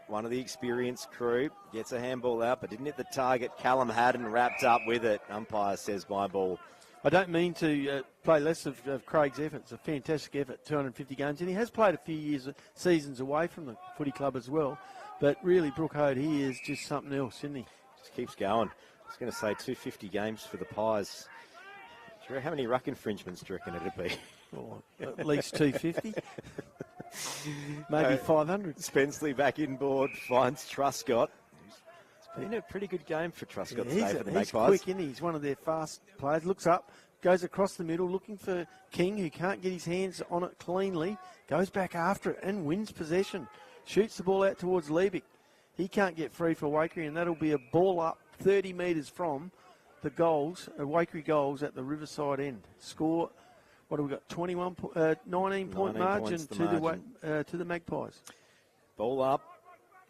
one of the experienced crew, gets a handball out, but didn't hit the target. Callum Haddon wrapped up with it. Umpire says my ball. I don't mean to play less of Craig's effort. It's a fantastic effort, 250 games. And he has played a few seasons away from the footy club as well. But really, Brook Hode, he is just something else, isn't he? Just keeps going. I was going to say 250 games for the Pies. Do you know how many ruck infringements do you reckon it'd be? Oh, at least 250. Maybe 500. Spensley back inboard, finds Truscott. It's been a pretty good game for Truscott today for the Magpies. He's quick, isn't he? He's one of their fast players. Looks up, goes across the middle, looking for King, who can't get his hands on it cleanly. Goes back after it and wins possession. Shoots the ball out towards Liebig. He can't get free for Waikerie, and that'll be a ball up 30 metres from the goals, Waikerie goals at the Riverside end. Score, what have we got? 19-point margin to the Magpies. Ball up.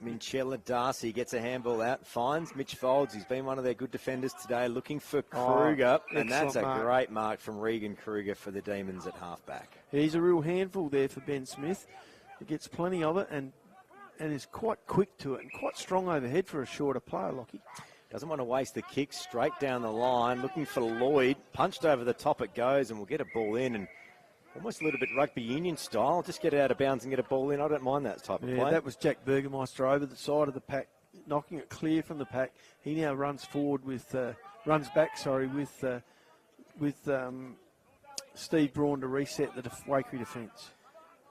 Minchella Darcy gets a handball out, finds Mitch Folds. He's been one of their good defenders today, looking for Kruger. And that's a great mark from Regan Kruger for the Demons at halfback. He's a real handful there for Ben Smith. He gets plenty of it and is quite quick to it and quite strong overhead for a shorter player, Lockie. Doesn't want to waste the kick, straight down the line, looking for Lloyd. Punched over the top it goes, and we'll get a ball in. And Almost a little bit rugby union style. Just get it out of bounds and get a ball in. I don't mind that type of play. That was Jack Burgermeister over the side of the pack, knocking it clear from the pack. He now runs forward with, with Steve Braun to reset the Waikerie defence.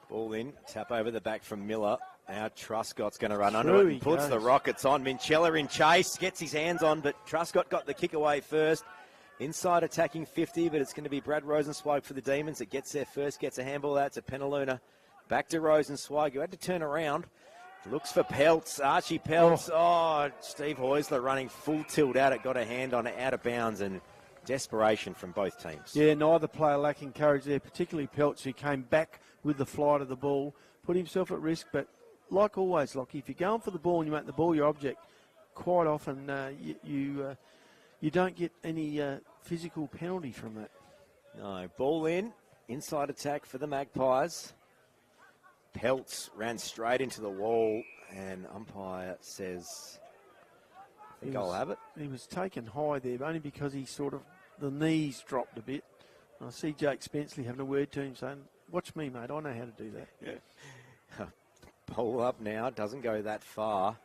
Ball in, tap over the back from Miller. Now Truscott's going to run under it and puts the Rockets on. Minchella in chase, gets his hands on, but Truscott got the kick away first. Inside attacking 50, but it's going to be Brad Rosenzweig for the Demons. It gets there first, gets a handball out to Penaluna. Back to Rosenzweig, who had to turn around. Looks for Peltz, Archie Peltz. Oh, Steve Heusler running full tilt out. It got a hand on it, out of bounds, and desperation from both teams. Yeah, neither player lacking courage there, particularly Peltz, who came back with the flight of the ball, put himself at risk. But like always, Lockie, if you're going for the ball and you make the ball your object, quite often you don't get any physical penalty from that. No, ball in, inside attack for the Magpies. Peltz ran straight into the wall, and umpire says, I think I'll have it. He was taken high there, but only because he the knees dropped a bit. And I see Jake Spenceley having a word to him saying, watch me, mate, I know how to do that. Yeah. Ball up now, doesn't go that far.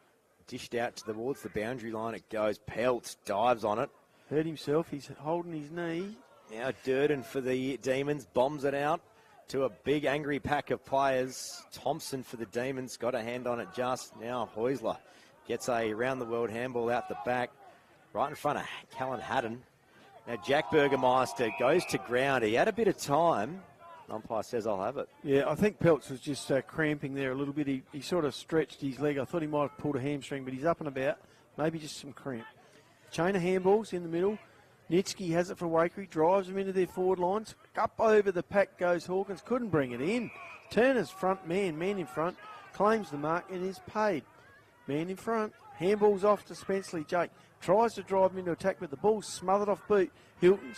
Dished out towards the boundary line it goes. Peltz dives on it. Hurt himself, he's holding his knee. Now Durden for the Demons, bombs it out to a big angry pack of players. Thompson for the Demons, got a hand on it just now. Heusler gets a round-the-world handball out the back, right in front of Callan Haddon. Now Jack Burgermeister goes to ground. He had a bit of time. Umpire says, I'll have it. Yeah, I think Peltz was just cramping there a little bit. He sort of stretched his leg. I thought he might have pulled a hamstring, but he's up and about. Maybe just some cramp. Chain of handballs in the middle. Nitsky has it for Waikerie, drives them into their forward lines. Up over the pack goes Hawkins. Couldn't bring it in. Turner's front man in front. Claims the mark and is paid. Man in front. Handballs off to Spenceley. Jake tries to drive him into attack, but the ball's smothered off boot. Hilton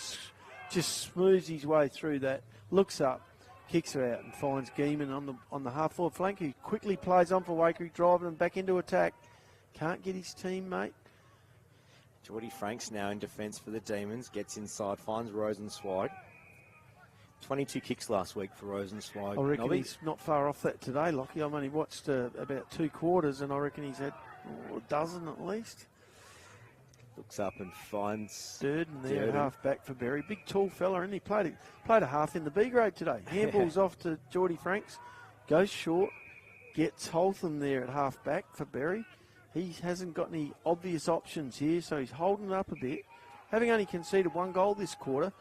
just smooths his way through that. Looks up, kicks her out and finds Geeman on the half-forward flank, who quickly plays on for Waikerie, driving them back into attack. Can't get his teammate. Geordie Franks now in defence for the Demons. Gets inside, finds Rosenzweig. 22 kicks last week for Rosenzweig. I reckon he's not far off that today, Lockie. I've only watched about 2 quarters, and I reckon he's had a dozen at least. Looks up and finds Durden there, half back for Berri. Big tall fella, and he played a half in the B grade today. Handballs off to Geordie Franks, goes short, gets Holtham there at half back for Berri. He hasn't got any obvious options here, so he's holding it up a bit. Having only conceded 1 goal this quarter,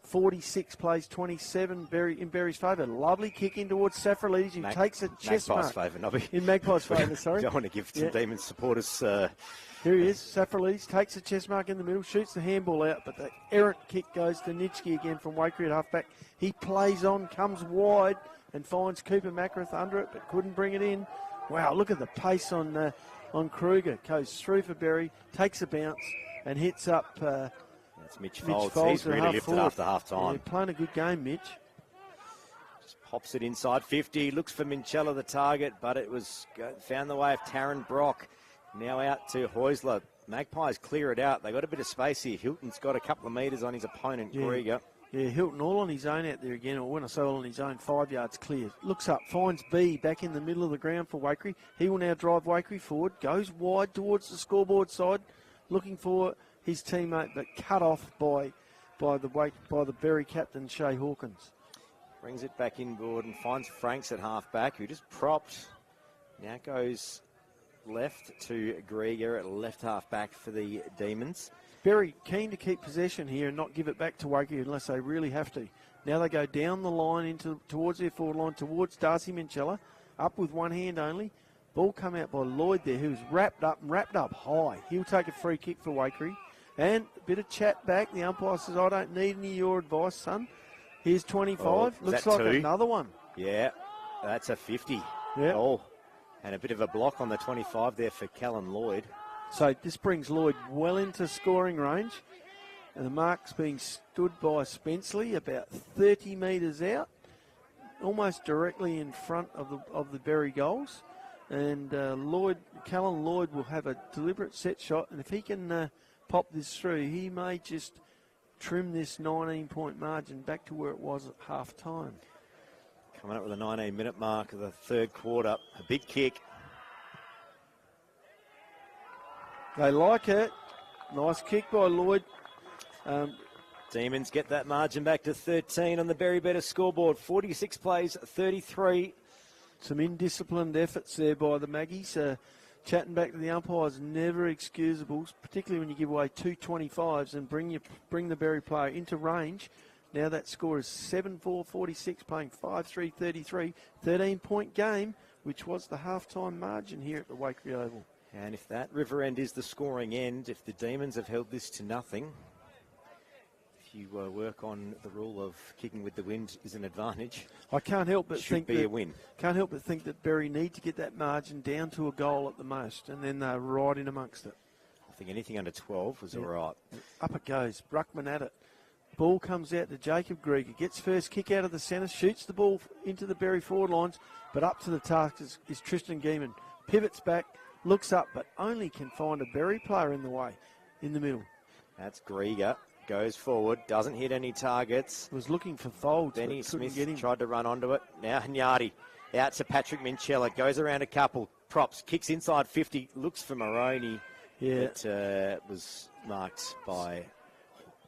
46 plays 27 in Berri's favour. Lovely kick in towards Safralides, who takes a chest mark. Magpies' favour, Nobby. In Magpies' favour, sorry. Don't want to give some Demons supporters... Here he is, Safralides takes a chest mark in the middle, shoots the handball out, but the errant kick goes to Nitschke again from Waikerie at half-back. He plays on, comes wide, and finds Cooper Macrath under it, but couldn't bring it in. Wow, look at the pace on Kruger. Goes through for Berri, takes a bounce, and hits up... That's Mitch Folds. He's really lifted after half-time. Yeah, playing a good game, Mitch. Just pops it inside 50, looks for Minchella, the target, but it was found the way of Taryn Brock. Now out to Heusler. Magpies clear it out. They got a bit of space here. Hilton's got a couple of metres on his opponent, Krieger. Yeah, Hilton all on his own out there again, or when I say all on his own, 5 yards clear. Looks up, finds B back in the middle of the ground for Waikerie. He will now drive Waikerie forward, goes wide towards the scoreboard side, looking for his teammate, but cut off by the Berri captain, Shay Hawkins. Brings it back inboard and finds Franks at half-back, who just propped. Now goes... left to Grieger at left half back for the Demons. Berri keen to keep possession here and not give it back to Waikerie unless they really have to. Now they go down the line towards their forward line, towards Darcy Minchella, up with one hand only. Ball come out by Lloyd there, who's wrapped up high. He'll take a free kick for Waikerie. And a bit of chat back. The umpire says, I don't need any of your advice, son. Here's 25. Looks like another one. Yeah, that's a 50. Yeah. Oh. And a bit of a block on the 25 there for Callan Lloyd. So this brings Lloyd well into scoring range. And the mark's being stood by Spenceley about 30 metres out, almost directly in front of the Berri goals. And Callan Lloyd will have a deliberate set shot. And if he can pop this through, he may just trim this 19-point margin back to where it was at half-time. Coming up with a 19-minute mark of the third quarter. A big kick. They like it. Nice kick by Lloyd. Demons get that margin back to 13 on the Berri Better scoreboard. 46 plays, 33. Some indisciplined efforts there by the Maggies. Chatting back to the umpires, never excusable, particularly when you give away 2 25s and bring the Berri player into range. Now that score is 7-4-46, playing 5-3-33. 13-point game, which was the halftime margin here at the Waikerie Oval. And if that river end is the scoring end, if the Demons have held this to nothing, if you work on the rule of kicking with the wind is an advantage, I can't help but should be a win. Can't help but think that Berri need to get that margin down to a goal at the most, and then they're right in amongst it. I think anything under 12 was all right. Up it goes. Bruckman at it. Ball comes out to Jacob Grieger. Gets first kick out of the centre. Shoots the ball into the Berri forward lines. But up to the task is Tristan Geeman. Pivots back. Looks up, but only can find a Berri player in the way. In the middle. That's Grieger. Goes forward. Doesn't hit any targets. Was looking for folds. Benny Smith tried to run onto it. Now Hanyardi. Out to Patrick Minchella. Goes around a couple. Props. Kicks inside 50. Looks for Moroney. Yeah. But was marked by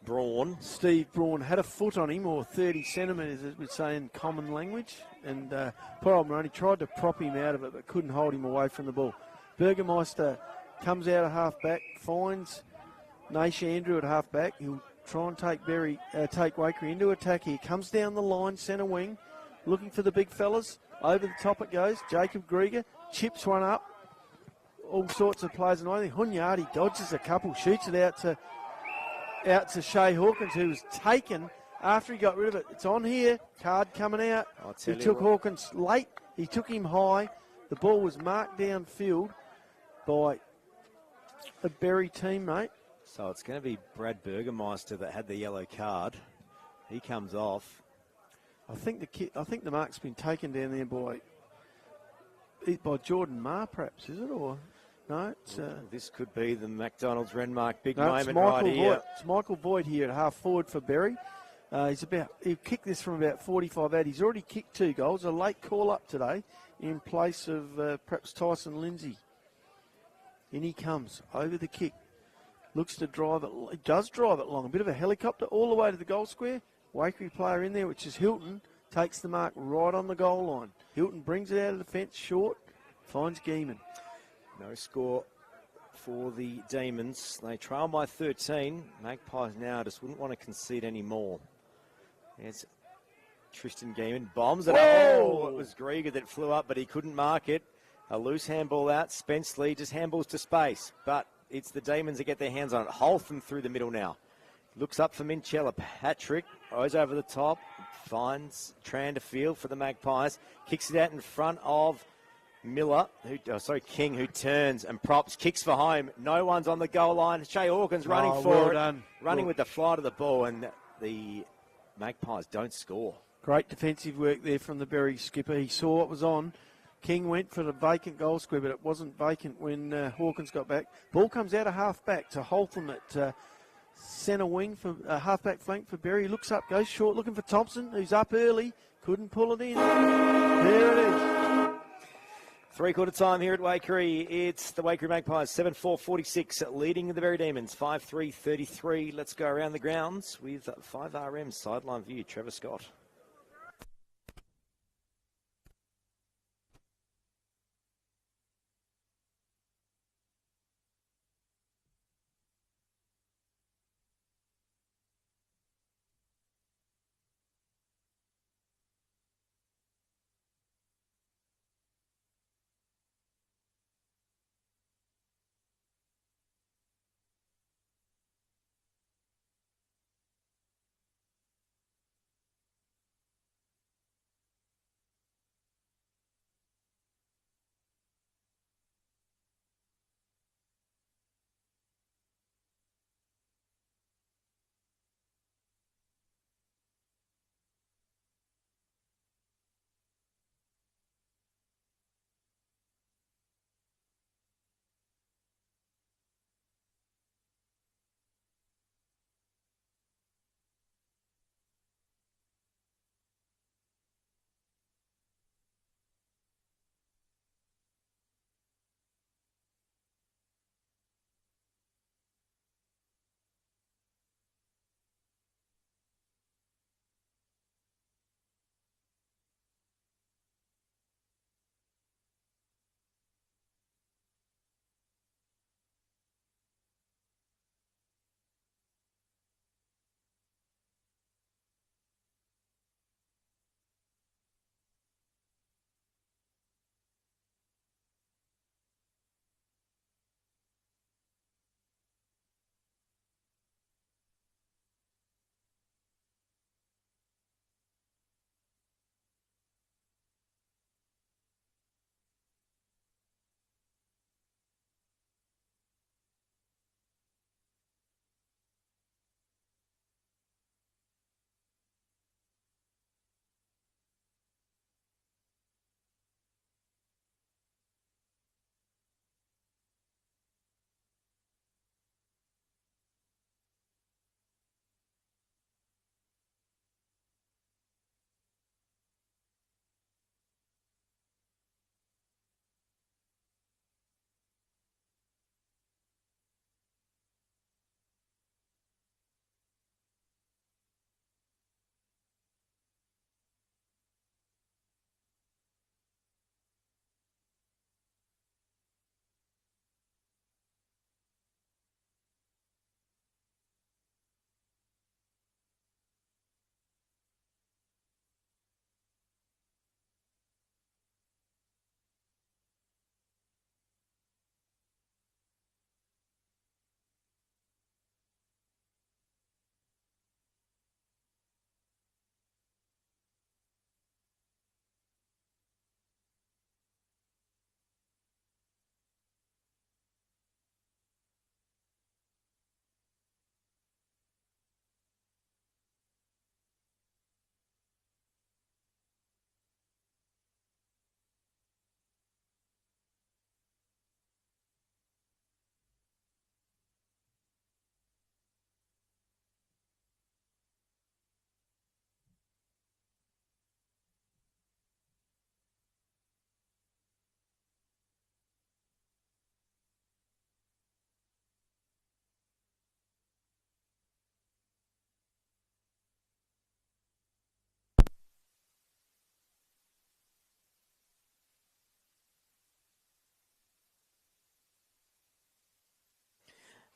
Braun. Steve Braun had a foot on him, or 30 centimetres, as we say in common language. And poor old Moroney tried to prop him out of it, but couldn't hold him away from the ball. Burgermeister comes out of half-back, finds Nash Andrew at half-back. He'll try and take Waikerie into attack here. Comes down the line, centre wing, looking for the big fellas. Over the top it goes. Jacob Grieger chips one up. All sorts of players. And I think Hunyadi dodges a couple, shoots it out to Shea Hawkins, who was taken after he got rid of it. It's on here. Card coming out. He took Hawkins late. He took him high. The ball was marked downfield by a Berri teammate. So it's going to be Brad Burgermeister that had the yellow card. He comes off. I think the mark's been taken down there by Jordan Marr, perhaps, is it? Or no? It's this could be the McDonald's Renmark big no, moment right here. It's Michael Voigt here at half forward for Berri. He kicked this from about 45 out. He's already kicked 2 goals. A late call up today in place of perhaps Tyson Lindsay. In he comes over the kick. Looks to drive it. He does drive it long. A bit of a helicopter all the way to the goal square. Waikerie player in there, which is Hilton, takes the mark right on the goal line. Hilton brings it out of the fence short, finds Geeman. No score for the Demons. They trail by 13. Magpies now just wouldn't want to concede any more. There's Tristan Geeman. Bombs it up. Oh, it was Grieger that flew up, but he couldn't mark it. A loose handball out. Spenceley just handballs to space, but it's the Demons that get their hands on it. Holtham through the middle now. Looks up for Minchella. Patrick goes over the top. Finds Tranderfield for the Magpies. Kicks it out in front of King, who turns and props. Kicks for home. No one's on the goal line. Shea Hawkins running for it. Running with the flight of the ball, and the Magpies don't score. Great defensive work there from the Berri skipper. He saw what was on. King went for the vacant goal square, but it wasn't vacant when Hawkins got back. Ball comes out of half-back to Holtham at centre wing for half-back flank for Berri. Looks up, goes short, looking for Thompson, who's up early. Couldn't pull it in. There it is. Three-quarter time here at Waikerie. It's the Waikerie Magpies, 7-4-46, leading the Berri Demons, 5-3-33. Let's go around the grounds with 5RM sideline view. Trevor Scott.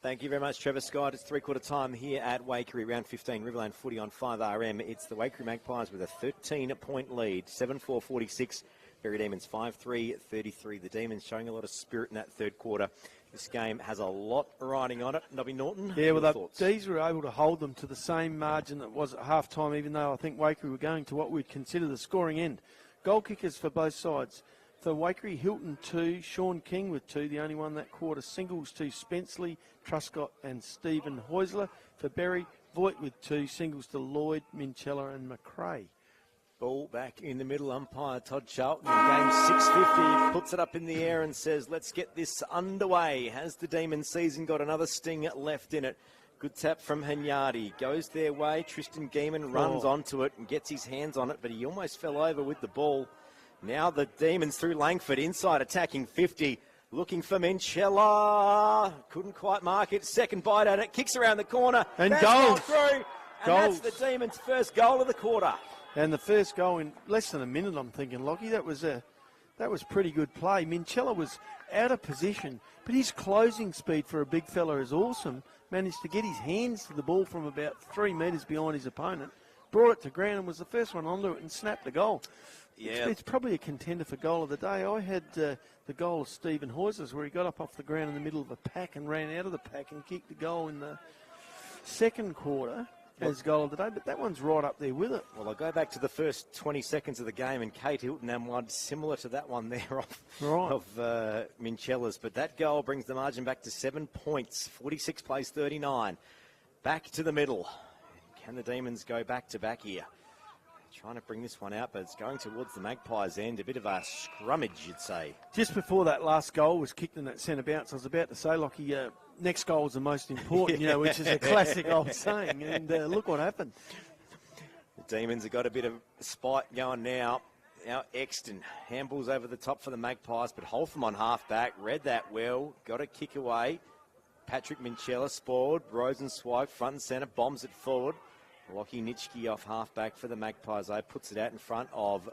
Thank you very much, Trevor Scott. It's three-quarter time here at Waikerie, round 15, Riverland footy on 5RM. It's the Waikerie Magpies with a 13-point lead, 7-4-46. Berri Demons 5-3-33. The Demons showing a lot of spirit in that third quarter. This game has a lot riding on it. Nobby Norton, yeah, well, thoughts? these were able to hold them to the same margin that was at half-time, even though I think Waikerie were going to what we'd consider the scoring end. Goal kickers for both sides. For Waikerie, Hilton 2, Sean King with 2, the only one that quarter. Singles to Spenceley, Truscott and Stephen Heusler. For Berri, Voigt with 2, singles to Lloyd, Minchella and McRae. Ball back in the middle, umpire Todd Charlton in game 650, puts it up in the air and says, let's get this underway. Has the Demon season got another sting left in it? Good tap from Hanyardi, goes their way. Tristan Geeman runs onto it and gets his hands on it, but he almost fell over with the ball. Now the Demons through Langford, inside attacking 50, looking for Minchella. Couldn't quite mark it. Second bite at it, kicks around the corner. And goals. Through. And that's the Demons' first goal of the quarter. And the first goal in less than a minute, I'm thinking, Lockie. That was pretty good play. Minchella was out of position, but his closing speed for a big fella is awesome. Managed to get his hands to the ball from about 3 metres behind his opponent, brought it to ground and was the first one onto it and snapped the goal. Yeah. It's probably a contender for goal of the day. I had the goal of Stephen Heusler's where he got up off the ground in the middle of a pack and ran out of the pack and kicked the goal in the second quarter as goal of the day, but that one's right up there with it. Well, I'll go back to the first 20 seconds of the game, and Kate Hilton had one similar to that one there of Minchella's, but that goal brings the margin back to 7 points. 46 plays 39. Back to the middle. Can the Demons go back-to-back here? Trying to bring this one out, but it's going towards the Magpies' end. A bit of a scrummage, you'd say. Just before that last goal was kicked in that centre bounce, I was about to say, Lockie, next goal is the most important, which is a classic old saying. And look what happened. The Demons have got a bit of spite going now. Now Exton handballs over the top for the Magpies, but Holtham on half-back. Read that well. Got a kick away. Patrick Minchella spoiled. Rosenzweig front and centre. Bombs it forward. Lockie Nitschke off half-back for the Magpies. Puts it out in front of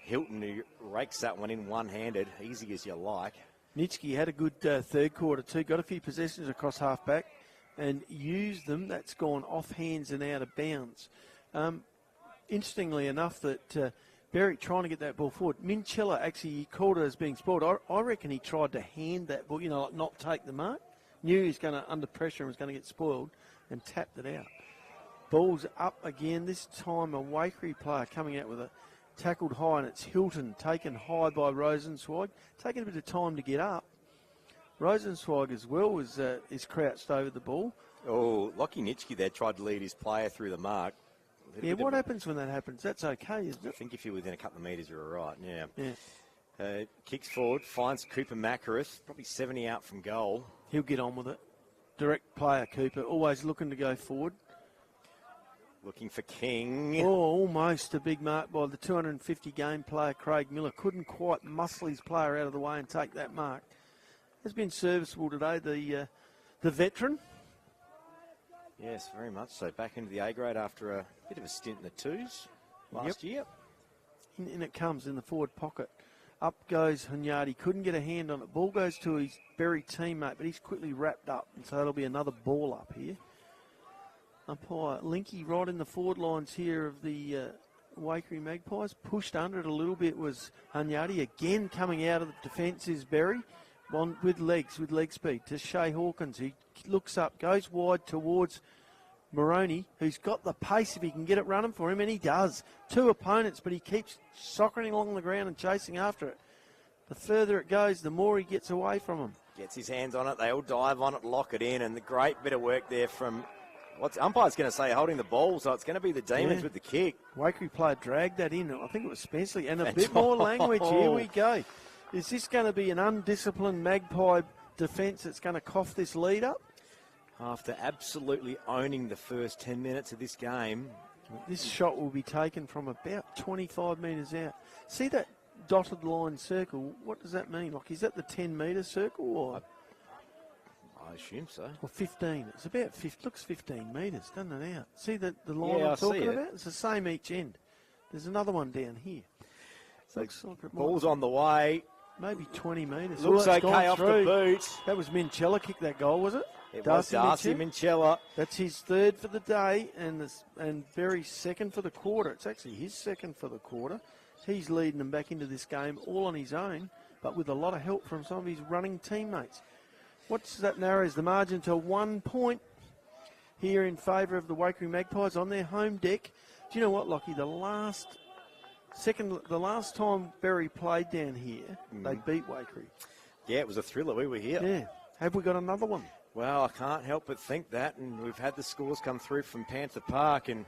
Hilton, who rakes that one in one-handed. Easy as you like. Nitschke had a good third quarter too. Got a few possessions across half-back and used them. That's gone off hands and out of bounds. Interestingly enough, that Berri trying to get that ball forward. Minchella actually, he called it as being spoiled. I reckon he tried to hand that ball, like not take the mark. Knew he was going to, under pressure, and was going to get spoiled and tapped it out. Ball's up again. This time a Waikerie player coming out with a tackled high, and it's Hilton taken high by Rosenzweig. Taking a bit of time to get up. Rosenzweig as well is crouched over the ball. Oh, Lockie Nitschke there tried to lead his player through the mark. Yeah, what happens when that happens? That's okay, isn't it? I think if you're within a couple of metres, you're all right, Yeah. Kicks forward, finds Cooper Macareth, probably 70 out from goal. He'll get on with it. Direct player, Cooper, always looking to go forward. Looking for King. Oh, almost a big mark by the 250 game player, Craig Miller. Couldn't quite muscle his player out of the way and take that mark. Has been serviceable today, the veteran. Yes, very much so. Back into the A grade after a bit of a stint in the twos last year. In it comes in the forward pocket. Up goes Hanyardi. Couldn't get a hand on it. Ball goes to his Berri teammate, but he's quickly wrapped up. And so that'll be another ball up here. Umpire Linky right in the forward lines here of the Waikerie Magpies. Pushed under it a little bit was Hanyardi. Again coming out of the defence is Berri. With leg speed to Shea Hawkins. He looks up, goes wide towards Moroney, who's got the pace if he can get it running for him, and he does. Two opponents, but he keeps soccering along the ground and chasing after it. The further it goes, the more he gets away from him. Gets his hands on it. They all dive on it, lock it in, and the great bit of work there from... What's umpire's going to say, holding the ball, so it's going to be the Demons with the kick. Waikerie player dragged that in. I think it was Spenceley. And a bit more language. Here we go. Is this going to be an undisciplined Magpie defence that's going to cough this lead up? After absolutely owning the first 10 minutes of this game. This shot will be taken from about 25 metres out. See that dotted line circle? What does that mean? Like, is that the 10-metre circle or... I assume so. Or 15. It's about 50, looks 15 metres, doesn't it out? See the line Yeah, I'm talking about? It's the same each end. There's another one down here. So looks like it ball's on the way. Maybe 20 metres. Looks okay off the boot. That was Minchella kicked that goal, was it? It was Darcy Minchella. That's his third for the day, and Berri's second for the quarter. It's actually his second for the quarter. He's leading them back into this game all on his own, but with a lot of help from some of his running teammates. What's that narrows the margin to 1 point here in favour of the Waikerie Magpies on their home deck. Do you know what, Lockie? The last time Berri played down here, they beat Waikerie. Yeah, it was a thriller. We were here. Yeah. Have we got another one? Well, I can't help but think that, and we've had the scores come through from Panther Park, and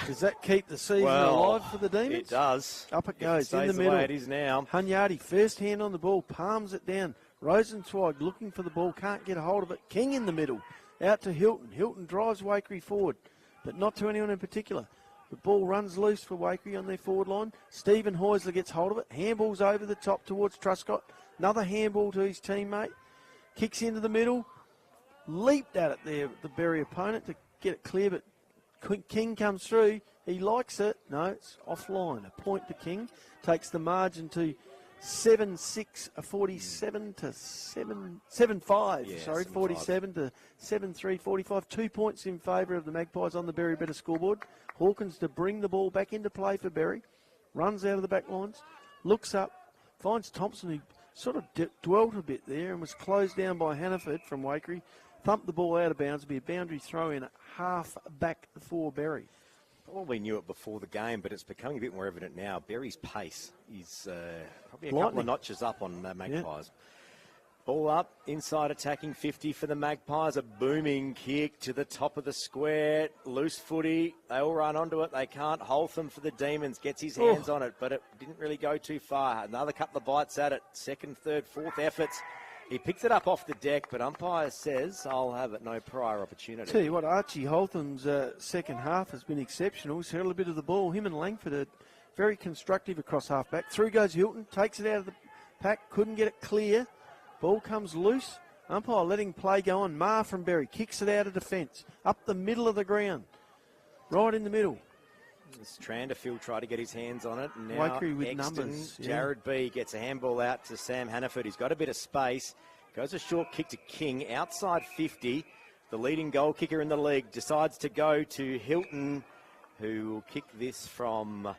does that keep the season alive for the Demons? It does. Up it goes, in the middle. The way it is now. Hunyadi, first hand on the ball, palms it down. Rosenzweig looking for the ball, can't get a hold of it. King in the middle, out to Hilton. Hilton drives Waikerie forward, but not to anyone in particular. The ball runs loose for Waikerie on their forward line. Stephen Heusler gets hold of it. Handballs over the top towards Truscott. Another handball to his teammate. Kicks into the middle. Leaped at it there, the Berri opponent, to get it clear, but King comes through. He likes it. No, it's offline. A point to King. Takes the margin to 7-6, 47 to 7-5. Yeah, 47 to 7-3, 45. 2 points in favour of the Magpies on the Berri Better scoreboard. Hawkins to bring the ball back into play for Berri. Runs out of the back lines. Looks up. Finds Thompson, who sort of dwelt a bit there and was closed down by Hannaford from Waikerie. Thumped the ball out of bounds. It'll be a boundary throw in at half back for Berri. Probably knew it before the game, but it's becoming a bit more evident now. Berri's pace is probably a couple of notches up on the Magpies. Yeah. Ball up, inside attacking 50 for the Magpies. A booming kick to the top of the square. Loose footy. They all run onto it. They can't. Holtham for the Demons. Gets his hands on it, but it didn't really go too far. Another couple of bites at it. Second, third, fourth efforts. He picks it up off the deck, but umpire says, I'll have it, no prior opportunity. Tell you what, Archie Holtham's second half has been exceptional. He's held a bit of the ball. Him and Langford are very constructive across half-back. Through goes Hilton, takes it out of the pack, couldn't get it clear. Ball comes loose. Umpire letting play go on. Marr from Berri kicks it out of defence. Up the middle of the ground. Right in the middle. Tranderfield tried to get his hands on it. And now Waikerie with numbers. Jared B gets a handball out to Sam Hannaford. He's got a bit of space. Goes a short kick to King. Outside 50. The leading goal kicker in the league decides to go to Hilton, who will kick this from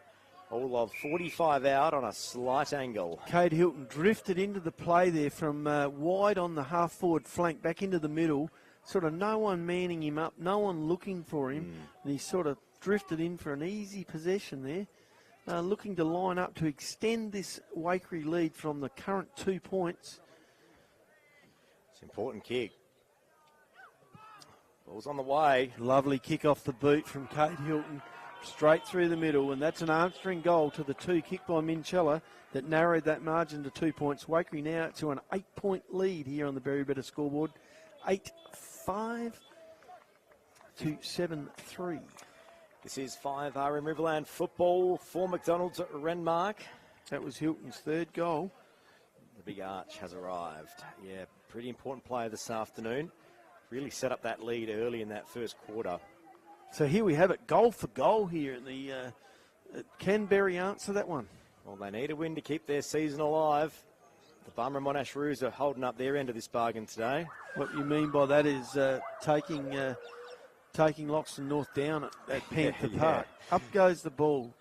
all of 45 out on a slight angle. Cade Hilton drifted into the play there from wide on the half-forward flank back into the middle. Sort of no one manning him up, no one looking for him. And he sort of drifted in for an easy possession there. Looking to line up to extend this Waikerie lead from the current 2 points. It's an important kick. Ball's on the way. Lovely kick off the boot from Cade Hilton. Straight through the middle, and that's an arm-string goal to the 2 kick by Minchella that narrowed that margin to 2 points. Waikerie now to an 8-point lead here on the Berri Better scoreboard. 8-5 to 7-3. This is 5R in Riverland football for McDonald's at Renmark. That was Hilton's third goal. The big arch has arrived. Yeah, pretty important player this afternoon. Really set up that lead early in that first quarter. So here we have it, goal for goal here. In the can Berri answer that one? Well, they need a win to keep their season alive. The Bummer and Monash Roos are holding up their end of this bargain today. What you mean by that is taking Loxton North down at Panther Park. Up goes the ball.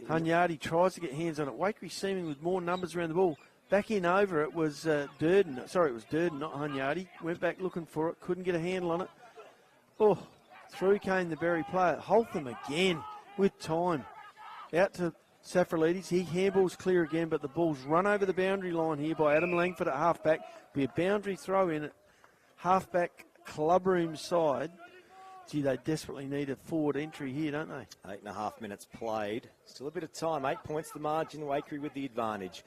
Hunyadi tries to get hands on it. Waikerie seeming with more numbers around the ball. Back in over it was Durden. Sorry, it was Durden, not Hunyadi. Went back looking for it. Couldn't get a handle on it. Oh, through came the Berri player. Holtham again with time. Out to Safralides. He handballs clear again, but the ball's run over the boundary line here by Adam Langford at halfback. Be a boundary throw in at halfback clubroom side. Gee, they desperately need a forward entry here, don't they? 8.5 minutes played. Still a bit of time. 8 points the margin. Waikerie with the advantage.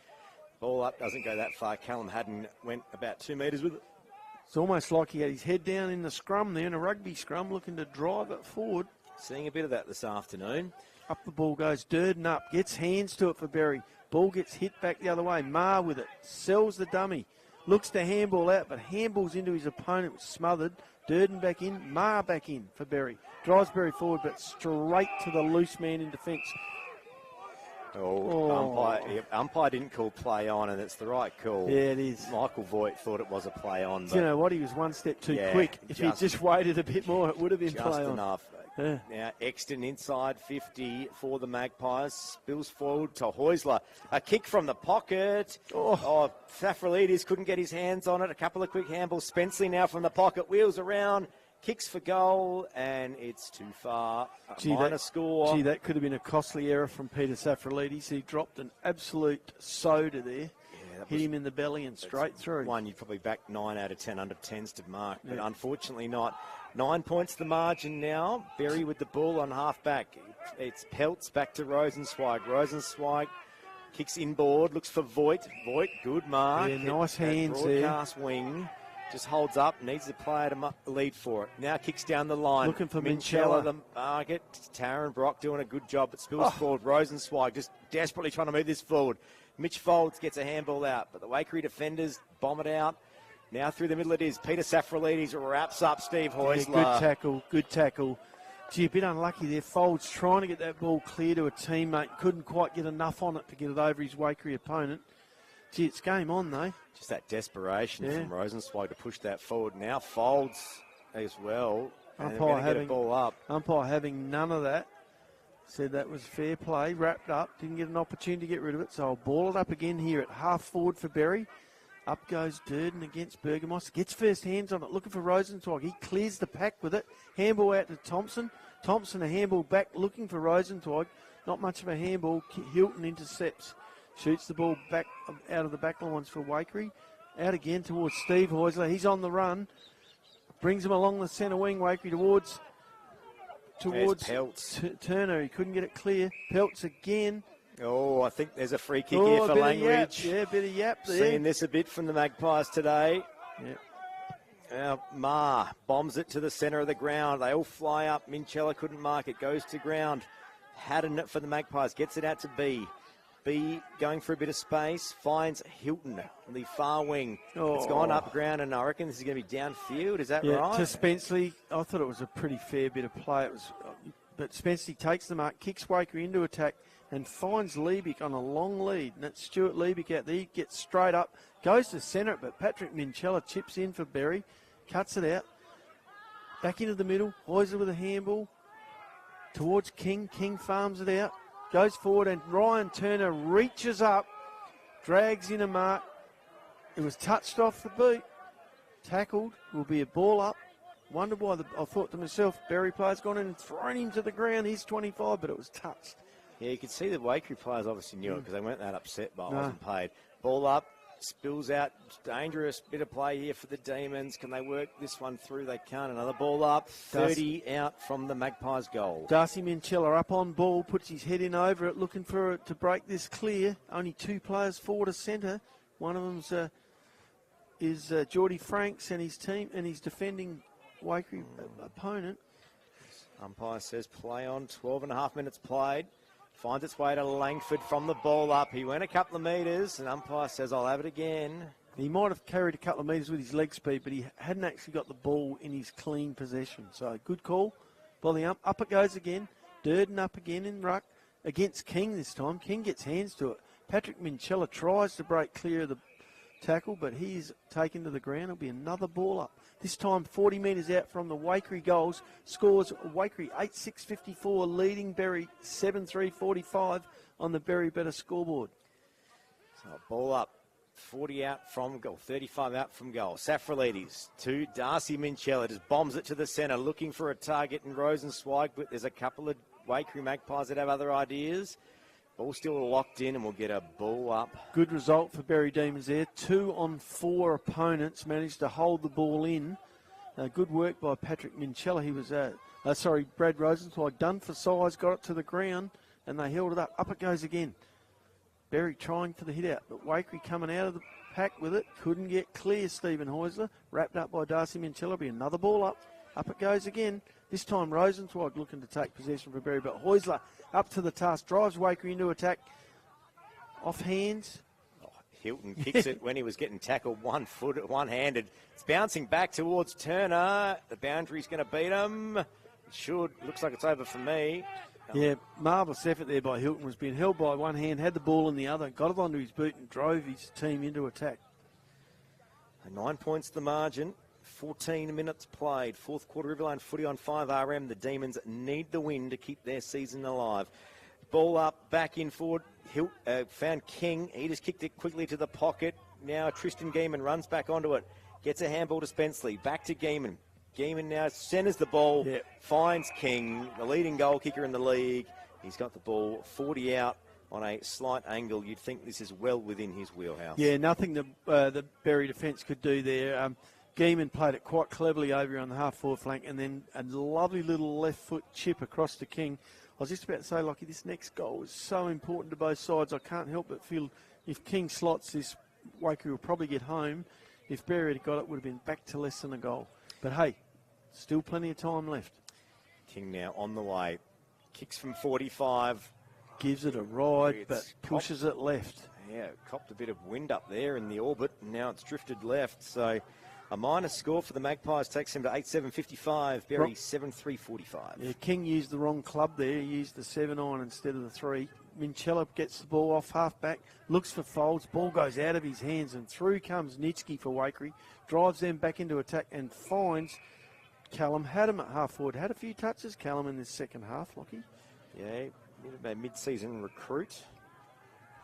Ball up, doesn't go that far. Callum Haddon went about 2 metres with it. It's almost like he had his head down in the scrum there, in a rugby scrum, looking to drive it forward. Seeing a bit of that this afternoon. Up the ball goes, Durden up, gets hands to it for Berri. Ball gets hit back the other way. Marr with it, sells the dummy. Looks to handball out, but handballs into his opponent, smothered. Durden back in, Marr back in for Berri. Drives Berri forward, but straight to the loose man in defence. Umpire didn't call play on, and it's the right call. Yeah, it is. Michael Voigt thought it was a play on. Do you know what? He was one step too quick. If he'd just waited a bit more, it would have been play on. Just enough. Yeah. Now, Exton inside 50 for the Magpies. Spills forward to Heusler. A kick from the pocket. Safralidis couldn't get his hands on it. A couple of quick handballs. Spenceley now from the pocket. Wheels around. Kicks for goal, and it's too far. Minor score. That could have been a costly error from Peter Safralidis. He dropped an absolute soda there. Hit him in the belly and straight through. One you'd probably back 9 out of 10 under 10s to mark, but unfortunately not. 9 points the margin now. Berri with the ball on half-back. It's Peltz back to Rosenzweig. Rosenzweig kicks inboard, looks for Voigt. Voigt, good mark. Yeah, nice hands there. Broadcast wing. Just holds up, needs the player to lead for it. Now kicks down the line. Looking for Minchella, the market. Taryn Brock doing a good job, but spills forward. Rosenzweig just desperately trying to move this forward. Mitch Folds gets a handball out, but the Waikerie defenders bomb it out. Now through the middle it is. Peter Safralidis wraps up Steve Heusler. Yeah, good tackle. Gee, a bit unlucky there. Folds trying to get that ball clear to a teammate. Couldn't quite get enough on it to get it over his Waikerie opponent. Gee, it's game on, though. Just that desperation from Rosenzweig to push that forward. Now Folds as well. Umpire having ball up. Umpire having none of that. Said that was fair play. Wrapped up. Didn't get an opportunity to get rid of it. So I'll ball it up again here at half forward for Berri. Up goes Durden against Bergamos. Gets first hands on it. Looking for Rosenzweig. He clears the pack with it. Handball out to Thompson. Thompson a handball back looking for Rosenzweig. Not much of a handball. Hilton intercepts. Shoots the ball back out of the back lines for Waikerie. Out again towards Steve Heusler. He's on the run. Brings him along the centre wing. Waikerie towards Peltz. Turner. He couldn't get it clear. Peltz again. I think there's a free kick here for Langridge. A bit of yap there. Seeing this a bit from the Magpies today. Yep. Now, Ma bombs it to the centre of the ground. They all fly up. Minchella couldn't mark it. Goes to ground. Haddon it for the Magpies. Gets it out to B. B going for a bit of space. Finds Hilton on the far wing. It's gone up ground, and I reckon this is going to be downfield. Is that right? To Spenceley. I thought it was a pretty fair bit of play. But Spenceley takes the mark, kicks Waikerie into attack, and finds Liebig on a long lead. And that's Stuart Liebig out there. He gets straight up, goes to centre, but Patrick Minchella chips in for Berri, cuts it out. Back into the middle. Heusler with a handball towards King. King farms it out. Goes forward, and Ryan Turner reaches up, drags in a mark. It was touched off the boot. Tackled. Will be a ball up. Wonder why I thought to myself, Berri player's gone in and thrown him to the ground. He's 25, but it was touched. Yeah, you could see the Waikerie players obviously knew it because they weren't that upset by it wasn't paid. Ball up, spills out. Dangerous bit of play here for the Demons. Can they work this one through? They can't. Another ball up. 30 out from the Magpies' goal. Darcy Minchella up on ball, puts his head in over it, looking for it to break this clear. Only 2 players forward of centre. One of them's is Geordie Franks and his team and his defending Waikerie opponent. Umpire says play on. 12.5 minutes played. Finds its way to Langford from the ball up. He went a couple of metres, and umpire says, I'll have it again. He might have carried a couple of metres with his leg speed, but he hadn't actually got the ball in his clean possession. So good call by the ump. Up it goes again. Durden up again in ruck against King this time. King gets hands to it. Patrick Minchella tries to break clear of the tackle, but he's taken to the ground. It'll be another ball up. This time 40 metres out from the Waikerie goals. Scores Waikerie 8-6-54, leading Berri 7-3-45 on the Berri Better scoreboard. So ball up. 40 out from goal, 35 out from goal. Safralidis to Darcy Minchella, just bombs it to the centre, looking for a target in Rosenzweig, but there's a couple of Waikerie Magpies that have other ideas. Ball still locked in, and we'll get a ball up. Good result for Berri Demons there. 2 on 4 opponents managed to hold the ball in. Good work by Patrick Minchella. He was, Brad Rosenzweig, done for size, got it to the ground, and they held it up. Up it goes again. Berri trying for the hit out, but Waikerie coming out of the pack with it. Couldn't get clear, Stephen Heusler. Wrapped up by Darcy Minchella. Be another ball up. Up it goes again. This time Rosenzweig looking to take possession for Berri, but Heusler up to the task. Drives Waikerie into attack. Off hands. Hilton kicks it when he was getting tackled one-handed. It's bouncing back towards Turner. The boundary's going to beat him. Looks like it's over for me. Yeah, marvellous effort there by Hilton. Was being held by one hand, had the ball in the other, got it onto his boot and drove his team into attack. 9 points the margin. 14 minutes played. Fourth quarter Riverland footy on 5RM. The Demons need the win to keep their season alive. Ball up, back in forward. Found King. He just kicked it quickly to the pocket. Now Tristan Geeman runs back onto it. Gets a handball to Spenceley. Back to Geeman. Geeman now centres the ball. Yep. Finds King, the leading goal kicker in the league. He's got the ball 40 out on a slight angle. You'd think this is well within his wheelhouse. Yeah, nothing the Berri defence could do there. Geeman played it quite cleverly over on the half-forward flank, and then a lovely little left-foot chip across to King. I was just about to say, Lockie, this next goal is so important to both sides. I can't help but feel if King slots this, Waikerie will probably get home. If Berri had got it, would have been back to less than a goal. But hey, still plenty of time left. King now on the way. Kicks from 45. Gives it a ride, but pushes it left. Yeah, copped a bit of wind up there in the orbit, and now it's drifted left. So a minus score for the Magpies takes him to 8-7-55. Berri 7-3-45. Yeah, King used the wrong club there. He used the 7-iron instead of the 3. Minchella gets the ball off half-back, looks for Folds. Ball goes out of his hands, and through comes Nitschke for Waikerie. Drives them back into attack and finds Callum. Had him at half-forward. Had a few touches, Callum, in this second half, Lockie. Yeah, a mid-season recruit.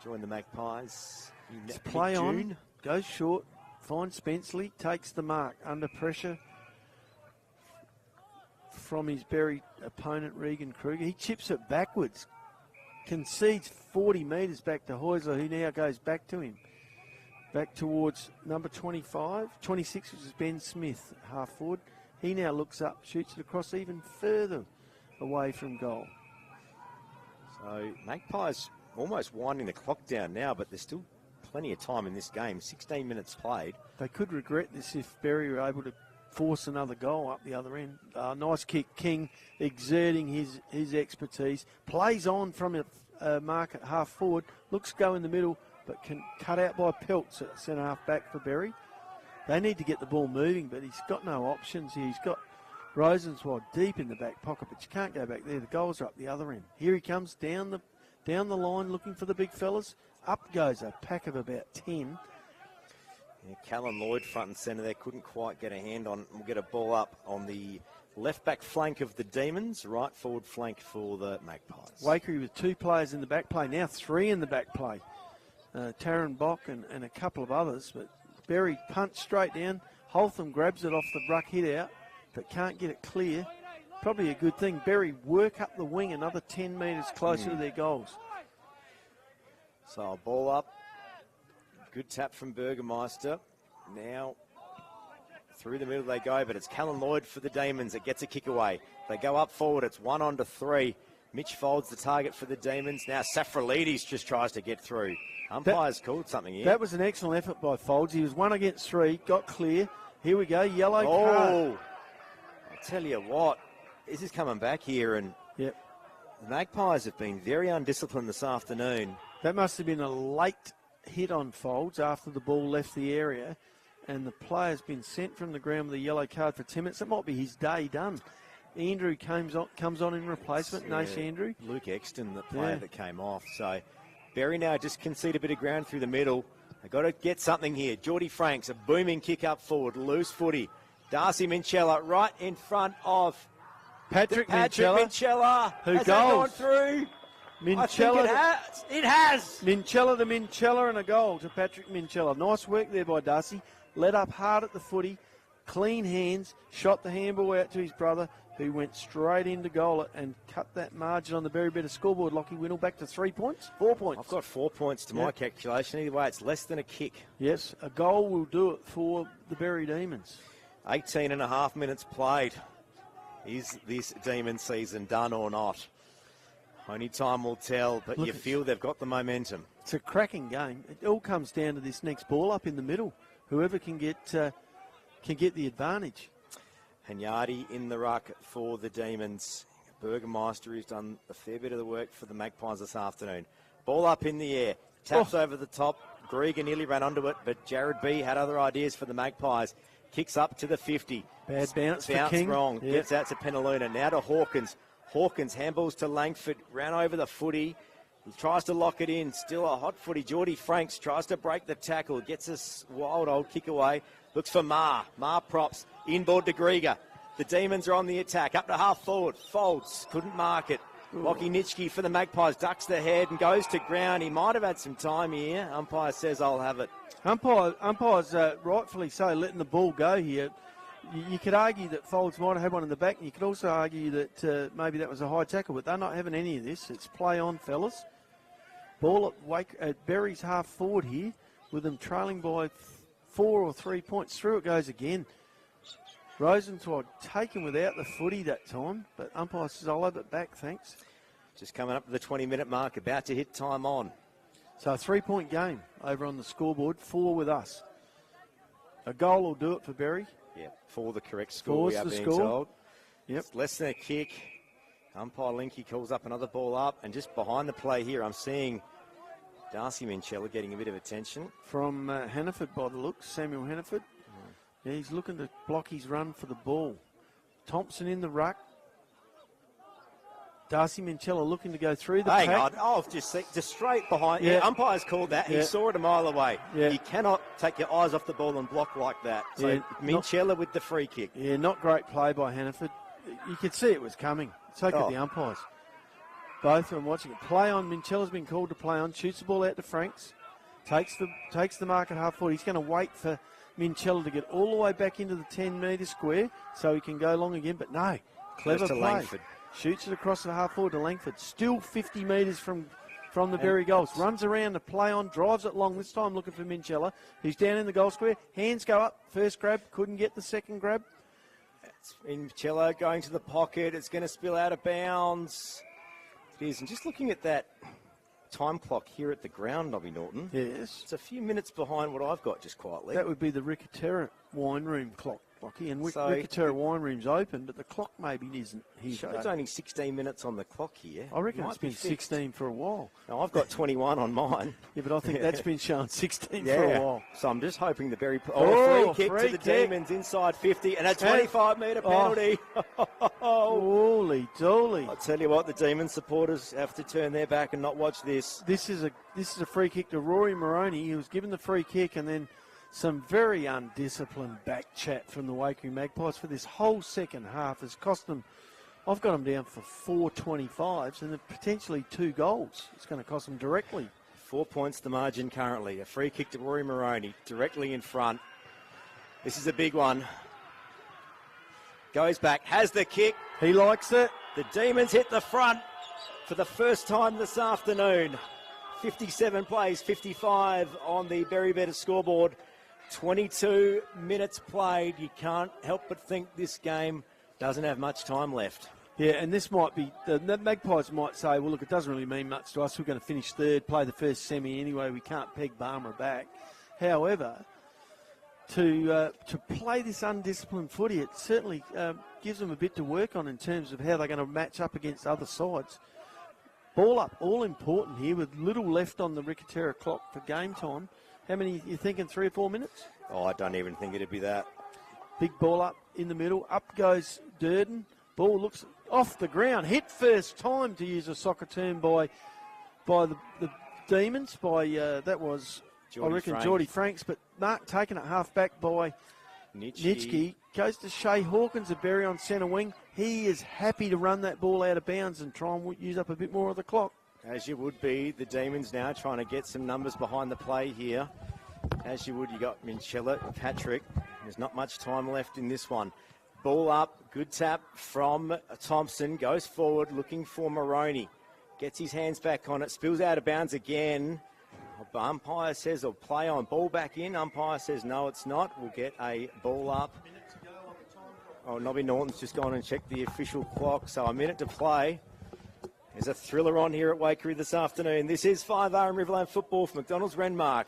Joined the Magpies in play June. on, goes short, finds Spenceley, takes the mark under pressure from his Berri opponent, Regan Kruger. He chips it backwards, concedes 40 metres back to Heusler, who now goes back to him. Back towards number 25, 26, which is Ben Smith, half forward. He now looks up, shoots it across even further away from goal. So Magpies almost winding the clock down now, but there's still plenty of time in this game. 16 minutes played. They could regret this if Berri were able to force another goal up the other end. Nice kick. King exerting his expertise. Plays on from a mark at half forward. Looks go in the middle, but can cut out by Peltz at centre half back for Berri. They need to get the ball moving, but he's got no options here. He's got Rosenzweig deep in the back pocket, but you can't go back there. The goals are up the other end. Here he comes down the line looking for the big fellas. Up goes a pack of about 10. Yeah, Callum Lloyd front and centre there couldn't quite get a hand on. We'll get a ball up on the left back flank of the Demons, right forward flank for the Magpies. Waikerie with 2 players in the back play, now 3 in the back play. Taryn Bock and a couple of others, but Berri punts straight down. Holtham grabs it off the ruck hit out, but can't get it clear. Probably a good thing. Berri work up the wing another 10 metres closer to their goals. So a ball up. Good tap from Burgermeister. Now through the middle they go, but it's Callum Lloyd for the Demons. It gets a kick away. They go up forward. It's 1-3. Mitch Folds the target for the Demons. Now Safralides just tries to get through. Umpires called something here. That was an excellent effort by Folds. He was 1 against 3, got clear. Here we go, yellow card. I'll tell you what, this is coming back here, and the Magpies have been very undisciplined this afternoon. That must have been a late hit on Folds after the ball left the area, and the player's been sent from the ground with a yellow card for 10 minutes. It might be his day done. Andrew comes on in replacement. Nash Andrew. Luke Exton, the player that came off. So Berri now just concede a bit of ground through the middle. They've got to get something here. Geordie Franks, a booming kick up forward. Loose footy. Darcy Minchella right in front of Patrick Minchella. Who has goes? That gone through? Minchella. It has. Minchella to Minchella and a goal to Patrick Minchella. Nice work there by Darcy. Led up hard at the footy. Clean hands. Shot the handball out to his brother, who went straight into goal and cut that margin on the Berri better scoreboard. Lockie Winnell back to 3 points? 4 points. I've got 4 points to my calculation. Either way, it's less than a kick. Yes, a goal will do it for the Berri Demons. 18 and a half minutes played. Is this Demon season done or not? Only time will tell, but you feel they've got the momentum. It's a cracking game. It all comes down to this next ball up in the middle. Whoever can get the advantage. Hanyardi in the ruck for the Demons. Burgermeister, who's done a fair bit of the work for the Magpies this afternoon. Ball up in the air. Taps over the top. Grieger nearly ran onto it, but Jared B had other ideas for the Magpies. Kicks up to the 50. Bad bounce for King. Wrong. Gets out to Penaluna. Now to Hawkins. Hawkins handballs to Langford, ran over the footy. He tries to lock it in. Still a hot footy. Geordie Franks tries to break the tackle. Gets a wild old kick away. Looks for Ma. Ma props. Inboard to Grieger. The Demons are on the attack. Up to half forward. Folds. Couldn't mark it. Lockie Nitschke for the Magpies. Ducks the head and goes to ground. He might have had some time here. Umpire says, I'll have it. Umpire's rightfully so letting the ball go here. You could argue that Folds might have had one in the back, and you could also argue that maybe that was a high tackle, but they're not having any of this. It's play on, fellas. Ball at Berry's half forward here, with them trailing by 4 or 3 points. Through it goes again. Rosentwald taken without the footy that time, but umpire says, I'll have it back, thanks. Just coming up to the 20-minute mark, about to hit time on. So a 3-point game over on the scoreboard, 4 with us. A goal will do it for Berry. Yeah, for the correct score, we are being told. Yep. It's less than a kick. Umpire Linky calls up another ball up, and just behind the play here, I'm seeing Darcy Minchella getting a bit of attention. From Hannaford by the looks, Samuel Hannaford. Yeah, he's looking to block his run for the ball. Thompson in the ruck. Darcy Minchella looking to go through the Hang pack. on. Oh, just straight behind. Yeah, umpire's called that. Yeah. He saw it a mile away. Yeah. You cannot take your eyes off the ball and block like that. So Yeah, Minchella with the free kick. Yeah, not great play by Hannaford. You could see it was coming. So could the umpires. Both of them watching it. Play on. Minchella's been called to play on. Shoots the ball out to Franks. Takes the mark at half forward. He's going to wait for Minchella to get all the way back into the 10-metre square so he can go long again. But no, clever play. Langford. Shoots it across the half forward to Langford. Still 50 metres from the Berry goals. Runs around to play on. Drives it long. This time looking for Minchella, who's down in the goal square. Hands go up. First grab. Couldn't get the second grab. Minchella going to the pocket. It's going to spill out of bounds. It is. And just looking at that time clock here at the ground, Nobby Norton. Yes. It's a few minutes behind what I've got just quietly. That would be the Ricoterra wine room clock, Lockie. And Ricoterra wine room's open, but the clock maybe isn't here. Shows only 16 minutes on the clock here. I reckon it's been 16 for a while. No, I've got 21 on mine. Yeah, but I think that's been shown 16 for a while. So I'm just hoping the Berry... free kick free to the kick. Demons inside 50 and a 25-metre penalty. Holy dolly. I'll tell you what, the Demons supporters have to turn their back and not watch this. This is a free kick to Rory Moroney. He was given the free kick, and then some very undisciplined back chat from the Waikerie Magpies for this whole second half has cost them. I've got them down for 4 25s and potentially 2 goals. It's going to cost them directly. 4 points the margin currently. A free kick to Rory Moroney directly in front. This is a big one. Goes back, has the kick. He likes it. The Demons hit the front for the first time this afternoon. 57 plays, 55 on the Berry Better scoreboard. 22 minutes played. You can't help but think this game doesn't have much time left. Yeah, and this might be, the Magpies might say, well, look, it doesn't really mean much to us. We're going to finish third, play the first semi anyway. We can't peg Barmer back. However, to play this undisciplined footy, it certainly gives them a bit to work on in terms of how they're going to match up against other sides. Ball up, all important here with little left on the Ricoterra clock for game time. How many you thinking, 3 or 4 minutes? Oh, I don't even think it'd be that. Big ball up in the middle. Up goes Durden. Ball looks off the ground. Hit first time, to use a soccer term, by the Demons. That was, Geordie Franks. But Mark taken it half back by Nitschke. Goes to Shea Hawkins of Berry on centre wing. He is happy to run that ball out of bounds and try and use up a bit more of the clock. As you would be, the Demons now trying to get some numbers behind the play here. As you would, you got Minchella and Patrick. There's not much time left in this one. Ball up, good tap from Thompson. Goes forward, looking for Moroney. Gets his hands back on it, spills out of bounds again. Umpire says he'll play on. Ball back in. Umpire says no, it's not. We'll get a ball up. Oh, Nobby Norton's just gone and checked the official clock, so a minute to play. There's a thriller on here at Waikerie this afternoon. This is 5R and Riverland football for McDonald's Renmark.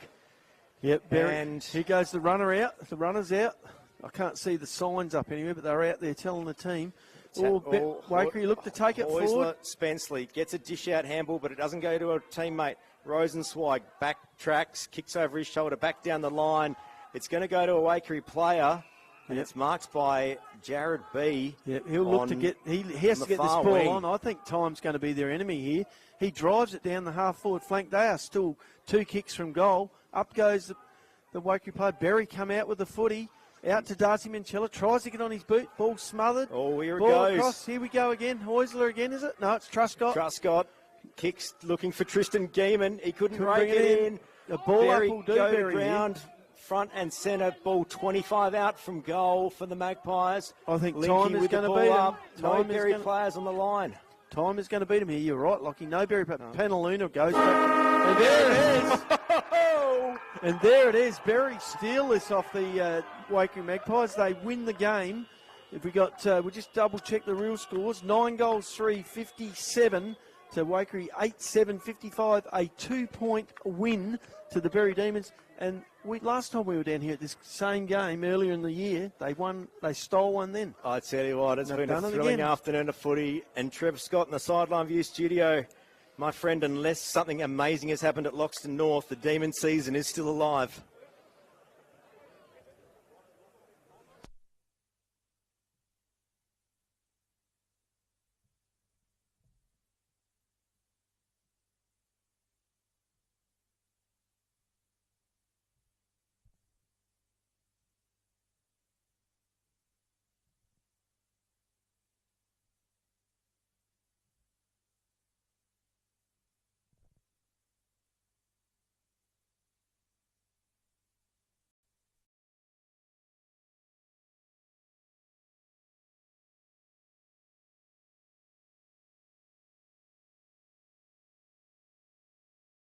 Yep, Berry. And here goes the runner out. The runner's out. I can't see the signs up anywhere, but they're out there telling the team. Waikerie look to take it forward. Spenceley gets a dish out handball, but it doesn't go to a teammate. Rosenzweig backtracks, kicks over his shoulder, back down the line. It's going to go to a Waikerie player, and it's marked by Jared B. Yeah, he'll look to get. He has to get this ball wing. on. I think time's going to be their enemy here. He drives it down the half-forward flank. They are still 2 kicks from goal. Up goes the Waikerie player. Berri come out with the footy. Out to Darcy Manchella. Tries to get on his boot. Ball smothered. Oh, here it ball goes. Across. Here we go again. Heusler again, is it? No, it's Truscott. Truscott kicks looking for Tristan Geeman. He couldn't Couldn't break bring it it in. in. A ball Berri up will do go to Berri here. ground. Front and centre. Ball 25 out from goal for the Magpies. I think Linky time is with the going to ball beat up. him. No Time is Berri gonna- players on the line. Time is going to beat him here. You're right, Lockie. No Berri, but Panaluna goes back. And there it is. And there it is. Berri steal this off the Waikerie Magpies. They win the game. If we got, we just double check the real scores. 9 goals, 3, 57 to Waikerie, 8-7, 55. A 2-point win to the Berri Demons. And last time we were down here at this same game earlier in the year, they won. They stole one then. I tell you what, it's They've been a done it thrilling again. afternoon of footy. And Trev Scott in the sideline view studio. My friend, unless something amazing has happened at Loxton North, the Demon season is still alive.